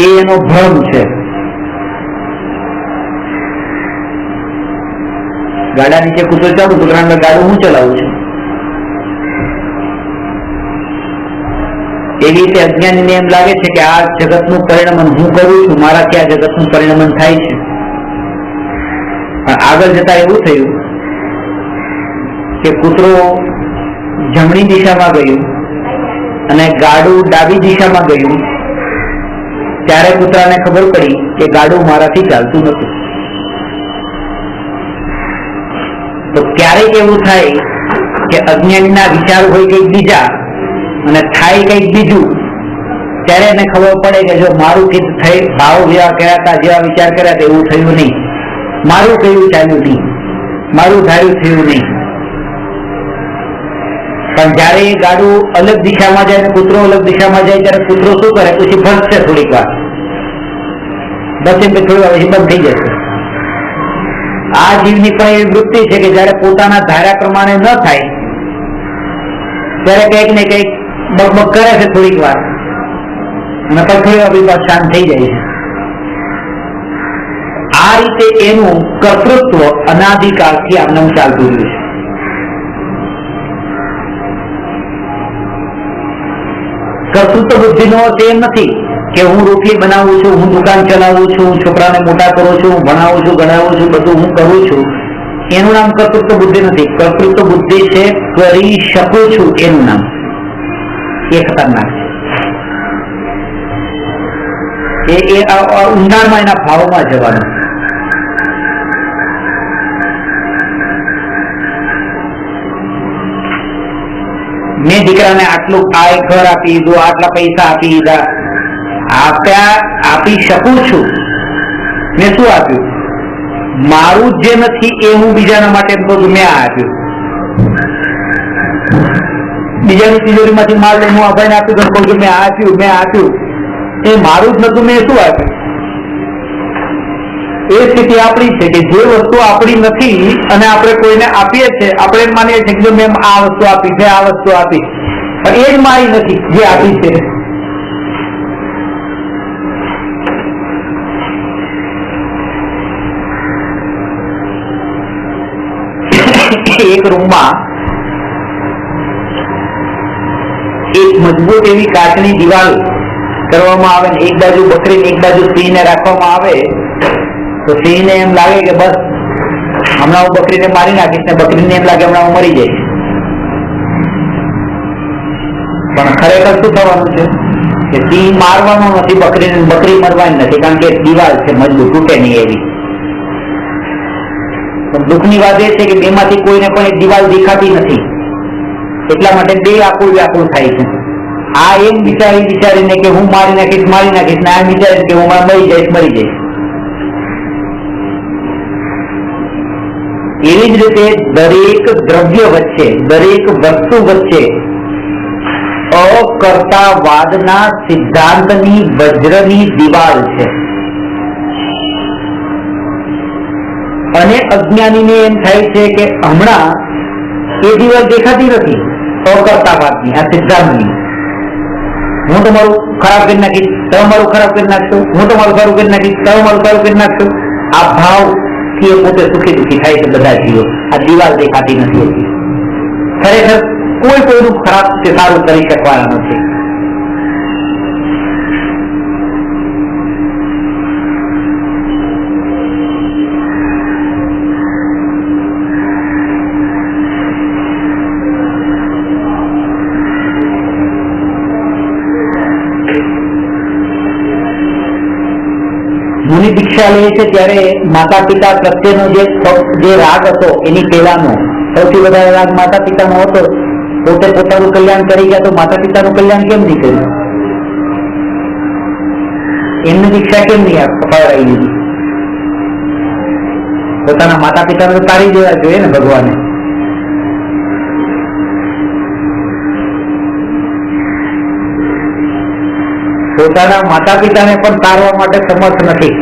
એ એનો ભ્રમ છે. ગાડા નીચે કૂતરો ચાલુ, કૂતરાને ગાડું હું ચલાવું છું. એવી રીતે અજ્ઞાનીને એમ લાગે છે કે આ જગતનું પરિણમન હું કરું છું, મારાથી આ જગતનું પરિણમન થાય છે. પણ આગળ જતા એવું થયું કે કૂતરો જમણી દિશામાં ગયું અને ગાડું ડાબી દિશામાં ગયું. ત્યારે કૂતરાને ખબર પડી કે ગાડું મારાથી ચાલતું નથી. તો ક્યારેક એવું થાય કે અજ્ઞાનીના વિચાર હોય કંઈક બીજા અને થાય કંઈક બીજું, ત્યારે એને ખબર પડે કે જો મારું કીધું થઈ ભાવ જેવા કર્યા હતા, જેવા વિચાર કર્યા હતા એવું થયું નહીં, મારું કયું ચાલ્યું નહીં, મારું ધાર્યું થયું નહીં. પણ જયારે એ ગાડું અલગ દિશામાં જાય, કૂતરો અલગ દિશામાં જાય, ત્યારે કૂતરો શું કરે? પછી ભટશે થોડીક વાર, બસ એમ થોડી વાર પછી બંધ થઈ જશે. આ જીવની પણ એવી વૃત્તિ છે કે જયારે પોતાના ધાર્યા પ્રમાણે ન થાય ત્યારે કંઈક ને કંઈક બકબક કરે છે થોડીક વાર અને પછી થોડી વાર પછી શાંત થઈ જાય છે. આ રીતે એનું કર્તૃત્વ અનાદિકાળથી આમને ચાલતું રહ્યું છે. કર્તૃત્વ બુદ્ધિનો અર્થ એમ નથી કે હું રોટલી બનાવું છું, હું દુકાન ચલાવું છું, છોકરાને મોટા કરું છું, ભણાવું છું, ગણાવું છું, બધું હું કરું છું, એનું નામ કર્તૃત્વ બુદ્ધિ નથી. કર્તૃત્વ બુદ્ધિ છે કરી શકું છું એનું નામ. એ ખતરનાક છે. એ ઊંડાણમાં એના ભાવમાં જવાનું. મેં દીકરાને આટલું આ ઘર આપી દીધું, આટલા પૈસા આપી દીધા, આપી શકું છું. મેં શું આપ્યું? મારું જે નથી એ હું બીજાના માટે મેં આપ્યું. બીજાની તિજોરીમાંથી માલ લઈને હું આ ભાઈને આપ્યું, કહું છું મેં આપ્યું, મેં આપ્યું. એ મારું જ નતું, મેં શું આપ્યું? એ સ્થિતિ આપણી છે કે જે વસ્તુ આપણી નથી અને આપણે કોઈને આપીએ છીએ, આપણે એમ માનીએ છીએ કે મેં આ વસ્તુ આપી છે, આ વસ્તુ આપી, પણ એ જ મારી નથી જે આપી છે. એક રૂમમાં એક મજબૂત એવી કાચની દિવાલ કરવામાં આવે ને એક બાજુ બકરી એક બાજુ સિંહને રાખવામાં આવે તો સિંહને એમ લાગે કે બસ હમણાં હું બકરીને મારી નાખીશ, ને બકરીને એમ લાગે હમણાં હું મરી જઈશ. પણ ખરેખર શું થવાનું છે કે સિંહ મારવાનો નથી, બકરી મરવાની નથી, કારણ કે દિવાલ છે મજબૂત, તૂટે નહીં એવી. દુઃખની વાત એ છે કે બેમાંથી કોઈને પણ એક દિવાલ દેખાતી નથી, એટલા માટે બે આકુળ વ્યાકુળ થાય છે. આ એમ વિચારીને કે હું મારી નાખીશ, ને આ વિચારીને કે હું મરી જઈશ. એવી જ રીતે દરેક દ્રવ્ય વચ્ચે, દરેક વસ્તુ વચ્ચે અકર્તાવાદના સિદ્ધાંતની વજ્રની દિવાલ છે. અને અજ્ઞાનીને એમ થાય છે કે હમણાં એ દિવાલ દેખાતી નથી અકર્તાવાદની, આ સિદ્ધાંતની. હું તમારું ખરાબ કરી નાખીશ, તમે મારું ખરાબ કરી નાખશો, હું તમારું સારું કરી નાખીશ, તમે મારું સારું કરી નાખશો. આ ભાવ થી પોતે સુખી દુઃખી થાય છે બધા જીવો. આ દિવાલ દેખાતી નથી. ખરેખર કોઈનું ખરાબ કે સારું કરી શકવાના નથી. મુનિ દીક્ષા લે છે ત્યારે માતા પિતા પ્રત્યેનો જે રાગ હતો એની પહેલાનો સૌથી વધારે રાગ માતા પિતાનો હતો. પોતે પોતાનું કલ્યાણ કરી ગયા તો માતા પિતાનું કલ્યાણ કેમ નહીં કર્યું? એમની દીક્ષા કેમ નહીં અપાવડાવી દીધી? પોતાના માતા પિતાને તો તારી દેવા જોઈએ ને ભગવાને. પોતાના માતા પિતાને પણ તારવા માટે સમર્થ નથી.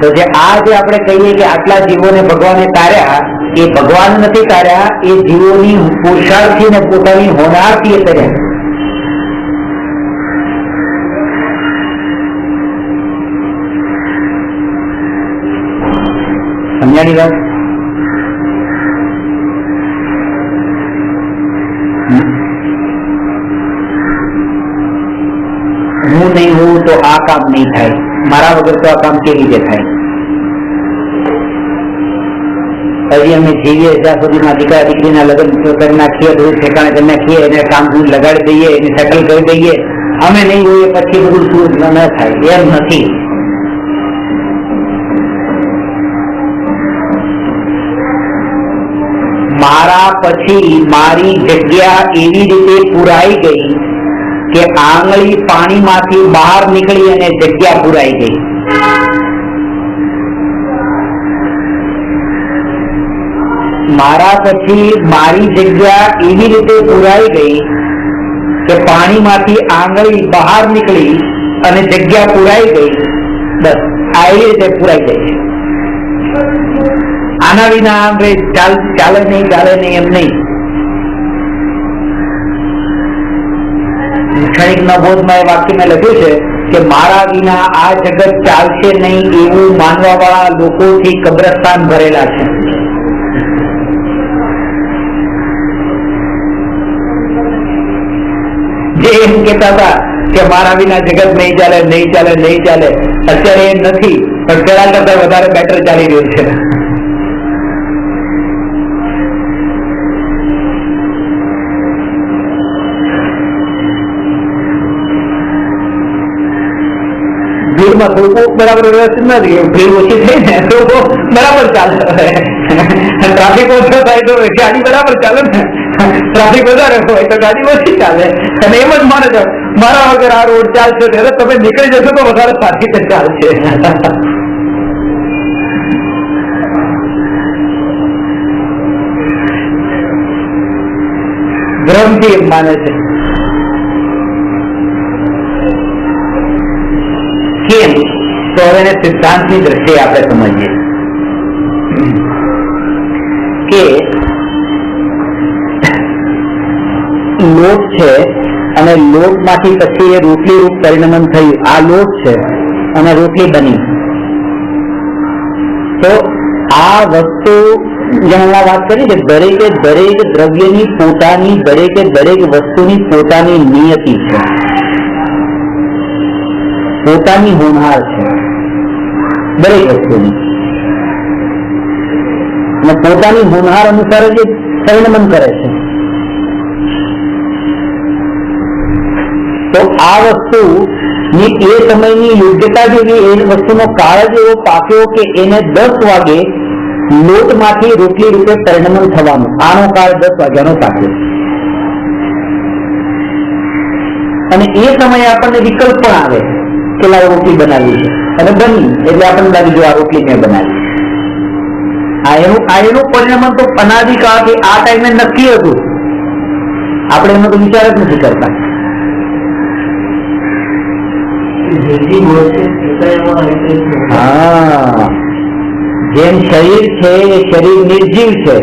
તો જે આપણે કહીએ કે આટલા જીવોને ભગવાને તાર્યા, એ ભગવાન નથી તાર્યા, એ જીવોની પુરુષાર્થથી ને પોતાની હોનારથી એ કર્યા. સમજાણી વાત? હું નહીં હોઉં તો આ કામ નહીં થાય, મારા વગર તો આ કામ કેવી રીતે થાય? હજી અમે જીવીએ જ્યાં સુધીમાં દીકરા દીકરીના લગ્ન કરી નાખીએ, બધું ઠેકાણે કરી નાખીએ, એને કામ લગાડી દઈએ, એને સેટલ કરી દઈએ, અમે નહીં હોઈએ પછી બધું શું ન થાય? એમ નથી. મારા પછી મારી જગ્યા એવી રીતે પુરાઈ ગઈ કે આંગળી પાણીમાંથી બહાર નીકળી અને જગ્યા પુરાઈ ગઈ. મારા પછી મારી જગ્યા એવી રીતે પુરાઈ ગઈ કે પાણીમાંથી આંગળી બહાર નીકળી અને જગ્યા પુરાઈ ગઈ. બસ આ એવી રીતે પુરાઈ ગઈ. આના વિના આપણે ચાલે નહીં એમ નહીં. ક્ષણિકના બોધમાં એ વાક્ય મેં લખ્યું છે કે મારા વિના આ જગત ચાલશે નહીં એવું માનવા વાળા લોકોથી કબ્રસ્તાન ભરેલા છે. જે એમ કેતા હતા કે મારા વિના જગત નહીં ચાલે, અત્યારે એમ નથી, પણ પેલા કરતા વધારે બેટર ચાલી રહ્યું છે. ભીડમાં થોડું બરાબર વ્યવસ્થિત નથી, ભીડ ઓછી થઈ ને તો બરાબર ચાલે. ટ્રાફિક ઓછો થાય તો ગાડી બરાબર ચાલે ને, ટ્રાફિક વધારે હોય તો ગાડી ઓછી ચાલે. અને એમ જ માને છો મારા વગર આ રોડ ચાલશે, ત્યારે તમે નીકળી જશો તો વધારે સારી રીતે ચાલશે. ભ્રમથી એમ માને છે. કેમ? તો હવે એને સિદ્ધાંતની દ્રષ્ટિએ આપણે સમજીએ કે લોટ છે અને લોટમાંથી પછી એ રોટલી રૂપ પરિણમન થયું. આ લોટ છે અને રોટલી બની. તો આ વસ્તુ જેમ વાત કરી કે દરેકે દરેક દ્રવ્યની પોતાની, દરેકે દરેક વસ્તુની પોતાની નિયતિ છે, પોતાની હોનહાર છે દરેક વસ્તુની, અને પોતાની હોનહાર અનુસાર જ પરિણમન કરે છે. તો આ વસ્તુ ની એ સમયની યોગ્યતા જેવી, એ વસ્તુનો કાળ જ એવો પાક્યો કે એને 10 વાગે લોટમાંથી રોટલી રૂપે પરિણમન થવાનું. આનો કાળ 10 વાગ્યાનો પાક્યો. અને એ સમયે આપણને વિકલ્પ પણ આવે કે લાવ રોટલી બનાવી છે, અને બની એટલે આપણને લાગી જો આ રોટલી મેં બનાવી. એનું પરિણામ તો અનાદિકાળથી આ ટાઈમે નક્કી હતું, આપણે એનો તો વિચાર જ નથી કરતા. હા, જેમ શરીર છે એ શરીર નિર્જીવ છે,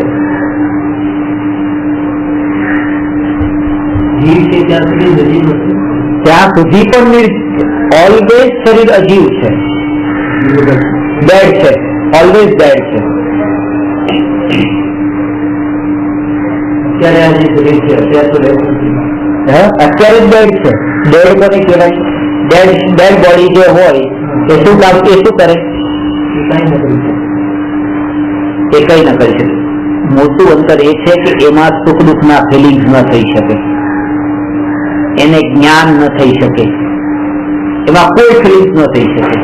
જીવ છે ત્યાં સુધી પણ ઓલવેઝ શરીર અજીવ છે, ડેડ છે, ઓલવેઝ ડેડ છે. અત્યારે આ જે શરીર છે અત્યારે તો રહેવું નથી. અત્યારે જ ડેડ છે. ડેડ કોને કહેવાય? ડેડ બોડી જે હોય એ શું કામ, એ શું કરે? એ કઈ ન કરી શકે. એ કઈ ન કરી શકે. મોટું અંતર એ છે કે એમાં સુખ દુઃખના ફિલિંગ્સ ન થઈ શકે, એને જ્ઞાન ન થઈ શકે, એમાં કોઈ ફિલિંગ્સ ન થઈ શકે.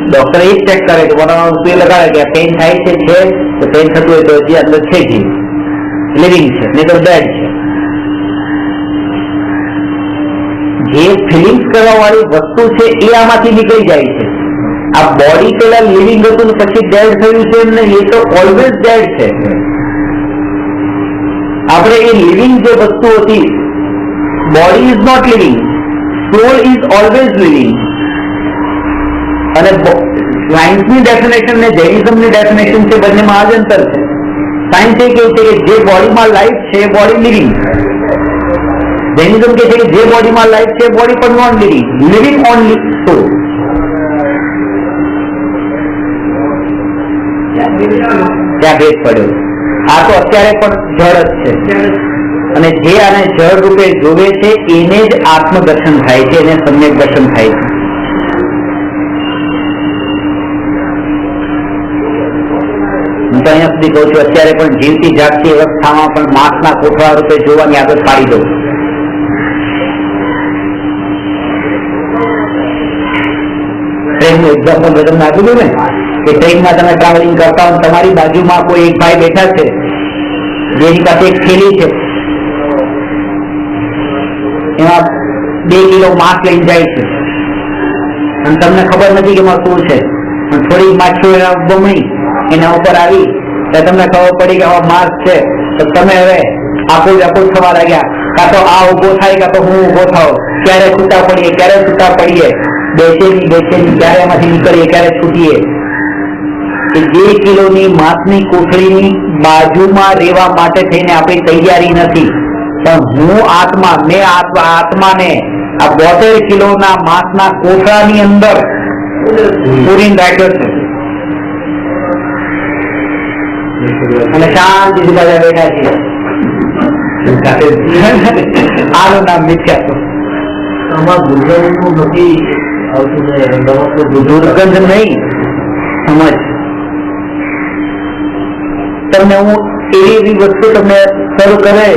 ડોક્ટર એ ચેક કરે કે બનાવવાનું સુઈ લગાડે કે પેઇન થાય છે તો પેઇન થતું હોય તો હજી અંદર છે જ લિવિંગ છે, નહીં તો ડેડ છે. જે ફિલિંગ્સ કરવા વાળી વસ્તુ છે એ આમાંથી નીકળી જાય છે. આ બોડી પેલા લિવિંગ હતું ને પછી ડેડ થયું છે એમને, એ તો ઓલવેઝ ડેડ છે. આપણે એ લિવિંગ જે વસ્તુ હતી, body is not living, soul is always living. અને સાયન્સની ડેફિનેશન ને જૈનિઝમની ડેફિનેશન છે, બંનેમાં આ જ અંતર છે. સાયન્સ એ કહે છે કે જે બોડીમાં લાઈફ છે એ બોડી લિવિંગ. જૈનિઝમ કહે છે કે જે બોડીમાં લાઈફ છે એ બોડી પણ નોન લિવિંગ, લિવિંગ ઓનલી સોલ. ત્યાં ભેદ પડ્યો. આ તો અત્યારે પણ જળ જ છે, અને જે આને જળ રૂપે જોવે છે એને જ આત્મદર્શન થાય છે, એને સમ્યક દર્શન થાય છે. હું તો અહીંયા સુધી કહું છું, અત્યારે પણ જીવતી જાગતી અવસ્થામાં પણ માસના કોઠવા રૂપે જોવાની આદત પાડી દઉં. ટ્રેનનું એક્ઝામ્પલ મેં તમને આપી દઉં ને કે ટ્રેનમાં તમે ટ્રાવેલિંગ કરતા હો, તમારી બાજુમાં કોઈ એક ભાઈ બેઠા છે જેની પાસે એક થેલી છે, એમાં 2 કિલો માસ લઈને જાય છે, અને તમને ખબર નથી કે એમાં શું છે, પણ થોડી માછીઓ એના બમણી એના ઉપર આવી ત્યારે તમને ખબર પડી કે આવા માસ છે. તો તમે હવે આખું થવા લાગ્યા, કાં તો આ ઉભો થાય કાં તો હું ઉભો થાવ, ક્યારે છૂટા પડીએ, બેસેની ક્યારે એમાંથી નીકળીએ, ક્યારે છૂટીએ. કે 2 કિલોની માસની કોથળીની બાજુમાં રહેવા માટે થઈને આપણી તૈયારી નથી, પણ હું આત્મા, મેં આત્માને આ 72 કિલોના માસના કોથળાની અંદર પૂરીને રાખ્યો છે, અને શાંતિથી બધા બેઠા છીએ. આનું નામ મિથ્યા. આમાં દુર્ગંધ નથી આવતું ને દુર્ગંધ નહીં, સમજ. તમને હું એવી વસ્તુ તમને શરૂ કરે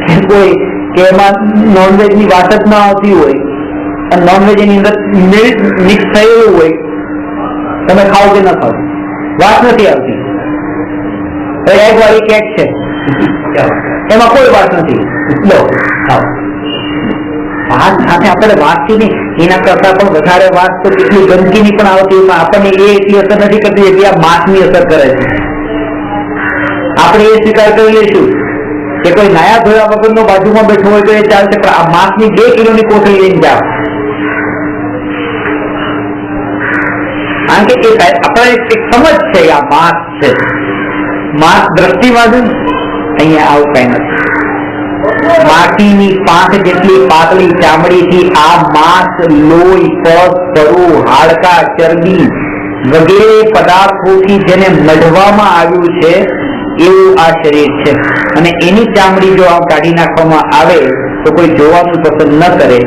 કે કોઈ કે એમાં નોનવેજ ની વાત જ ના આવતી હોય, અને નોનવેજ એની અંદર મિક્સ થયેલું હોય, તમે ખાઓ કે ન ખાઓ, વાત નથી આવતી. એક વાળી કેક છે, એમાં કોઈ વાત નથી, લો ખાઓ. વાત સાથે આપણે વાતથી નહીં, એના કરતા પણ વધારે વાત તો કેટલી ગંદકીની પણ આવતી, પણ આપણને એ એટલી અસર નથી કરતી એટલી આ માંસની અસર કરે છે. આપણે એ સ્વીકાર કરી લઈશું કે કોઈ નાયા ધોયા વગરનો બાજુમાં બેઠો હોય તો એ ચાલશે, પણ આ માંસની 2 કિલોની કોથળી લઈને જાઓ. કારણ કે એ આપણે એક સમજ છે, આ માંસ છે, માંસ દ્રષ્ટિમાં જ. અહીંયા આવું કઈ નથી. માટીની પાંખ જેટલી પાતળી ચામડીથી આ માંસ, લોહી, પગ, પરુ, હાડકા, ચરબી વગેરે પદાર્થોથી જેને મઢવામાં આવ્યું છે એવું આ શરીર છે. અને એની ચામડી જો આમ કાઢી નાખવામાં આવે તો કોઈ જોવાનું પસંદ ન કરે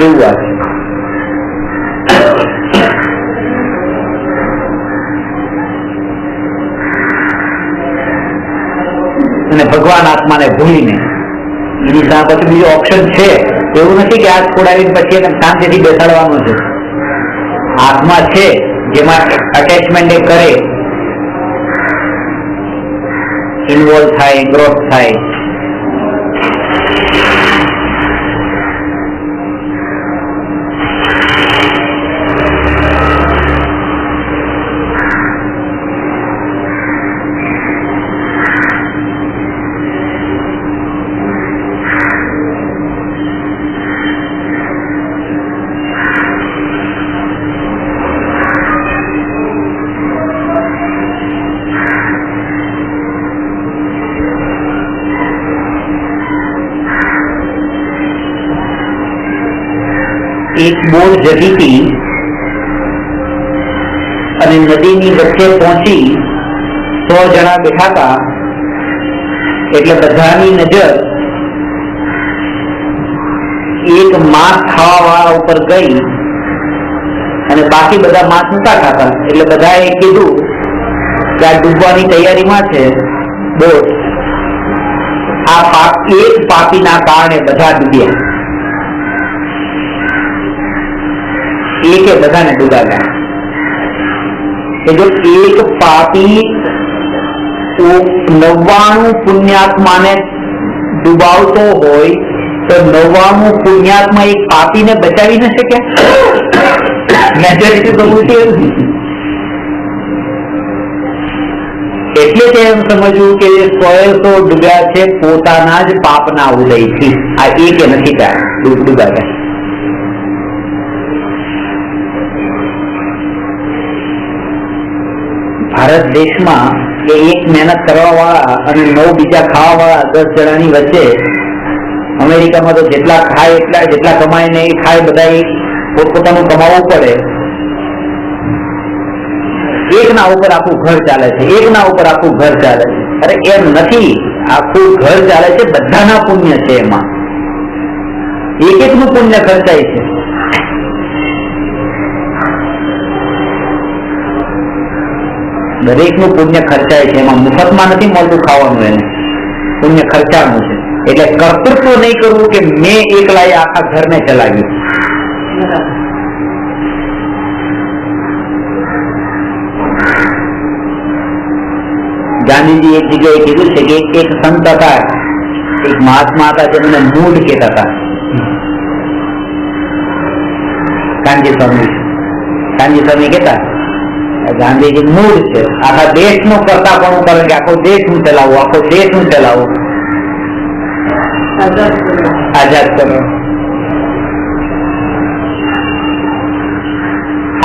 એવું આ છે. અને ભગવાન આત્માને ભૂલીને એની સામે પછી બીજો ઓપ્શન છે. એવું નથી કે આ છોડાવીને પછી એને શાંતિથી બેસાડવાનું છે. આત્મા છે જેમાં અટેચમેન્ટ એ કરે, ઇન્વોલ્વ થાય, ગ્રોથ થાય. એક બોટ જતી હતી અને નદીની વચ્ચે પહોંચી 100 જણા બેઠા હતા એટલે બધાની નજર એક માંસ ખાવા વાળા ઉપર ગઈ અને બાકી બધા માંસ નતા ખાતા એટલે બધાએ કીધું કે આ ડૂબવાની તૈયારીમાં છે બોટ, આ એક પાપીના કારણે બધા ડૂબ્યા, એકે બધાને ડૂબાવ્યા. કે જો એક પાપી 99 પુણ્યાત્માને ડૂબાવતો હોય તો 99 પુણ્યાત્મા એક પાપીને બચાવી ન શક્યા? મેજોરિટી તો ઉલટી એવું. એટલે તે એમ સમજવું કે 100 ડૂબ્યા છે પોતાના જ પાપના ઉદયથી, આ એકે નથી ડૂબાવ્યા. ભારત દેશમાં એક મહેનત કરવા વાળા અને 9 બીજા ખાવા વાળા 10 જણાની વચ્ચે, અમેરિકામાં તો જેટલા ખાય એટલા, જેટલા કમાય ને એ ખાય, બધા પોતપોતાનું કમાવવું પડે. એકના ઉપર આખું ઘર ચાલે છે, એકના ઉપર આખું ઘર ચાલે છે. અરે એમ નથી, આખું ઘર ચાલે છે, બધાના પુણ્ય છે એમાં, એક નું પુણ્ય ખર્ચાય છે. દરેક નું પુણ્ય ખર્ચાય છે, એમાં મુફતમાં નથી મળતું ખાવાનું, એને પુણ્ય ખર્ચાનું છે. એટલે કર્તૃત્વ નહીં કરવું કે મેં એકલાએ આખા ઘરને ચલાવ્યું. ગાંધીજી એક જગ્યાએ કીધું છે કે એક સંત હતા, એક મહાત્મા હતા, જેમને મૂઢ કહેતા હતા. કાનજી સ્વામી કહેતા ગાંધીજી મૂળ છે, આખા દેશનું કરતા પણ કરે કે આખો દેશ હું ચલાવું, આખો દેશ હું ચલાવું, આઝાદ કરો.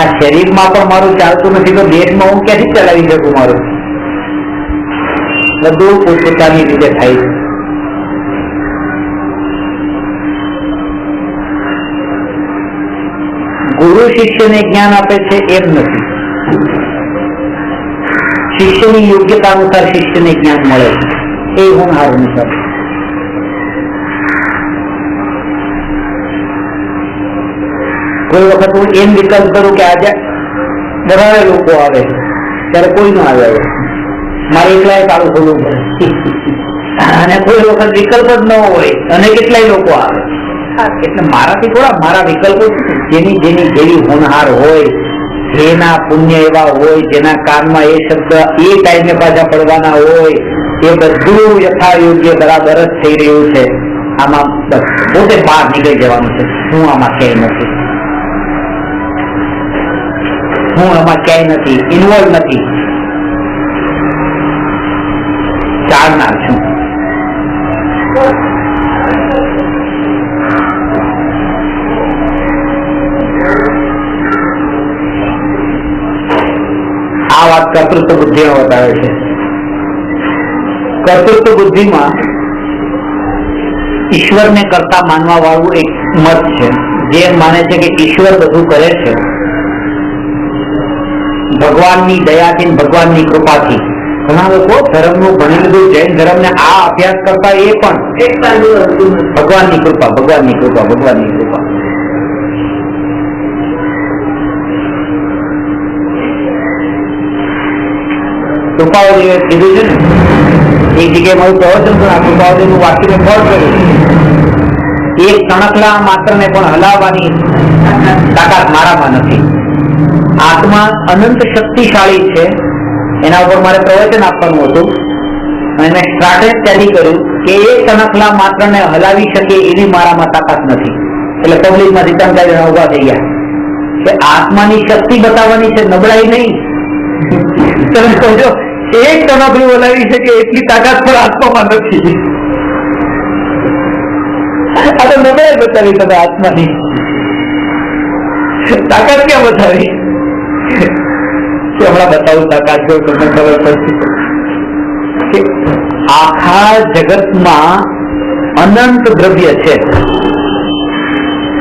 આ શરીરમાં પણ મારું ચાલતું નથી તો દેશમાં હું ક્યાંથી ચલાવી શકું? મારું બધું પોતપોતાની રીતે થાય છે. ગુરુ શિષ્યને જ્ઞાન આપે છે એમ નથી, શિષ્યની યોગ્યતા અનુસાર શિષ્યને જ્ઞાન મળે છે, એ હોનહાર અનુસાર. કોઈ વખત હું એમ વિકલ્પ કરું કે આજે વધારે લોકો આવે ત્યારે કોઈ ન આવે, મારે એકલાય ચાલુ ખોલવું પડે. અને કોઈ વખત વિકલ્પ જ ન હોય અને કેટલાય લોકો આવે, એટલે મારાથી થોડા, મારા વિકલ્પો જેની જેવી હોનહાર હોય, જેના પુણ્ય એવા હોય, જેના કાનમાં એ શબ્દ એ ટાઈમે પાછા પડવાના હોય, એ બધું યથા યોગ્ય બરાબર જ થઈ રહ્યું છે. આમાં બસ પોતે બહાર નીકળી જવાનું છે. હું આમાં ક્યાંય નથી, હું આમાં ક્યાંય નથી, ઇન્વોલ્વ નથી, ચાલનાર છું. આ વાત કર્તૃત્વ બુદ્ધિ બતાવે છે. કર્તૃત્વ બુદ્ધિમાં ઈશ્વરને કરતા માનવા વાળું એક મત છે, જે માને છે કે ઈશ્વર બધું કરે છે ભગવાનની દયાથી, ભગવાનની કૃપાથી. ઘણા લોકો ધર્મનું ભણી લીધું, જૈન ધર્મને આ અભ્યાસ કરતા એ પણ ભગવાનની કૃપા, ભગવાનની કૃપા, ભગવાનની કૃપા. કૃપાવલીએ કીધું છે ને, એક જગ્યાએ મારું પ્રવચન પણ આ કૃપાવલીનું વાક્ય મેં ફોર કર્યું. એક તણખલા માત્ર ને પણ હલાવવાની તાકાત મારામાં નથી. આત્મા અનંત શક્તિશાળી છે, એના ઉપર મારે પ્રવચન આપવાનું હતું અને મેં સ્ટ્રેટેજી કર્યું કે એક તણખલા માત્ર ને હલાવી શકે એવી મારામાં તાકાત નથી. એટલે પબ્લિક માંથી 3-4 જણા ઉભા થઈ ગયા કે આત્માની શક્તિ બતાવવાની છે, નબળાઈ નહીં. તમે કહો એક તણખલું હલાવી શકે એટલી તાકાત પણ આત્મામાં નથી. આ તો નબળાઈ બતાવી તમે આત્માની, તાકાત ક્યાં બતાવી? હમણાં બતાવું તાકાત જો તમને ખબર પડશે. આખા જગતમાં અનંત દ્રવ્ય છે,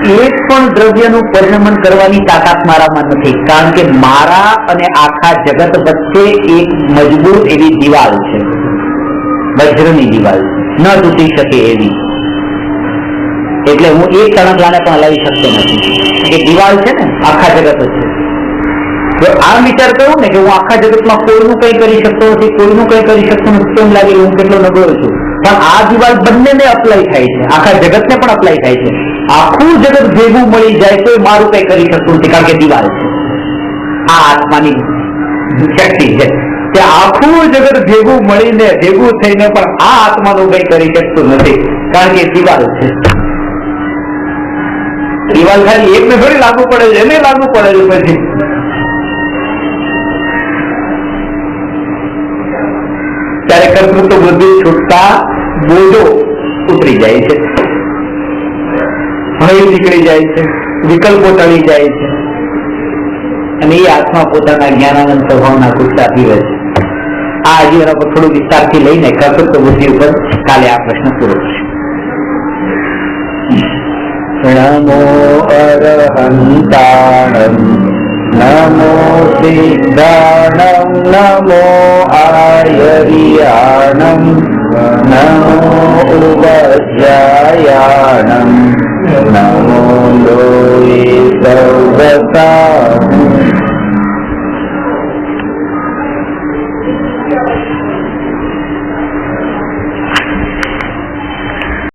એક પણ દ્રવ્યનું પરિણમન કરવાની તાકાત મારામાં નથી, કારણ કે મારા અને આખા જગત વચ્ચે એક મજબૂત એવી દિવાલ છે, વજ્રની દિવાલ ન તૂટી શકે એવી. એટલે હું એક તણખલાને પણ હલાવી શકતો નથી. એ દિવાલ છે ને આખા જગત છે. જો આ વિચાર કરું ને કે હું આખા જગતમાં કોઈનું કંઈ કરી શકતો નથી, કોઈનું કંઈ કરી શકતો નથી, કેમ લાગે હું કેટલો નબળો છું. પણ આ દિવાલ બંનેને અપ્લાય થાય છે, આખા જગતને પણ અપ્લાય થાય છે. આખું જગત ભેગું મળી જાય તો મારું કંઈ કરી શકતું નથી, કારણ કે દિવાલ છે. આ આત્માની શક્તિ છે કે આખું જગત ભેગું મળીને ભેગું થઈને પણ આ આત્માનું કંઈ કરી શકતું નથી, કારણ કે દિવાલ છે. દિવાલ ખાલી એકને થોડી લાગુ પડે છે, એને લાગુ પડે છે. પછી ત્યારે કર્તૃત્વ બુદ્ધિ છૂટતા બોજો ઉતરી જાય છે, ભય નીકળી જાય છે, વિકલ્પો ટળી જાય છે, અને એ આત્મા પોતાના જ્ઞાનાનંદ સ્વભાવના કુશતા પીવે છે. આ હજી પર થોડું વિસ્તારથી લઈને કર્તૃત્વ બુદ્ધિ ઉપર કાલે આ પ્રશ્ન પૂરો છે. નમો અરહંતાણમ નમો સિદ્ધાણમ નમો આયર્યાણમ નમો ઉપધ્યાયાણમ નમો લોય સર્વતા